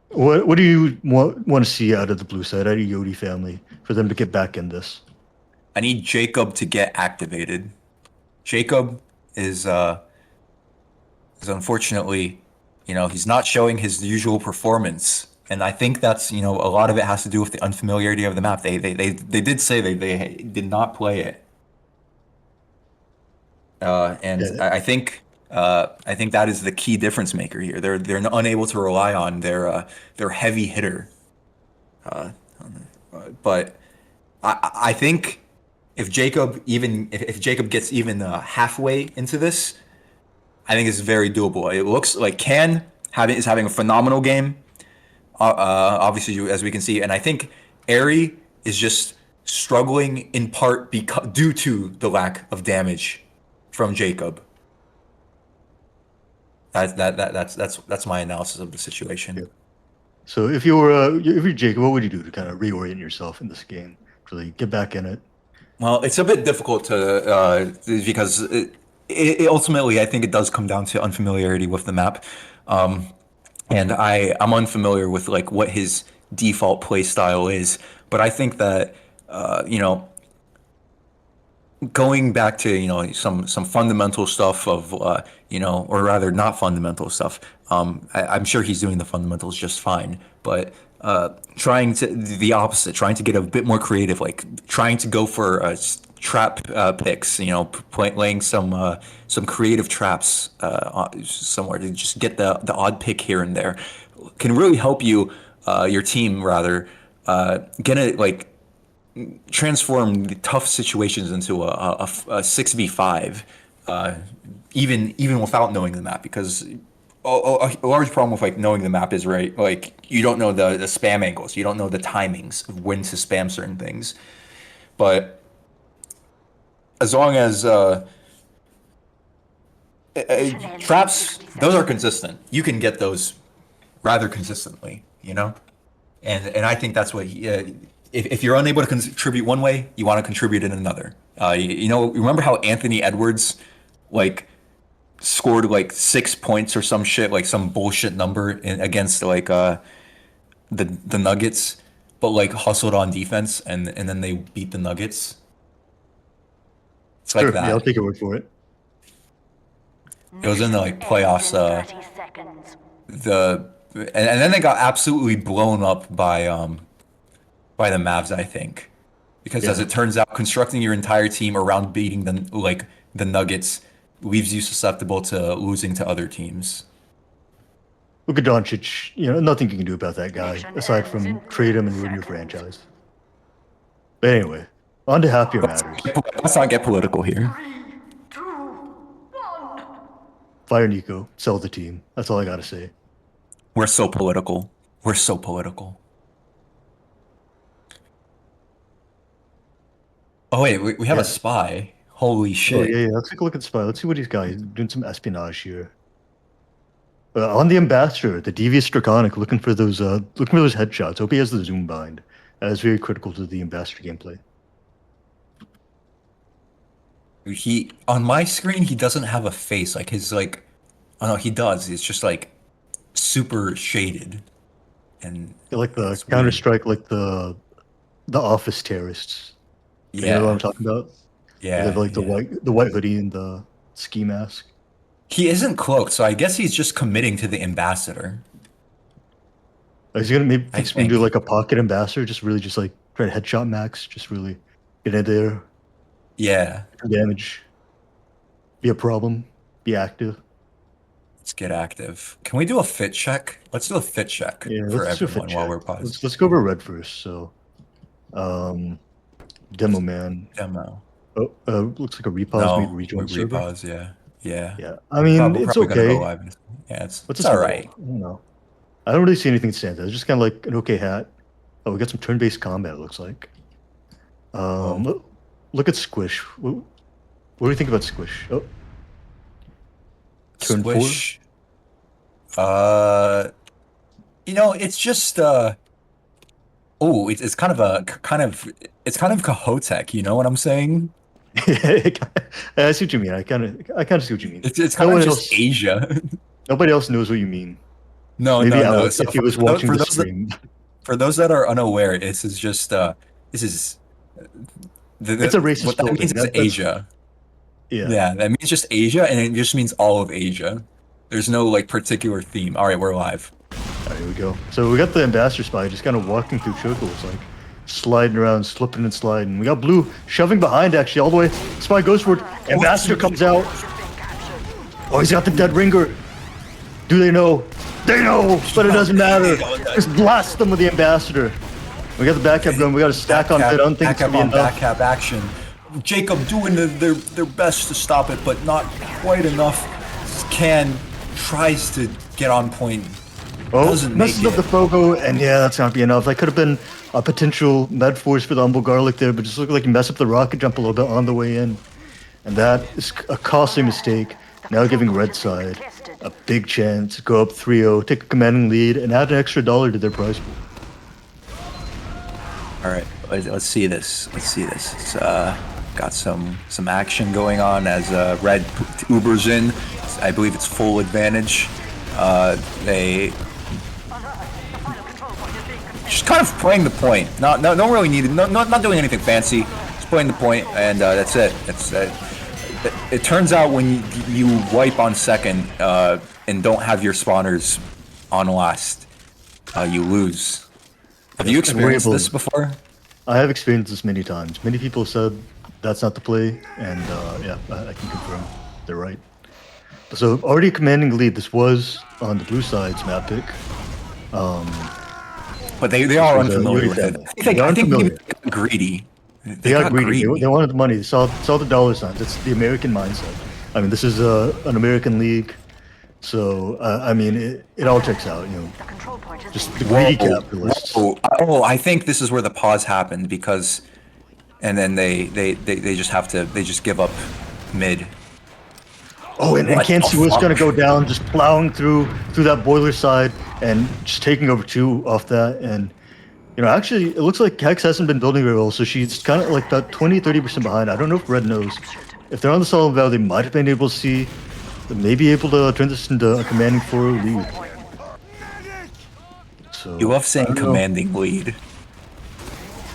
What do you want to see out of the blue side, out of Yodi family, for them to get back in this?
I need Jacob to get activated. Jacob is unfortunately, he's not showing his usual performance. And I think that's, a lot of it has to do with the unfamiliarity of the map. They did say they did not play it. And
Yeah.
I think that is the key difference maker here. They're unable to rely on their heavy hitter. But I think if Jacob gets even halfway into this, I think it's very doable. It looks like is having a phenomenal game. Obviously, as we can see, and I think Airy is just struggling in part due to the lack of damage from Jacob. That's my analysis of the situation.
Yeah. So if you're Jacob, what would you do to kind of reorient yourself in this game, really get back in it?
Well, it's a bit difficult to because it ultimately I think it does come down to unfamiliarity with the map. And I'm unfamiliar with like what his default play style is, but I think that going back to some fundamental stuff of or rather not fundamental stuff. I'm sure he's doing the fundamentals just fine, but trying to the opposite, trying to get a bit more creative, like trying to go for trap picks, laying some creative traps somewhere to just get the odd pick here and there can really help you your team rather get it like transform the tough situations into a 6v5 even without knowing the map, because a large problem with like knowing the map is like you don't know the spam angles, you don't know the timings of when to spam certain things, but as long as traps, those are consistent, you can get those rather consistently, and I think that's what if you're unable to contribute one way, you want to contribute in another. Remember how Anthony Edwards like scored like 6 points or some shit, like some bullshit number against like the Nuggets, but like hustled on defense and then they beat the Nuggets. It's like that.
Yeah, I'll take your word for it.
It was in the like playoffs. And then they got absolutely blown up by the Mavs, I think, because as it turns out, constructing your entire team around beating the Nuggets leaves you susceptible to losing to other teams.
Luka Doncic, nothing you can do about that guy aside from trade him and ruin your franchise. But anyway, on to happier matters.
Let's not get political here.
3, 2, 1.
Fire Nico, sell the team. That's all I gotta say.
We're so political. We're so political. Oh wait, we have a spy. Holy shit!
Oh, yeah. Let's take a look at the spy. Let's see what he's got. He's doing some espionage here. On the ambassador, the devious Draconic, looking for those headshots. Hope he has the zoom bind. That is very critical to the ambassador gameplay.
On my screen, he doesn't have a face. Like his like, oh no, he does. It's just like super shaded, and
Like the Counter-Strike, like the office terrorists.
Yeah,
you know what I'm talking about?
Yeah,
They have like the white hoodie and the ski mask.
He isn't cloaked, so I guess he's just committing to the ambassador.
He's gonna maybe
I
do
think.
like a pocket ambassador, just really just like try to headshot max, just really get in there,
Yeah.
do damage, be a problem, be active.
Let's get active. Can we do a fit check? Let's do a fit check
Yeah,
for
let's do a fit
everyone while
check.
we're paused.
Let's go over red first. So, demo man.
Demo.
Oh, looks like a repause.
No,
Maybe
we
rejoin server.
repause. Yeah, yeah.
Yeah, I mean
We're
it's
probably gonna go
okay.
live. Yeah, it's
What's
it's
a
all
small?
right.
I don't know. I don't really see anything stand out. It's just kind of like an okay hat. Oh, we got some turn-based combat. It looks like. Look at Squish. What do you think about Squish? Oh, turn
Squish. It's just oh, it's kind of it's kind of Kahotech. You know what I'm saying?
I see what you mean. I kind of see what you mean.
It's
No
kind of
one
just
else.
Asia.
Nobody else knows what you mean.
No,
Maybe
no.
Alex,
So
if he was watching the stream.
for those that are unaware, this is just this is
It's a racist
what that
building.
means is
That's
Asia.
yeah.
Yeah, that means just Asia, and it just means all of Asia. There's no like particular theme. All right, we're live.
All right, here we go. So we got the ambassador spy just kind of walking through circles, like sliding around, slipping and sliding. We got blue shoving behind actually all the way. Spy goes for it. Ambassador comes out. Oh, he's got the dead ringer. Do they know? They know, but it doesn't matter. Just blast them with the ambassador. We got the back cap going. We got a stack on it. I don't think it's
back
gonna
up
be
on
enough.
back cap action. Jacob doing their best to stop it, but not quite enough. Can tries to get on point.
Oh,
Doesn't
messes
make
up the Fogo, and yeah, that's not be enough. That could have been a potential med force for the Humble Garlic there, but just looked like you mess up the rocket jump a little bit on the way in. And that is a costly mistake. Now giving red side a big chance, go up 3-0, take a commanding lead, and add an extra $1 to their prize pool.
All right, let's see this. Let's see this. It's got some action going on as Red Ubers in. I believe it's full advantage. They just kind of playing the point. Not really needed. Not doing anything fancy. Just playing the point, and that's it. It turns out when you wipe on second and don't have your spawners on last, you lose. Have you experienced this before?
I have experienced this many times. Many people said that's not the play, and yeah, I can confirm they're right. So already commanding the lead. This was on the blue side's map pick.
But they are unfamiliar with it. I think they got greedy.
They got greedy. They wanted the money. They saw the dollar signs. It's the American mindset. I mean, this is an American league, so I mean, it all checks out. You know, just the greedy capitalists.
Oh, I think this is where the pause happened because, and then they just give up mid.
Oh, and can't see what's gonna go down. Just plowing through that boiler side and just taking over 2 off that. And you know, actually, it looks like Hex hasn't been building very well, so she's kind of like about 20-30% behind. I don't know if Red knows. If they're on the solid valve, they might have been able to see. They may be able to turn this into a commanding 4 lead. So
You love saying commanding lead.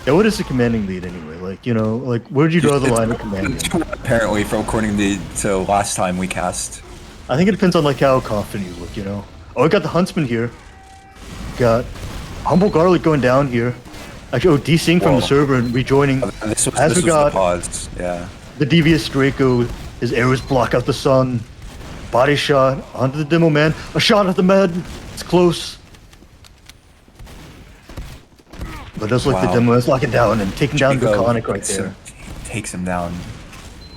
yeah, what is a commanding lead anyway? Like, you know, like where'd you draw the line of commanding?
Apparently, from according to last time we cast.
I think it depends on like how confident you look, you know. Oh, we got the Huntsman here. Got Humble Garlic going down here. Actually, desync from the server and rejoining.
This was
we got
the pause. Yeah.
the devious Draco. His arrows block out the sun. Body shot onto the demo man. A shot at the med. It's close. But it does look like the demo is locking down and taking down Draconic right there.
Takes him down.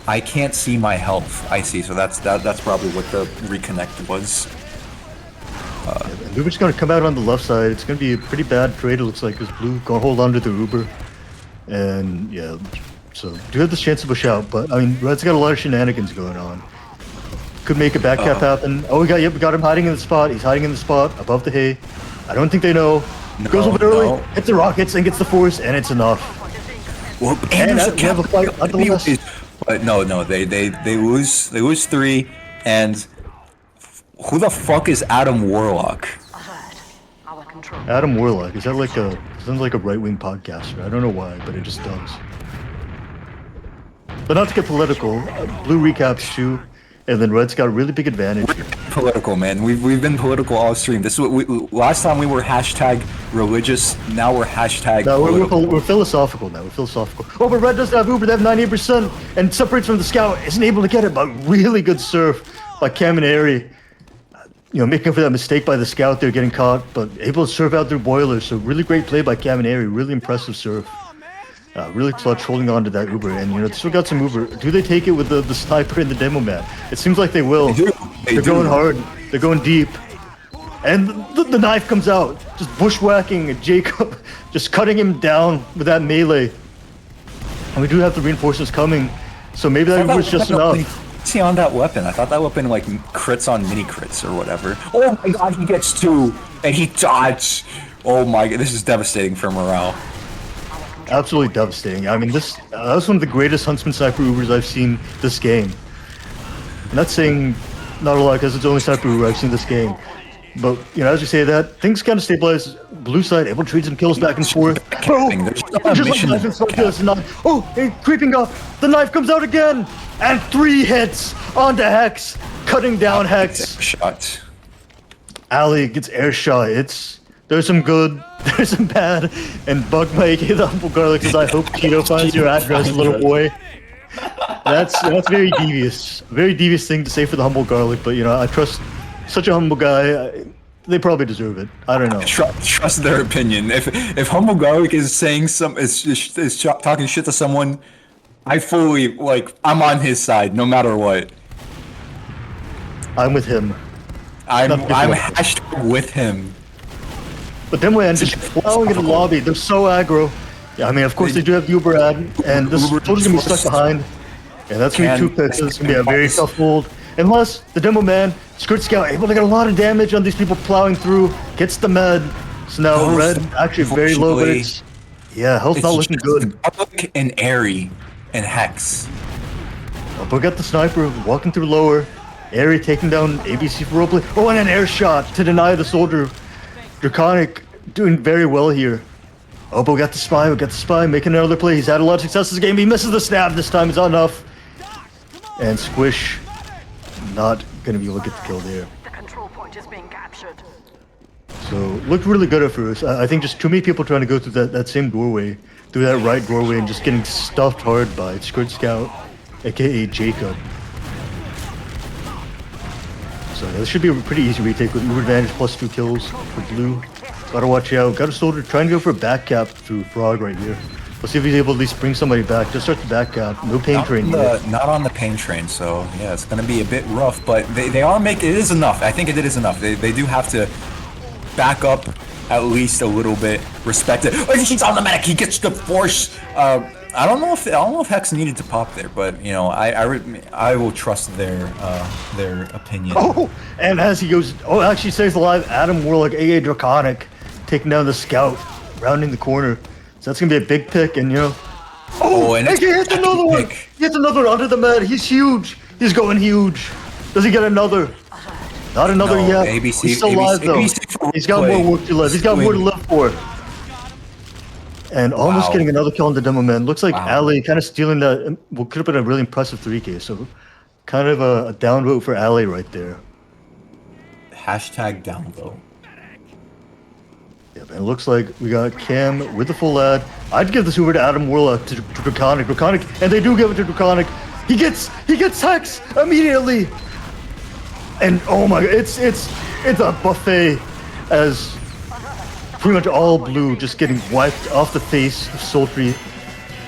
I can't see my health. I see, so that's probably what the reconnect was.
Uber's going to come out on the left side. It's going to be a pretty bad trade, it looks like, because Blue going to hold on to the Uber. And, yeah, so do have this chance to push out. But, I mean, Red's got a lot of shenanigans going on. Could make a back cap happen. Oh, we got him hiding in the spot. He's hiding in the spot above the hay. I don't think they know. Goes a little bit early, hits the rockets, and gets the force, and it's enough.
Well,
and we have a fight on the left.
But no, they lose 3, and who the fuck is Adam Warlock?
Adam Warlock, is that like sounds like a right-wing podcaster? I don't know why, but it just does. But not to get political, Blue recaps too. and then Red's got a really big advantage.
Political, man. We've been political all stream. This is what last time we were hashtag religious. Now we're hashtag
No,
political.
we're philosophical now. We're philosophical. Oh, but Red doesn't have Uber. They have 98% and separates from the scout. Isn't able to get it, but really good serve by Granary. You know, making up for that mistake by the scout there, getting caught, but able to serve out their boilers. So really great play by Granary. Really impressive serve. Really clutch holding on to that Uber. And, you know, they still got some Uber. Do they take it with the sniper and the demo man? It seems like they will. They're going hard. They're going deep. And the knife comes out. Just bushwhacking Jacob. Just cutting him down with that melee. And we do have the reinforcements coming. So maybe that Uber is just enough.
See on that weapon. I thought that weapon like crits on mini crits or whatever. Oh my god, he gets 2 and he dodged. Oh my god, this is devastating for morale.
Absolutely devastating. I mean, that was one of the greatest Huntsman Sniper Ubers I've seen this game. I'm not saying not a lot because it's the only Sniper Uber I've seen this game. But, you know, as you say that, things kind of stabilize. Blue side, able to trade some kills back and forth. Oh, creeping up. The knife comes out again. And 3 hits onto Hex, cutting down Hex.
Shot.
Ali gets air shot. There's some good, there's some bad, and Bug Mike, the Humble Garlic says, I hope Cheeto finds your address, little boy. That's very devious. Very devious thing to say for the Humble Garlic, but you know, I trust such a humble guy. They probably deserve it. I don't know.
Trust their opinion. If Humble Garlic is saying is talking shit to someone, I fully I'm on his side no matter what.
I'm with him.
I'm hashtag with him.
But Demoland just plowing in the lobby. They're so aggro. Yeah, I mean, of course they do have the Uber ad, and this is totally gonna be stuck behind. And that's gonna be 2 picks. It's gonna be a very tough hold. Unless the Demo Man, Skirt Scout, able to get a lot of damage on these people plowing through, gets the med. So now Red actually very low, but it's health's not looking good.
Garlic and Airy and Hex.
But we got the sniper walking through lower. Airy taking down ABC for roleplay. Oh, and an air shot to deny the soldier. Draconic doing very well here. Oh, but we got the spy, making another play. He's had a lot of success this game. He misses the stab this time. It's not enough. And Squish not going to be able to get the kill there.
The control point is being captured.
So, looked really good at first. I think just too many people trying to go through that same doorway, through that right doorway, and just getting stuffed hard by Skirt Scout, aka Jacob. So this should be a pretty easy retake with Uber advantage plus 2 kills for Blue. Gotta watch out. Got a soldier trying to go for a back cap through Frog right here. Let's see if he's able to at least bring somebody back. Just start the back cap. No pain train yet.
Not on the pain train, so yeah, it's gonna be a bit rough, but they are making it is enough. I think it is enough. They do have to back up at least a little bit. Respect it. Oh, he's on the medic. He gets the force. I don't know if Hex needed to pop there, but you know, I will trust their opinion.
Oh, and as he goes, actually stays alive. Adam Warlock, AA Draconic, taking down the scout, rounding the corner. So that's gonna be a big pick, and you know.
And
he hits another one. He hits another under the med. He's huge. He's going huge. Does he get another? Not another yet.
ABC,
He's still alive though. He's got more work to live. He's got more to live for. And almost getting another kill on the Demo Man. Looks like Ali kind of stealing that. Well, could have been a really impressive 3K. So, kind of a downvote for Ali right there.
Hashtag downvote.
Yeah, man. It looks like we got Cam with the full ad. I'd give this over to Adam Warlock to Draconic. And they do give it to Draconic. He gets Hex immediately. And oh my god, it's a buffet as pretty much all Blue just getting wiped off the face of Sultry.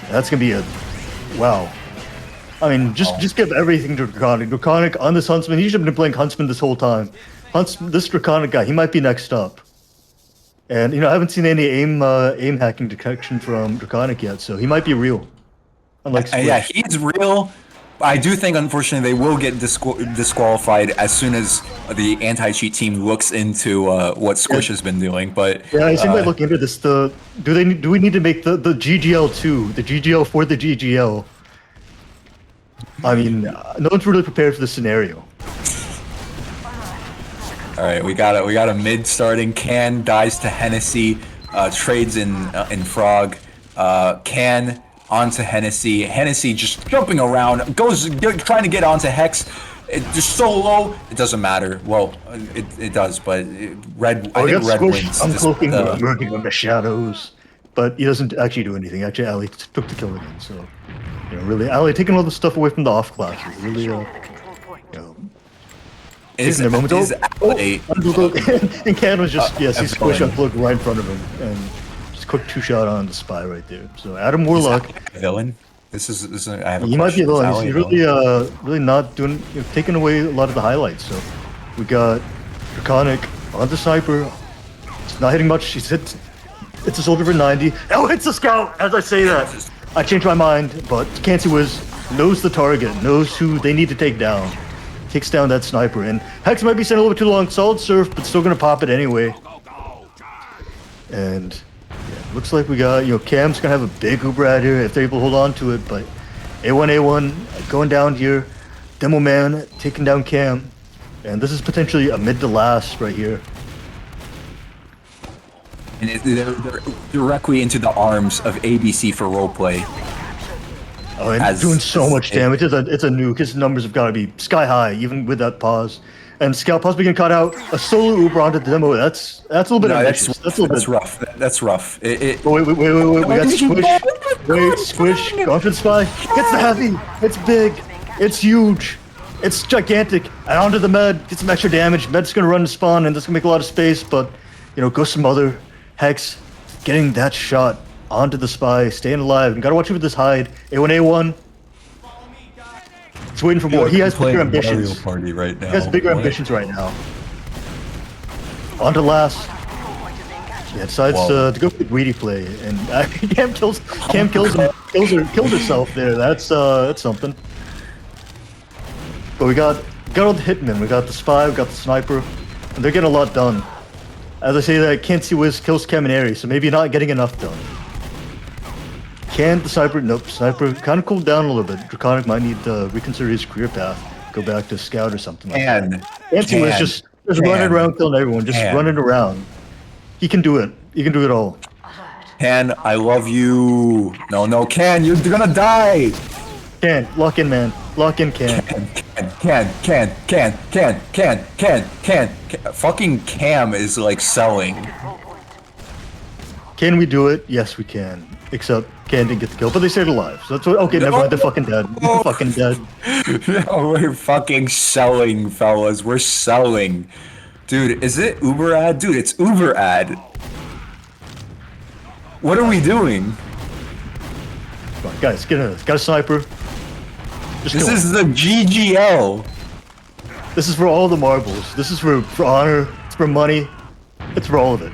That's gonna be wow. I mean, just give everything to Draconic. Draconic on this Huntsman. He should have been playing Huntsman this whole time. This Draconic guy, he might be next up. And you know, I haven't seen any aim hacking detection from Draconic yet, so he might be real. Unlike Squish.
Yeah, he's real. I do think, unfortunately, they will get disqualified as soon as the anti-cheat team looks into what Squish has been doing. But
yeah, I think they look into this. Do we need to make the GGL 2, the GGL for the GGL? I mean, no one's really prepared for this scenario.
All right, we got a mid starting. Can dies to Hennessy, trades in Frog. Can onto Hennessy. Hennessy just jumping around, trying to get onto Hex. It's just so low. It doesn't matter. Well, it does, but red.
Oh,
I
we
think
got
red
Squish
wins.
uncloaking,
the-
emerging from the shadows, but he doesn't actually do anything. Actually, Ali took the kill again, so really, Ali taking all the stuff away from the off classes. Really,
The control point.
Is
their moment.
is
Oh,
a-
and Can was just
a
see Squish
villain.
uncloaked right in front of him, and just quick 2-shot on the spy right there. So Adam Warlock,
a villain. This is I have a
he might be a
question. Is
villain.
Ali
He's
a villain?
really not doing, taking away a lot of the highlights. So we got Draconic on the sniper. It's not hitting much. It's a soldier for 90. Oh, it's a scout. As I say that, I changed my mind. But Cancy knows the target, knows who they need to take down. Takes down that sniper, and Hex might be sent a little bit too long. Solid surf, but still gonna pop it anyway. And looks like we got, Cam's gonna have a big Uber out here if they're able to hold on to it, but A1 going down here. Demo Man taking down Cam. And this is potentially a mid to last right here.
And they're directly into the arms of ABC for roleplay.
Oh, and doing so much damage. It's a nuke. His numbers have got to be sky high, even with that pause. And Scout possibly getting caught out. A solo Uber onto the demo. That's a little bit ambitious.
That's rough. That's rough.
Oh, wait. We got Squish. Wait, Squish. Going for the spy. Gets the heavy. It's big. It's huge. It's gigantic. And onto the med. Get some extra damage. Med's going to run to spawn, and that's going to make a lot of space. But, go some other Hex getting that shot onto the spy. Staying alive. And got to watch out for this hide. A1. He's waiting for more. He has bigger ambitions.
Party right now.
He has bigger ambitions right now. On to last. Yeah, decides to go for the greedy play, and Cam kills herself there. That's something. But we got all the hitmen. We got the spy. We got the sniper, and they're getting a lot done. As I say that, Can't See Wiz kills Granary, so maybe not getting enough done. The sniper? Nope. Sniper kind of cooled down a little bit. Draconic might need to reconsider his career path. Go back to scout or something like that. Can't was just running around killing everyone. Just running around. He can do it. He can do it all.
Can, I love you. No, Can, you're gonna die.
Can, lock in, man. Lock in, Can.
Can. Fucking Cam is like selling.
Can we do it? Yes, we can. Except Can didn't get the kill, but they stayed alive. So that's what. Okay, never mind. They're fucking dead. They're fucking dead.
No, we're fucking selling, fellas. We're selling. Dude, is it Uber ad? Dude, it's Uber ad. What are we doing?
Come on, guys, get in it. Got a sniper. Just
This
kill
is
him.
the GGL.
This is for all the marbles. This is for honor. It's for money. It's for all of it.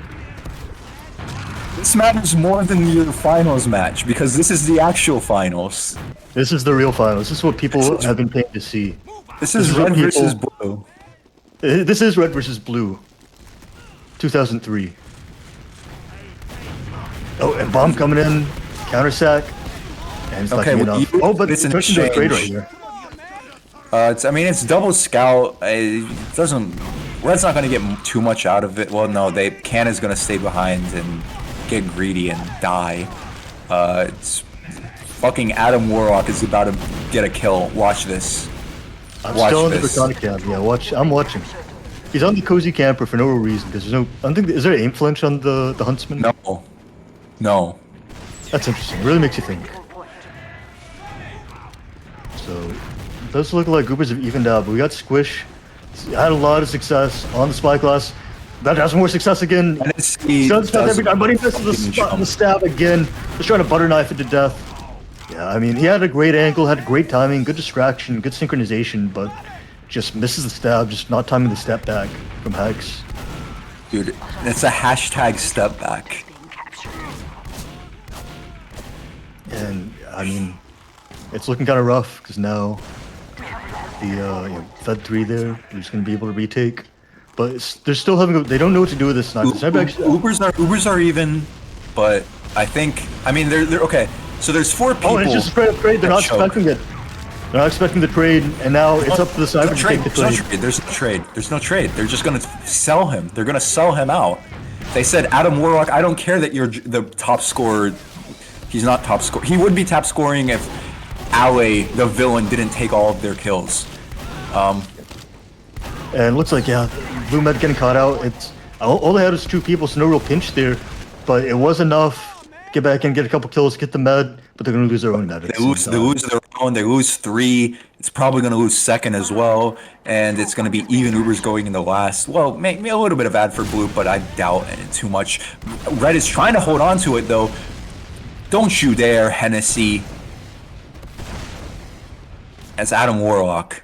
This matters more than your finals match because this is the actual finals.
This is the real finals. This is what people have been paying to see.
This is
what
red versus
people-
blue.
This is Red versus Blue. 2003. Oh, and bomb coming in. Counter sack. And it's not
Okay,
doing
well,
enough.
you-
Oh, but
it's an
turns into a trade right
exchange.
here.
It's double scout. It doesn't. Red's not gonna get too much out of it. Well, no, Can is gonna stay behind and get greedy and die. It's fucking Adam Warlock is about to get a kill. Watch this.
I'm
Watch
still on the
this.
Draconic camp. Yeah, I'm watching. He's on the cozy camper for no reason because there's no. I don't think is there aim flinch on the huntsman?
No.
That's interesting. Really makes you think. So it does look like Goobers have evened out, but we got Squish. He had a lot of success on the spy class. That has more success again.
And he
Does
does
every time, but he misses the stab again. Just trying to butter knife it to death. Yeah, I mean, he had a great angle, had great timing, good distraction, good synchronization, but just misses the stab, just not timing the step back from Hex.
Dude, it's a hashtag step back.
And I mean, it's looking kind of rough because now the Fed 3 there is going to be able to retake, but they're still having. They don't know what to do with this sniper.
Ubers are even, but I think they're okay. So there's 4 people.
Oh, and it's just a trade. They're not expecting it. They're not expecting the trade, and now it's up to the sniper to take the trade.
There's no trade. They're just gonna sell him. They're gonna sell him out. They said, Adam Warlock, I don't care that you're the top scorer. He's not top scorer. He would be top scoring if Ale, the villain, didn't take all of their kills.
And it looks like, yeah, Blue Med getting caught out. It's all they had was 2 people, so no real pinch there. But it was enough. Get back and get a couple kills, get the med, but they're going to lose their own med.
They lose their own. They lose 3. It's probably going to lose second as well, and it's going to be even Ubers going in the last. Well, maybe a little bit of ad for Blue, but I doubt it too much. Red is trying to hold on to it though. Don't you dare, Hennessy. As Adam Warlock,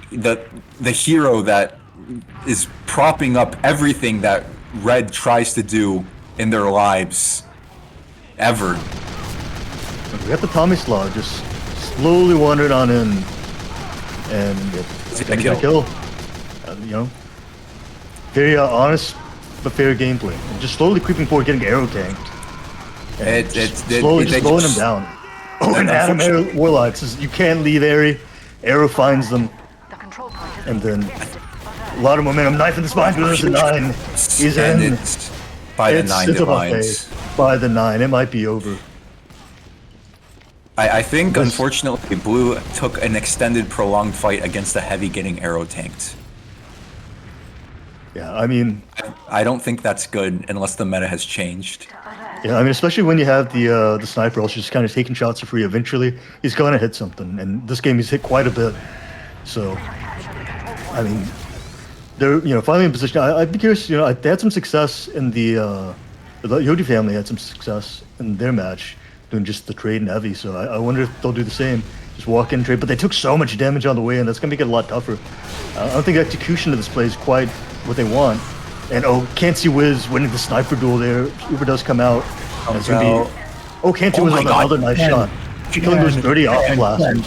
the hero that is propping up everything that Red tries to do in their lives. Ever.
We got the Tommy Slaw just slowly wandering on in, and it's gonna get a kill. You know, very honest but fair gameplay. And just slowly creeping forward, getting arrow tanked. Slowly just slowing him down. Oh, and Adam Warlock says you can't leave Airy. Arrow finds them, and then a lot of momentum. Knife in the spine, there's a 9. He's in.
By the 9 divines.
By the 9, it might be over.
I think, unfortunately, Blue took an extended, prolonged fight against the heavy getting arrow tanked.
Yeah, I mean...
I don't think that's good unless the meta has changed.
Yeah, I mean, especially when you have the sniper also just kind of taking shots for free. Eventually, he's going to hit something, and this game he's hit quite a bit. So, I mean, they're finally in position. I'd be curious. They had some success in the Yodi family had some success in their match doing just the trade and heavy. So I wonder if they'll do the same. Just walk in, trade. But they took so much damage on the way, and that's gonna make it a lot tougher. I don't think execution of this play is quite what they want. And can't see Wiz winning the sniper duel there. Uber does come out. And it's gonna be, can't see Wiz on another nice shot. Killing those dirty off blasters.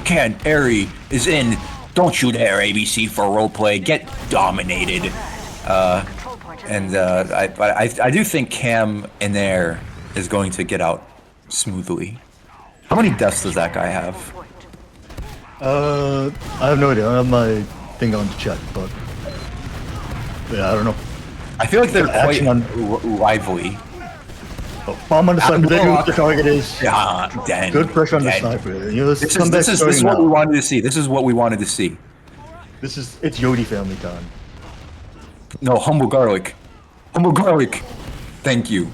Can. Airy is in. Don't you dare, ABC, for roleplay. Get dominated. And I do think Cam in there is going to get out smoothly. How many deaths does that guy have?
I have no idea. I don't have my thing on to check, but yeah, I don't know.
I feel like they're quite lively.
Bomb on the sniper. They know what the target is.
Yeah,
good pressure on the sniper.
This is what we wanted to see. This is what we wanted to see.
It's Yodi family time.
No, humble garlic. Humble garlic. Thank you.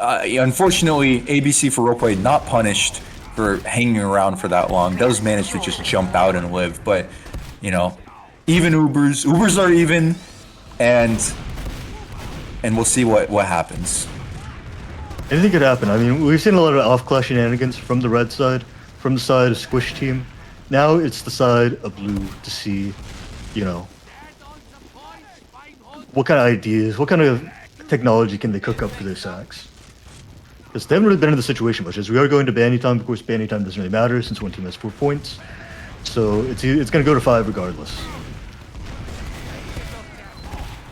Unfortunately, ABC for roleplay not punished for hanging around for that long. Does manage to just jump out and live, but even Ubers are even, and we'll see what happens.
Anything could happen. I mean, we've seen a lot of off-clash shenanigans from the red side, from the side of Squish team. Now it's the side of Blue to see, what kind of ideas, what kind of technology can they cook up for their sacks. Because they haven't really been in the situation much. As we are going to banning time, of course, banning time doesn't really matter since one team has 4 points. So it's going to go to 5 regardless.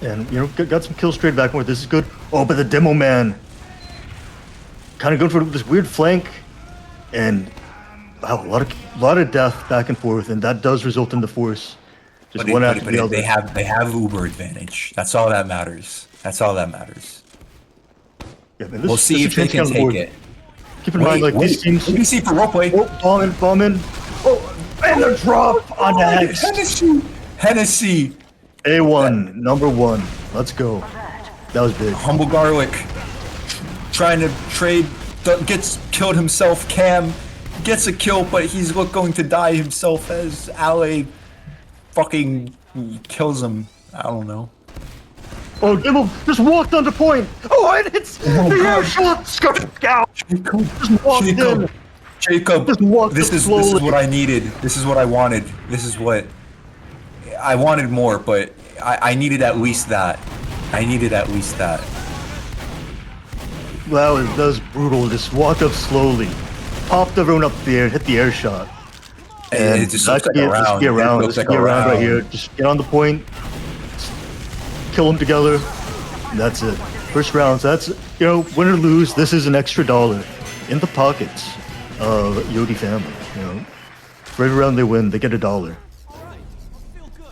And, got some kills straight back and forth. This is good. Oh, but the demo man kind of going for this weird flank. And, wow, a lot of death back and forth. And that does result in the force. Just one after the other.
They have Uber advantage. That's all that matters.
Yeah, man,
we'll see if they can take it.
Keep in mind, these teams...
ABC for roleplay.
Oh, bomb in. Oh, and the drop on X.
Hennessy.
A1, number 1. Let's go. That was big.
Humble garlic. Trying to trade. Gets killed himself. Cam gets a kill, but he's going to die himself as Ale fucking kills him. I don't know.
Oh, Gibble just walked onto point. Oh, and it's the air shot. Just walked in.
Jacob, this is what I needed. This is what I wanted. This is what I wanted more, but I needed at least that.
Wow, that was brutal. Just walked up slowly, popped everyone up there, hit the air shot. And
it just looks like a round.
Just get around right here. Just get on the point. Kill them together. That's it. First round. So that's, win or lose, this is an extra $1 in the pockets of Yodi family. Right around they win, they get $1.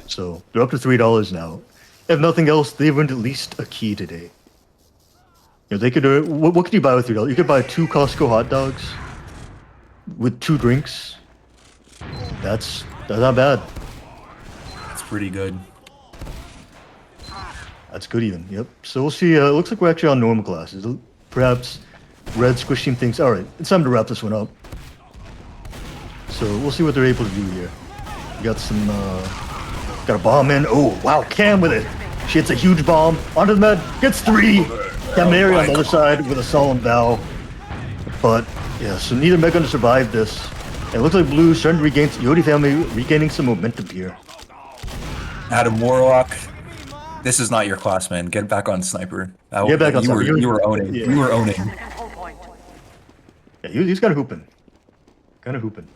So they're up to $3 now. If nothing else, they've earned at least a key today. You know, they could. What could you buy with $3? You could buy 2 Costco hot dogs with 2 drinks. That's not bad.
That's pretty good.
That's good even. Yep. So we'll see. It looks like we're actually on normal classes. Perhaps Red Squish Team thinks, all right, it's time to wrap this one up. So we'll see what they're able to do here. We got some. Got a bomb in. Oh wow, Cam with it. She hits a huge bomb onto the med. Gets 3. Granary on the other side with a solemn vow. But yeah, so neither Meg gonna survive this. And it looks like Blue starting to regain. Yodi family regaining some momentum here.
Adam Warlock. This is not your class, man. Get back on Sniper.
Get back on Sniper.
You were owning.
Yeah.
You were owning.
Control point.
Yeah, he's kind of hooping. Kind of hooping.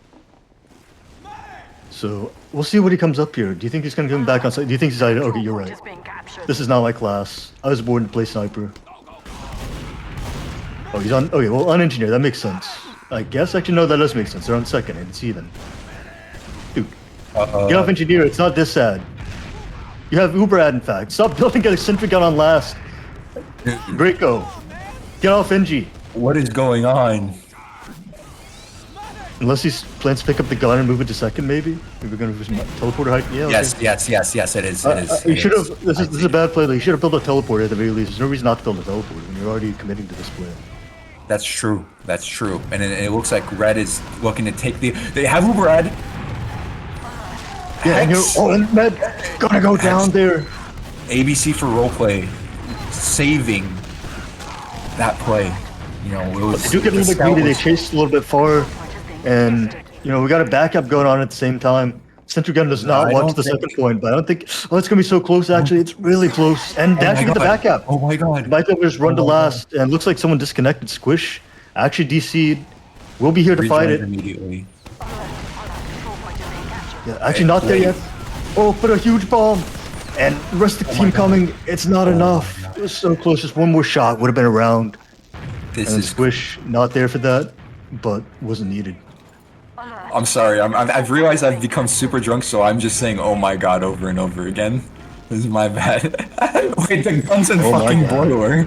So we'll see what he comes up here. Do you think he's gonna come back on? Do you think he's like, okay, you're right.
Is being captured.
This is not my class. I was born to play Sniper. Oh, he's on. Okay, well, on Engineer, that makes sense. I guess actually no, that does make sense. They're on second, and it's even. Dude, get off Engineer. It's not this sad. You have Uber ad, in fact. Stop building a sentry gun on last. Great go. Get off Engie.
What is going on?
Unless he plans to pick up the gun and move it to second, maybe. Maybe we're gonna do some teleporter height. Yeah.
Yes,
okay.
yes. It is.
You should have. This is a bad play. Though. You should have built a teleporter at the very least. There's no reason not to build a teleporter when you're already committing to this play.
That's true. That's true. And it looks like Red is looking to take the. They have Uber Red.
Yeah, and and Med gonna go down there.
ABC for roleplay, saving that play. You know, it was.
They do get a little bit greedy. They chased a little bit far, and you know we got a backup going on at the same time. Sentry gun does not watch the second point, but I don't think. Oh, it's gonna be so close. Actually, it's really close. And they actually get the backup.
Oh my god!
Might just run to last, and looks like someone disconnected. Squish actually DC'd. We'll be here to fight it.
Immediately.
Yeah, actually not there yet. Oh, put a huge bomb, and the rest of the team coming. It's not enough. It was so close. Just one more shot would have been around.
This
And
is.
Squish not there for that, but wasn't needed.
I'm sorry. I've realized I've become super drunk, so I'm just saying, "Oh my god," over and over again. This is my bad. Wait, the gun's in fucking boiler.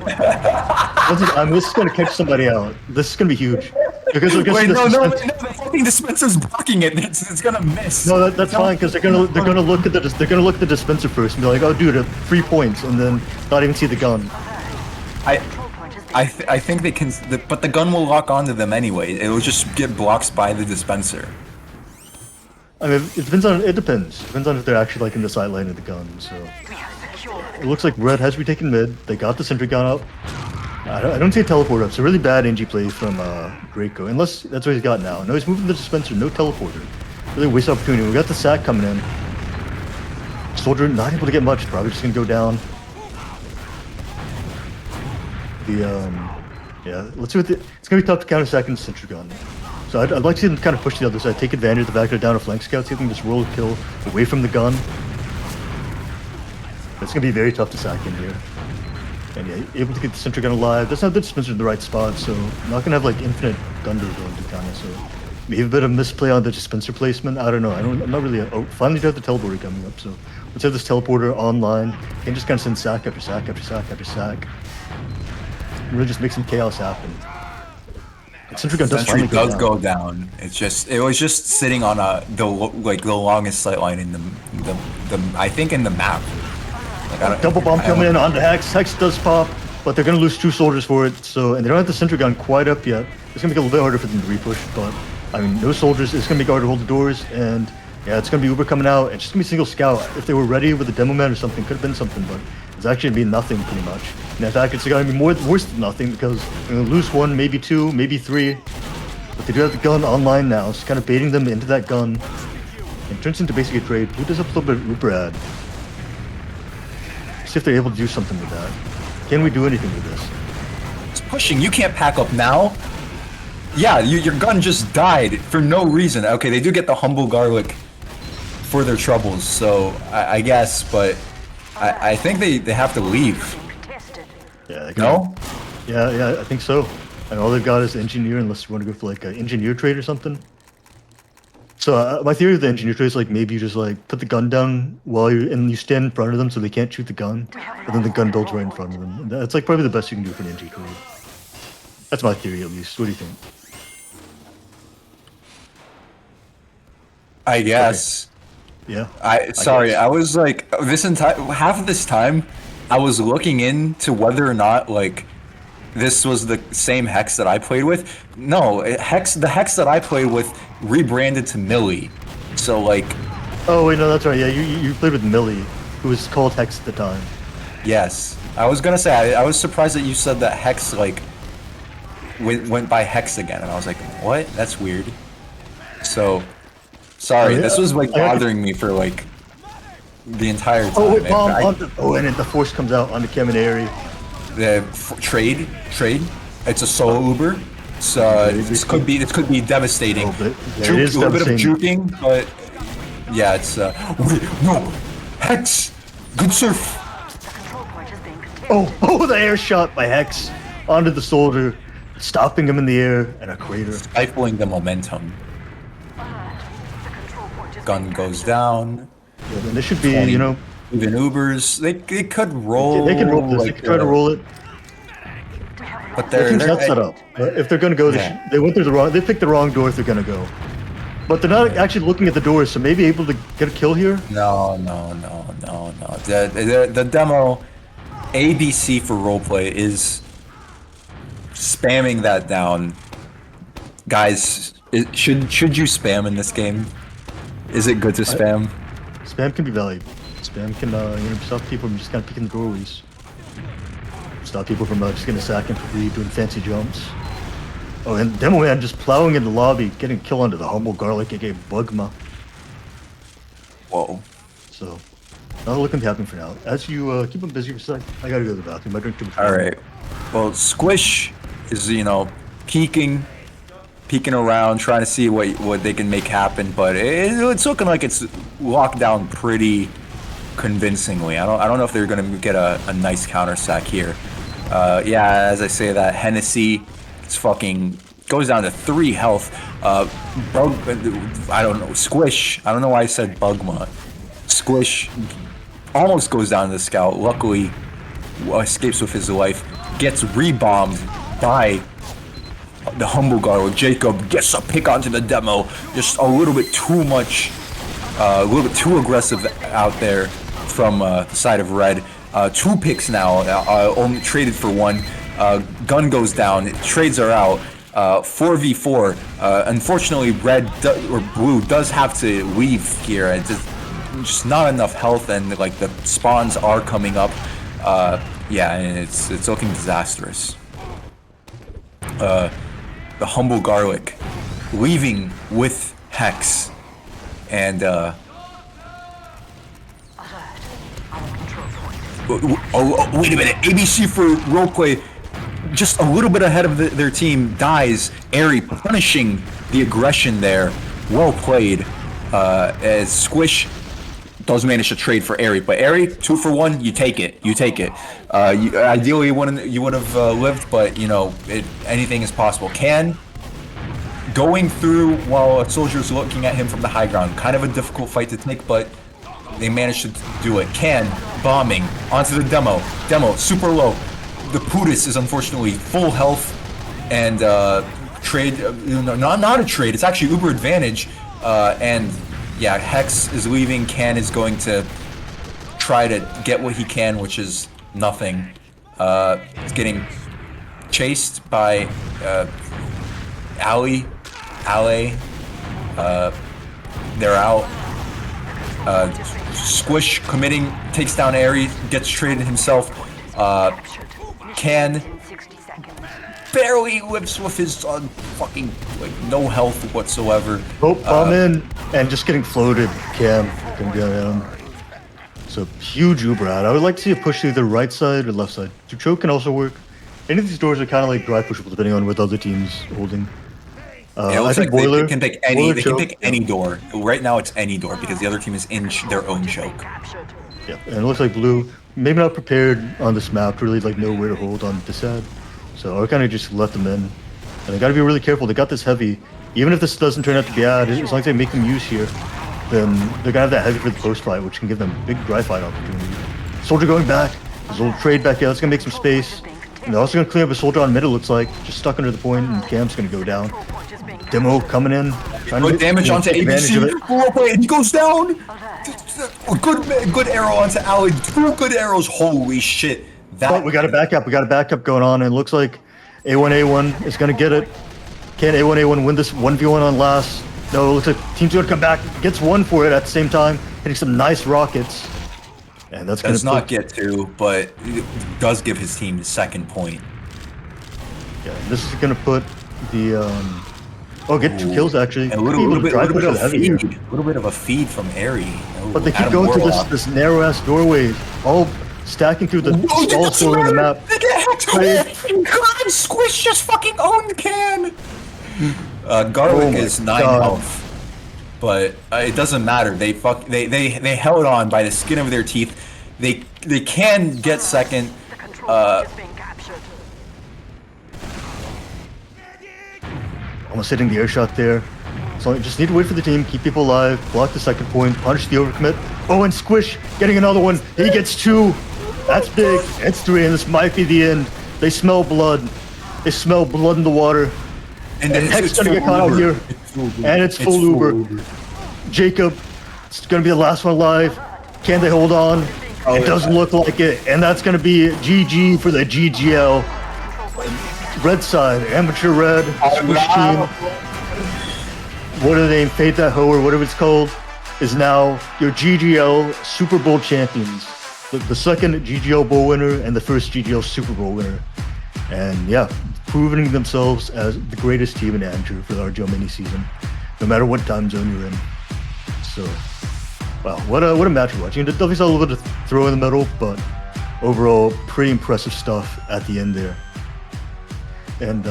This is gonna catch somebody out. This is gonna be huge. Because
Wait, no, the fucking dispenser's blocking it. It's gonna miss.
No, that's fine because they're gonna look at the dispenser first and be like, oh, dude, 3 points, and then not even see the gun.
I think they can, but the gun will lock onto them anyway. It will just get blocked by the dispenser.
I mean, it depends on if they're actually like in the sight line of the gun. So it looks like Red has retaken mid. They got the sentry gun up. I don't see a teleport up. So really bad NG play from Draco. Unless that's what he's got now. No, he's moving the dispenser. No teleporter. Really waste opportunity. We got the sack coming in. Soldier not able to get much. Probably just gonna go down. Yeah. Let's see what it's gonna be tough to counter second sentry gun. So I'd like to see them kind of push the other side, take advantage of the fact they're down a flank scout, see if they can just roll a kill away from the gun. It's gonna be very tough to sack in here. And yeah, able to get the sentry gun alive. Doesn't have the dispenser in the right spot, so not gonna have like infinite gun going to counter. So maybe a bit of misplay on the dispenser placement. I don't know. I'm not really. Oh, finally, do have the teleporter coming up. So let's have this teleporter online and just kind of send sack after sack after sack after sack. And really just make some chaos happen. Sentry gun does finally
go down. It was just sitting on the longest sight line in the I think in the map. Like,
double bomb coming in onto Hex. Hex does pop, but they're gonna lose 2 soldiers for it. So and they don't have the sentry gun quite up yet. It's gonna make it a little bit harder for them to repush. But I mean, no soldiers. It's gonna be hard to hold the doors, and yeah, it's gonna be Uber coming out. It's just gonna be single scout. If they were ready with a demo man or something, could have been something, but it's actually gonna be nothing pretty much. And in fact, it's gonna be worse than nothing because they're gonna lose 1, maybe 2, maybe 3. But they do have the gun online now, so kind of baiting them into that gun. It turns into basically a trade. Blue does up a little bit of Uber ad. See if they're able to do something with that. Can we do anything with this?
It's pushing. You can't pack up now. Yeah, your gun just died for no reason. Okay, they do get the humble garlic for their troubles, so I guess, but I think they have to leave.
Yeah.
No?
Yeah, I think so. And all they've got is engineer, unless you want to go for like an engineer trade or something. So my theory of the engineer trait is like maybe you just like put the gun down while you stand in front of them so they can't shoot the gun, and then the gun builds right in front of them. And that's like probably the best you can do for an engineer trait. That's my theory at least. What do you think?
I guess.
Yeah.
I was like this entire half of this time, I was looking into whether or not like this was the same hex that I played with. No, the hex that I played with rebranded to Millie. So like,
Oh wait, no, that's right. Yeah, you played with Millie, who was called Hex at the time.
yes, I was gonna say I was surprised that you said that hex like went by hex again, and I was like, what? That's weird. So sorry,
Oh, yeah.
this was like
I got-
bothering me for like the entire time.
Oh wait,
and
bomb!
I-
And then the force comes out onto Granary.
The trade. It's a solo Uber. So this could be devastating.
Oh, but yeah,
Juke,
it is
a little bit of
devastating.
juking, but yeah, it's wait, no, Hex, good surf.
The control point is being contained.
Oh, the air shot by Hex onto the soldier, stopping him in the air and a crater.
Stifling the momentum.
The control point is
Gun
being
goes
captured.
down.
Yeah, and this should be,
20.
you know,
Even Ubers, they could roll.
they can roll this. They
like,
can try to roll it.
but
Their
they're
team's not set up. If they're gonna go,
Yeah.
they went through the wrong. They picked the wrong door if they're gonna go. But they're not actually looking at the doors, so maybe able to get a kill here.
No. The demo ABC for roleplay is spamming that down. Guys, should you spam in this game? Is it good to spam?
Spam can be valuable. Spam can, stop people from just kind of picking the doorways. Stop people from just getting a sack and free, doing fancy jumps. Oh, and Demo Man just plowing in the lobby, getting a kill onto the humble garlic, aka Bugma.
Whoa.
So, not looking happy for now. As you keep them busy for a sec, I gotta go to the bathroom. I drink too much
All
water.
right. Well, Squish is peeking around, trying to see what they can make happen, but it's looking like it's locked down pretty convincingly. I don't know if they're gonna get a nice counter sack here. Yeah, as I say that, Hennessy, it's fucking goes down to 3 health. I don't know, Squish. I don't know why I said Bugma. Squish almost goes down to the scout. Luckily, escapes with his life. Gets rebombed by the humble guard. Jacob gets a pick onto the demo. Just a little bit too much, a little bit too aggressive out there from the side of Red. 2 picks now, only traded for 1. Gun goes down, trades are out. 4v4. Unfortunately, or Blue does have to leave here. It's just not enough health, and like the spawns are coming up. Yeah, and it's looking disastrous. The humble garlic leaving with Hex, and oh, wait a minute. ABC for roleplay, just a little bit ahead of their team, dies. Airy punishing the aggression there. Well played. As Squish does manage to trade for Airy, but Airy 2 for 1. You take it. Ideally, you would have lived, but anything is possible. Can going through while a soldier's looking at him from the high ground, kind of a difficult fight to take, but they managed to do it. Can bombing onto the demo super low. The Pudis is unfortunately full health, and trade, not a trade, it's actually Uber advantage, and yeah, Hex is leaving. Can is going to try to get what he can, which is nothing. He's getting chased by Ale. They're out. Squish committing, takes down Airy, gets traded himself. Can barely lives with his fucking no health whatsoever.
Oh, bomb in and just getting floated. Cam can get him. So huge Uber out. I would like to see a push to either right side or left side. Choke can also work. Any of these doors are kind of like dry pushable depending on what other team's holding.
It
I
looks
think
like
Boiler
they can pick any.
Boiler
They can
choke.
pick any door. Right now, it's any door because the other team is in their own choke.
Captured.
Yeah, and it looks like Blue maybe not prepared on this map to really like know where to hold on this side. So I kind of just let them in. And they got to be really careful. They got this heavy. even if this doesn't turn out to be ad, as long as they make them use here, then they're gonna have that heavy for the post fight, which can give them big dry fight opportunity. Soldier going back. There's a little trade back here. That's gonna make some space. And they're also gonna clear up a soldier on mid, it looks like. Just stuck under the point, and Cam's gonna go down. Demo coming in. Trying
Good
to
damage onto
take advantage
ABC.
of it.
Oh, wait, he goes down. Good arrow onto Ali. 2 good arrows. Holy shit.
But we got a backup. We got a backup going on, and it looks like A1A1 is gonna get it. Can A1A1 win this 1v1 on last? No, it looks like Team's gonna come back. Gets one for it at the same time, hitting some nice rockets. And that's gonna
does not get to, but it does give his team the second point.
Yeah, this is gonna put the get 2 kills actually.
And a little bit of a feed from Airy.
But they keep going through this narrow ass doorway, all stacking through the small story in the map.
They get hacked. God, Squish just fucking owned Can. Garlic is 9 health. But it doesn't matter. They held on by the skin of their teeth. They can get second.
Almost hitting the air shot there. So you just need to wait for the team, keep people alive, block the second point, punish the overcommit. Oh, and Squish getting another one. He gets 2. That's big. It's 3, and this might be the end. They smell blood. They smell blood in the water. And Heck's gonna get caught out here. And it's full Uber. Jacob, it's gonna be the last one alive. Can they hold on? It doesn't look like it. And that's gonna be GG for the GGL. Red side, amateur red, Squish team. What are they? fadedthanaho or whatever it's called, is now your GGL Super Bowl champions. The second GGL Bowl winner and the first GGL Super Bowl winner. And yeah, proving themselves as the greatest team in amateur for the RGL mini season, no matter what time zone you're in. So, wow, what a match we're watching. Definitely saw a little bit of throw in the middle, but overall, pretty impressive stuff at the end there. And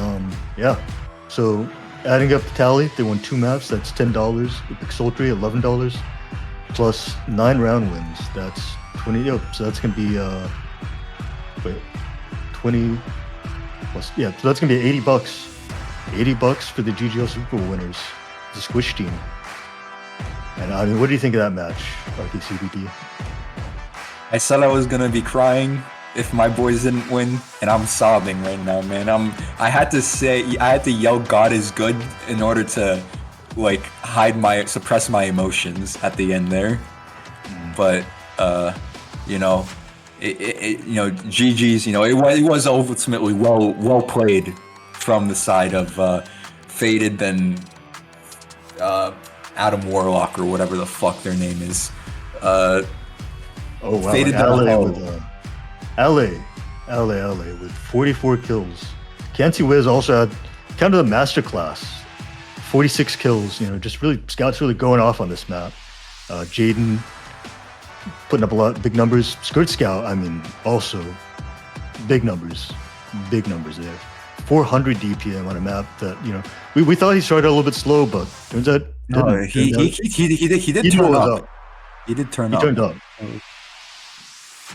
yeah, so adding up the tally, they won 2 maps. That's $10. With Big Sultry, $11, plus 9 round wins. That's 20. Yep. So that's gonna be 20 plus. Yeah, so that's gonna be $80. $80 for the GGL Super Bowl winners, the Squish team. And I mean, what do you think of that match, rkcbb?
I said I was gonna be crying if my boys didn't win, and I'm sobbing right now, man. I had to yell "God is good" in order to like suppress my emotions at the end there. But GG's, it was ultimately well played from the side of Faded than Adam Warlock or whatever the fuck their name is.
Oh wow,
Faded
LA with 44 kills. Canty Wiz also had kind of the masterclass, 46 kills. Just really scouts really going off on this map. Jaden putting up a lot big numbers. Skirt Scout, I mean, also big numbers there. 400 DPM on a map that we thought he started a little bit slow, but turns out
he did turn up. He did turn up.
He turned up.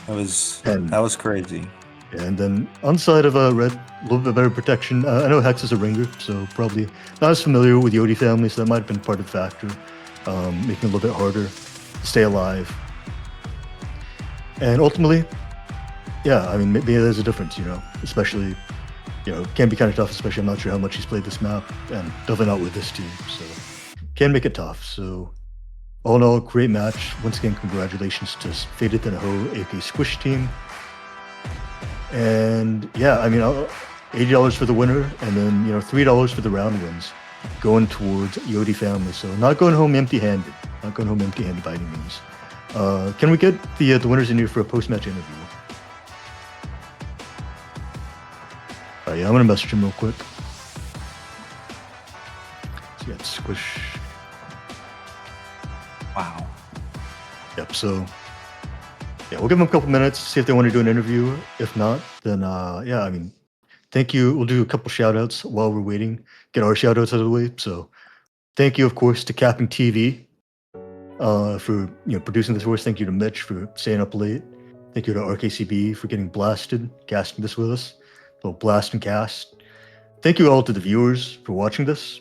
That was crazy.
And then on the side of Red, a little bit better protection. I know Hex is a ringer, so probably not as familiar with Yodi family, so that might have been part of the factor, making it a little bit harder to stay alive. And ultimately, yeah, I mean, maybe there's a difference, especially, it can be kind of tough, especially I'm not sure how much he's played this map, and definitely not with this team, so can make it tough. So all in all, great match. Once again, congratulations to fadedthanaho, aka Squish team. And yeah, I mean, $80 for the winner, and then $3 for the round wins, going towards Yodi family. So not going home empty-handed. Not going home empty-handed by any means. Can we get the winners in here for a post-match interview? Yeah, I'm gonna message him real quick. So yeah, Squish.
Wow.
Yep. So yeah, we'll give them a couple minutes, see if they want to do an interview. If not, then yeah, I mean, thank you. We'll do a couple shout outs while we're waiting, get our shout outs out of the way. So thank you, of course, to CappingTV for producing this for us. Thank you to Mitch for staying up late. Thank you to RKCB for getting blasted, casting this with us. A little blast and cast. Thank you all to the viewers for watching this.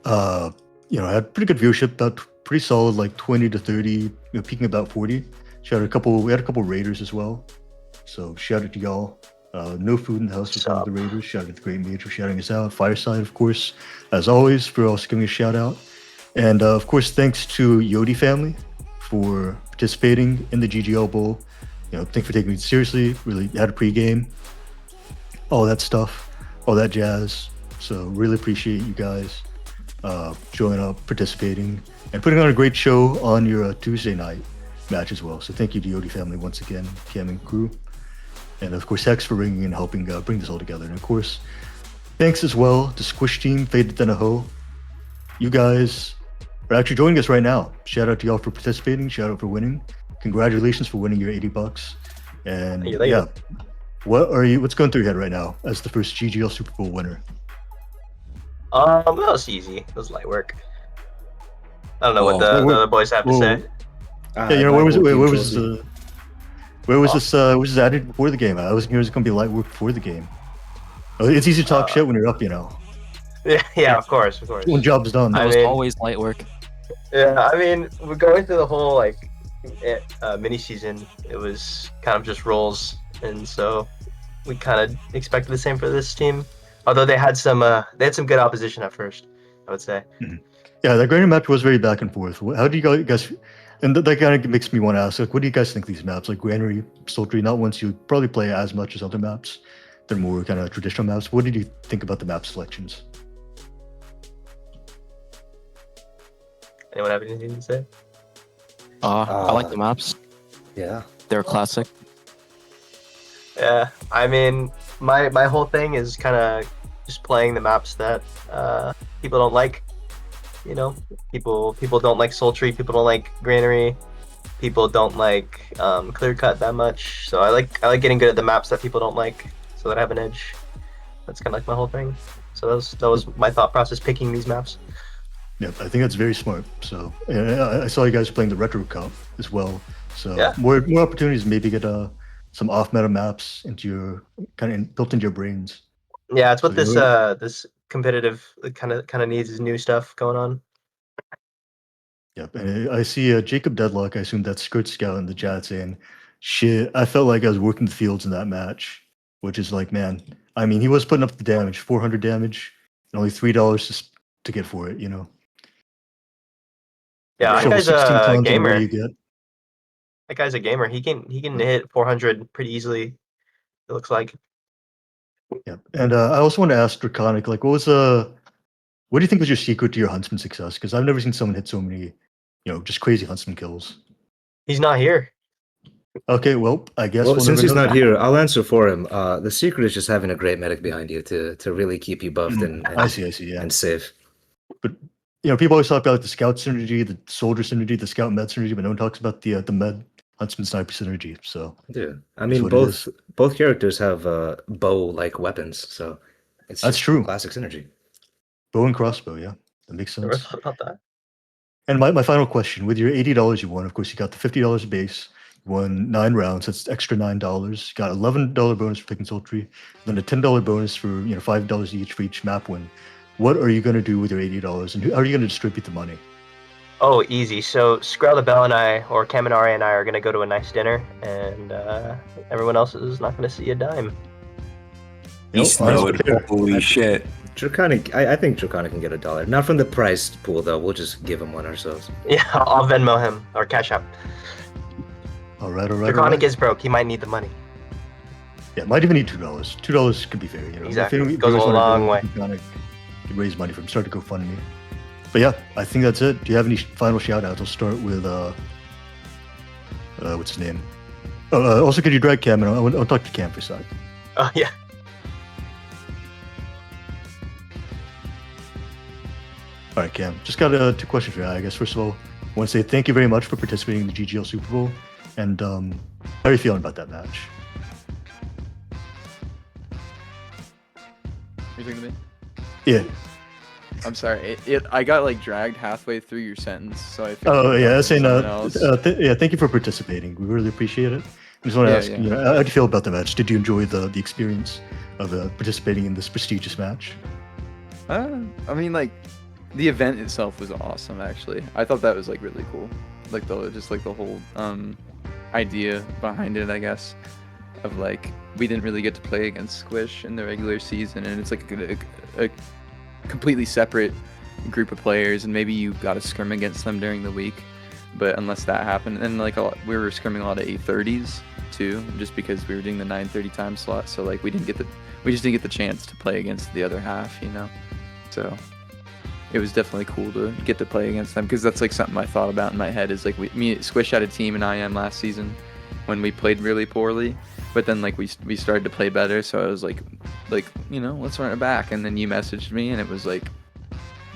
I had pretty good viewership, about pretty solid, like 20 to 30, peaking about 40. We had a couple Raiders as well. So shout out to y'all. No Food in the House was one of the Raiders. Shout out to the Great Mage for shouting us out. Fireside, of course, as always, for also giving a shout out. And of course, thanks to Yodi family for participating in the GGL Bowl. Thanks for taking it seriously. Really had a pregame, all that stuff, all that jazz. So really appreciate you guys showing up, participating, and putting on a great show on your Tuesday night match as well. So thank you to Yodi family once again, Cam and crew. And of course, Hex for ringing and helping bring this all together. And of course, thanks as well to Squish Team, Fadedthanaho. You guys are actually joining us right now. Shout out to y'all for participating. Shout out for winning. Congratulations for winning your $80. And yeah, what's going through your head right now as the first GGL Super Bowl winner?
That was easy. It was light work. I don't know what the other boys have to say.
Yeah, where was this added before the game? I wasn't here. It was going to be light work before the game. It's easy to talk shit when you're up,
Yeah, of course.
When job's done.
It was always light work.
Yeah, I mean, we're going through the whole mini season. It was kind of just rolls, and so we kind of expected the same for this team. Although they had some good opposition at first, I would say.
Mm-hmm. Yeah, that Granary match was very back and forth. How do you guys? And that kind of makes me want to ask, what do you guys think of these maps? Like Granary, Sultry, not ones you probably play as much as other maps. They're more kind of traditional maps. What did you think about the map selections?
Anyone have anything to say?
I like the maps.
Yeah.
They're classic.
Yeah, I mean, my whole thing is kind of just playing the maps that people don't like. People don't like Sultry. People don't like Granary. People don't like Clear Cut that much. So I like getting good at the maps that people don't like, so that I have an edge. That's kind of like my whole thing. So that was my thought process picking these maps.
Yeah, I think that's very smart. So I saw you guys playing the Retro Cup as well. So
yeah.
more opportunities to maybe get some off-meta maps into your built into your brains.
Yeah, it's what this competitive kind of needs new stuff going on.
Yep, and I see Jacob Deadlock. I assume that's Skirt Scout in the chat saying, "Shit, I felt like I was working the fields in that match," which is like, man. I mean, he was putting up the damage, 400 damage, and only $3 to get for it.
Yeah, that guy's a gamer. That guy's a gamer. He can hit 400 pretty easily. It looks like.
Yeah, and I also want to ask Draconic, like, what do you think was your secret to your Huntsman success? Because I've never seen someone hit so many, just crazy Huntsman kills.
He's not here.
Okay, well, I guess.
Well, since he's not here, I'll answer for him. The secret is just having a great medic behind you to really keep you buffed and
I see, yeah,
and safe.
But people always talk about the scout synergy, the soldier synergy, the scout med synergy, but no one talks about the med Huntsman sniper synergy. So
yeah, I mean both characters have bow-like weapons, so
that's true.
Classic synergy.
Bow and crossbow, yeah, that makes sense.
Never thought about that.
And my final question: with your $80 you won, of course, you got the $50 base. You won 9 rounds. That's extra $9. You got $11 bonus for picking Sultry, then a $10 bonus for $5 each for each map win. What are you going to do with your $80, and how are you going to distribute the money?
Oh, easy. So Screll the Bell and I, or Kaminari and I, are going to go to a nice dinner, and everyone else is not going to see a dime.
Beast mode. Holy shit.
Draconic, I think Draconic can get $1. Not from the prize pool, though. We'll just give him one ourselves.
Yeah, I'll Venmo him, or Cash App.
All right.
Draconic is broke. He might need the money.
Yeah, might even need $2. $2 could be fair.
Exactly. It goes a long way.
Draconic can raise money from start to GoFundMe. But yeah, I think that's it. Do you have any final shout-outs? I'll start with, what's his name? Also, could you drag Cam? And I'll talk to Cam for a sec.
Oh, yeah.
All right, Cam. Just got 2 questions for you, I guess. First of all, I want to say thank you very much for participating in the GGL Super Bowl. And how are you feeling about that match?
You're talking to me?
Yeah.
I'm sorry. I got dragged halfway through your sentence, so I.
Yeah. Saying thank you for participating. We really appreciate it. I just want to ask, how do you feel about the match? Did you enjoy the experience of participating in this prestigious match?
I mean, the event itself was awesome. Actually, I thought that was like really cool. Like the whole idea behind it, I guess, of like we didn't really get to play against Squish in the regular season, and it's like a completely separate group of players, and maybe you got to scrim against them during the week, but unless that happened, and like we were scrimming a lot of 8:30s too, just because we were doing the 9:30 time slot, so like we just didn't get the chance to play against the other half, you know. So it was definitely cool to get to play against them, because that's like something I thought about in my head is like Squish had a team in IM last season when we played really poorly, but then like we started to play better, so I was like you know, let's run it back, and then you messaged me and it was like,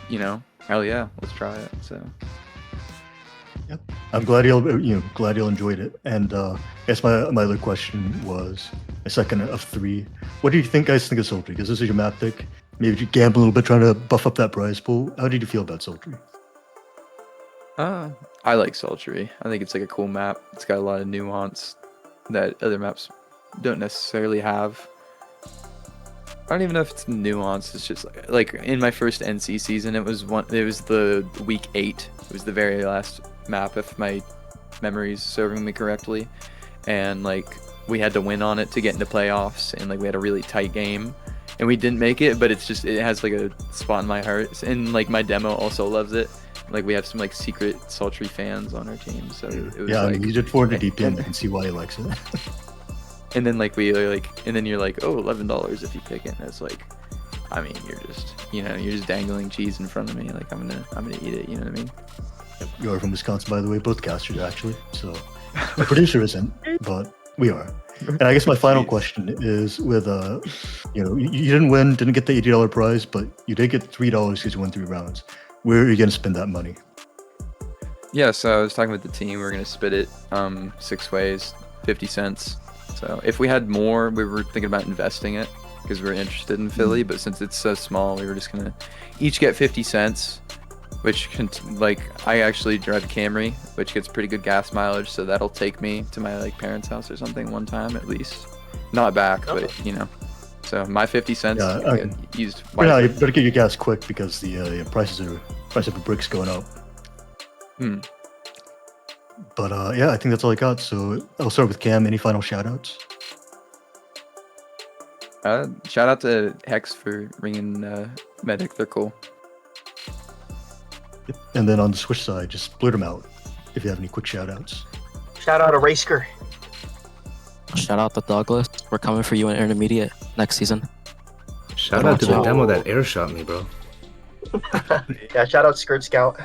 you know, hell yeah, let's try it. So
Yep. I'm glad you'll enjoyed it. And I guess my other question was a second of 3. What do you guys think of Sultry? Because this is your map pick. Maybe you gamble a little bit trying to buff up that prize pool. How did you feel about Sultry?
I like Sultry. I think it's like a cool map. It's got a lot of nuance that other maps don't necessarily have. I don't even know if it's nuanced. It's just like in my first NC season, it was the week 8. It was the very last map, if my memory is serving me correctly, and like we had to win on it to get into playoffs, and like we had a really tight game, and we didn't make it. But it has like a spot in my heart, and like my demo also loves it. Like we have some like secret Sultry fans on our team, so it was
yeah,
like,
I mean, you did 400 deep in and see why he likes it.
and then like and then you're like, oh, $11 if you pick it, and it's like, I mean, you're just dangling cheese in front of me, like I'm gonna eat it, you know what I mean?
You are from Wisconsin, by the way, both casters actually. So the producer isn't, but we are. And I guess my final question is with you didn't win, didn't get the $80 prize, but you did get $3 because you won 3 rounds. Where are you gonna spend that money?
Yeah, so I was talking with the team. We're gonna split it 6 ways, 50 cents. So if we had more, we were thinking about investing it because we're interested in Philly. But since it's so small, we were just gonna each get 50 cents, which can I actually drive a Camry, which gets pretty good gas mileage. So that'll take me to my like parents' house or something one time at least. Not back, but you know. So my 50 cents get used wisely.
Yeah, you better get your gas quick because the price of the bricks going up. But yeah, I think that's all I got. So I'll start with Cam. Any final shout-outs?
Shout out to Hex for ringing Medic. They're cool.
And then on the Swish side, just blurt them out if you have any quick shout-outs.
Shout out to Rasker.
Shout out to Douglas. We're coming for you in intermediate next season.
Shout out to the demo that air shot me, bro.
Yeah, shout out Skirt Scout.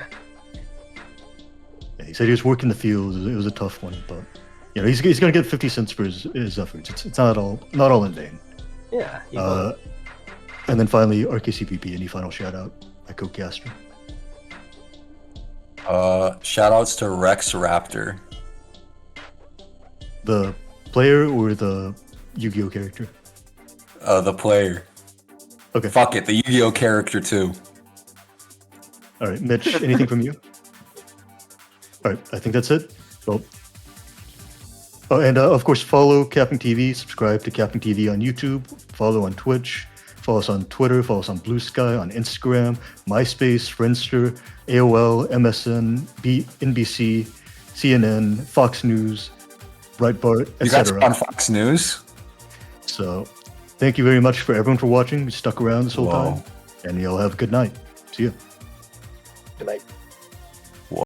Yeah, he said he was working the field. It was a tough one, but you know he's gonna get 50 cents for his efforts. It's not all in vain.
Yeah.
And then finally, rkcbb. Any final shout-out? My co-caster.
Shout outs to Rex Raptor.
The player or the Yu-Gi-Oh character?
The player.
Okay.
Fuck it, the Yu-Gi-Oh character too.
All right, Mitch, anything from you? All right, I think that's it. Well, oh, and of course, follow CappingTV, subscribe to CappingTV on YouTube, follow on Twitch, follow us on Twitter, follow us on Blue Sky, on Instagram, MySpace, Friendster, AOL, MSN, NBC, CNN, Fox News, Breitbart,
You guys
etc.
on Fox News?
So, thank you very much for everyone for watching. You stuck around this whole time, and you'll have a good night. See you.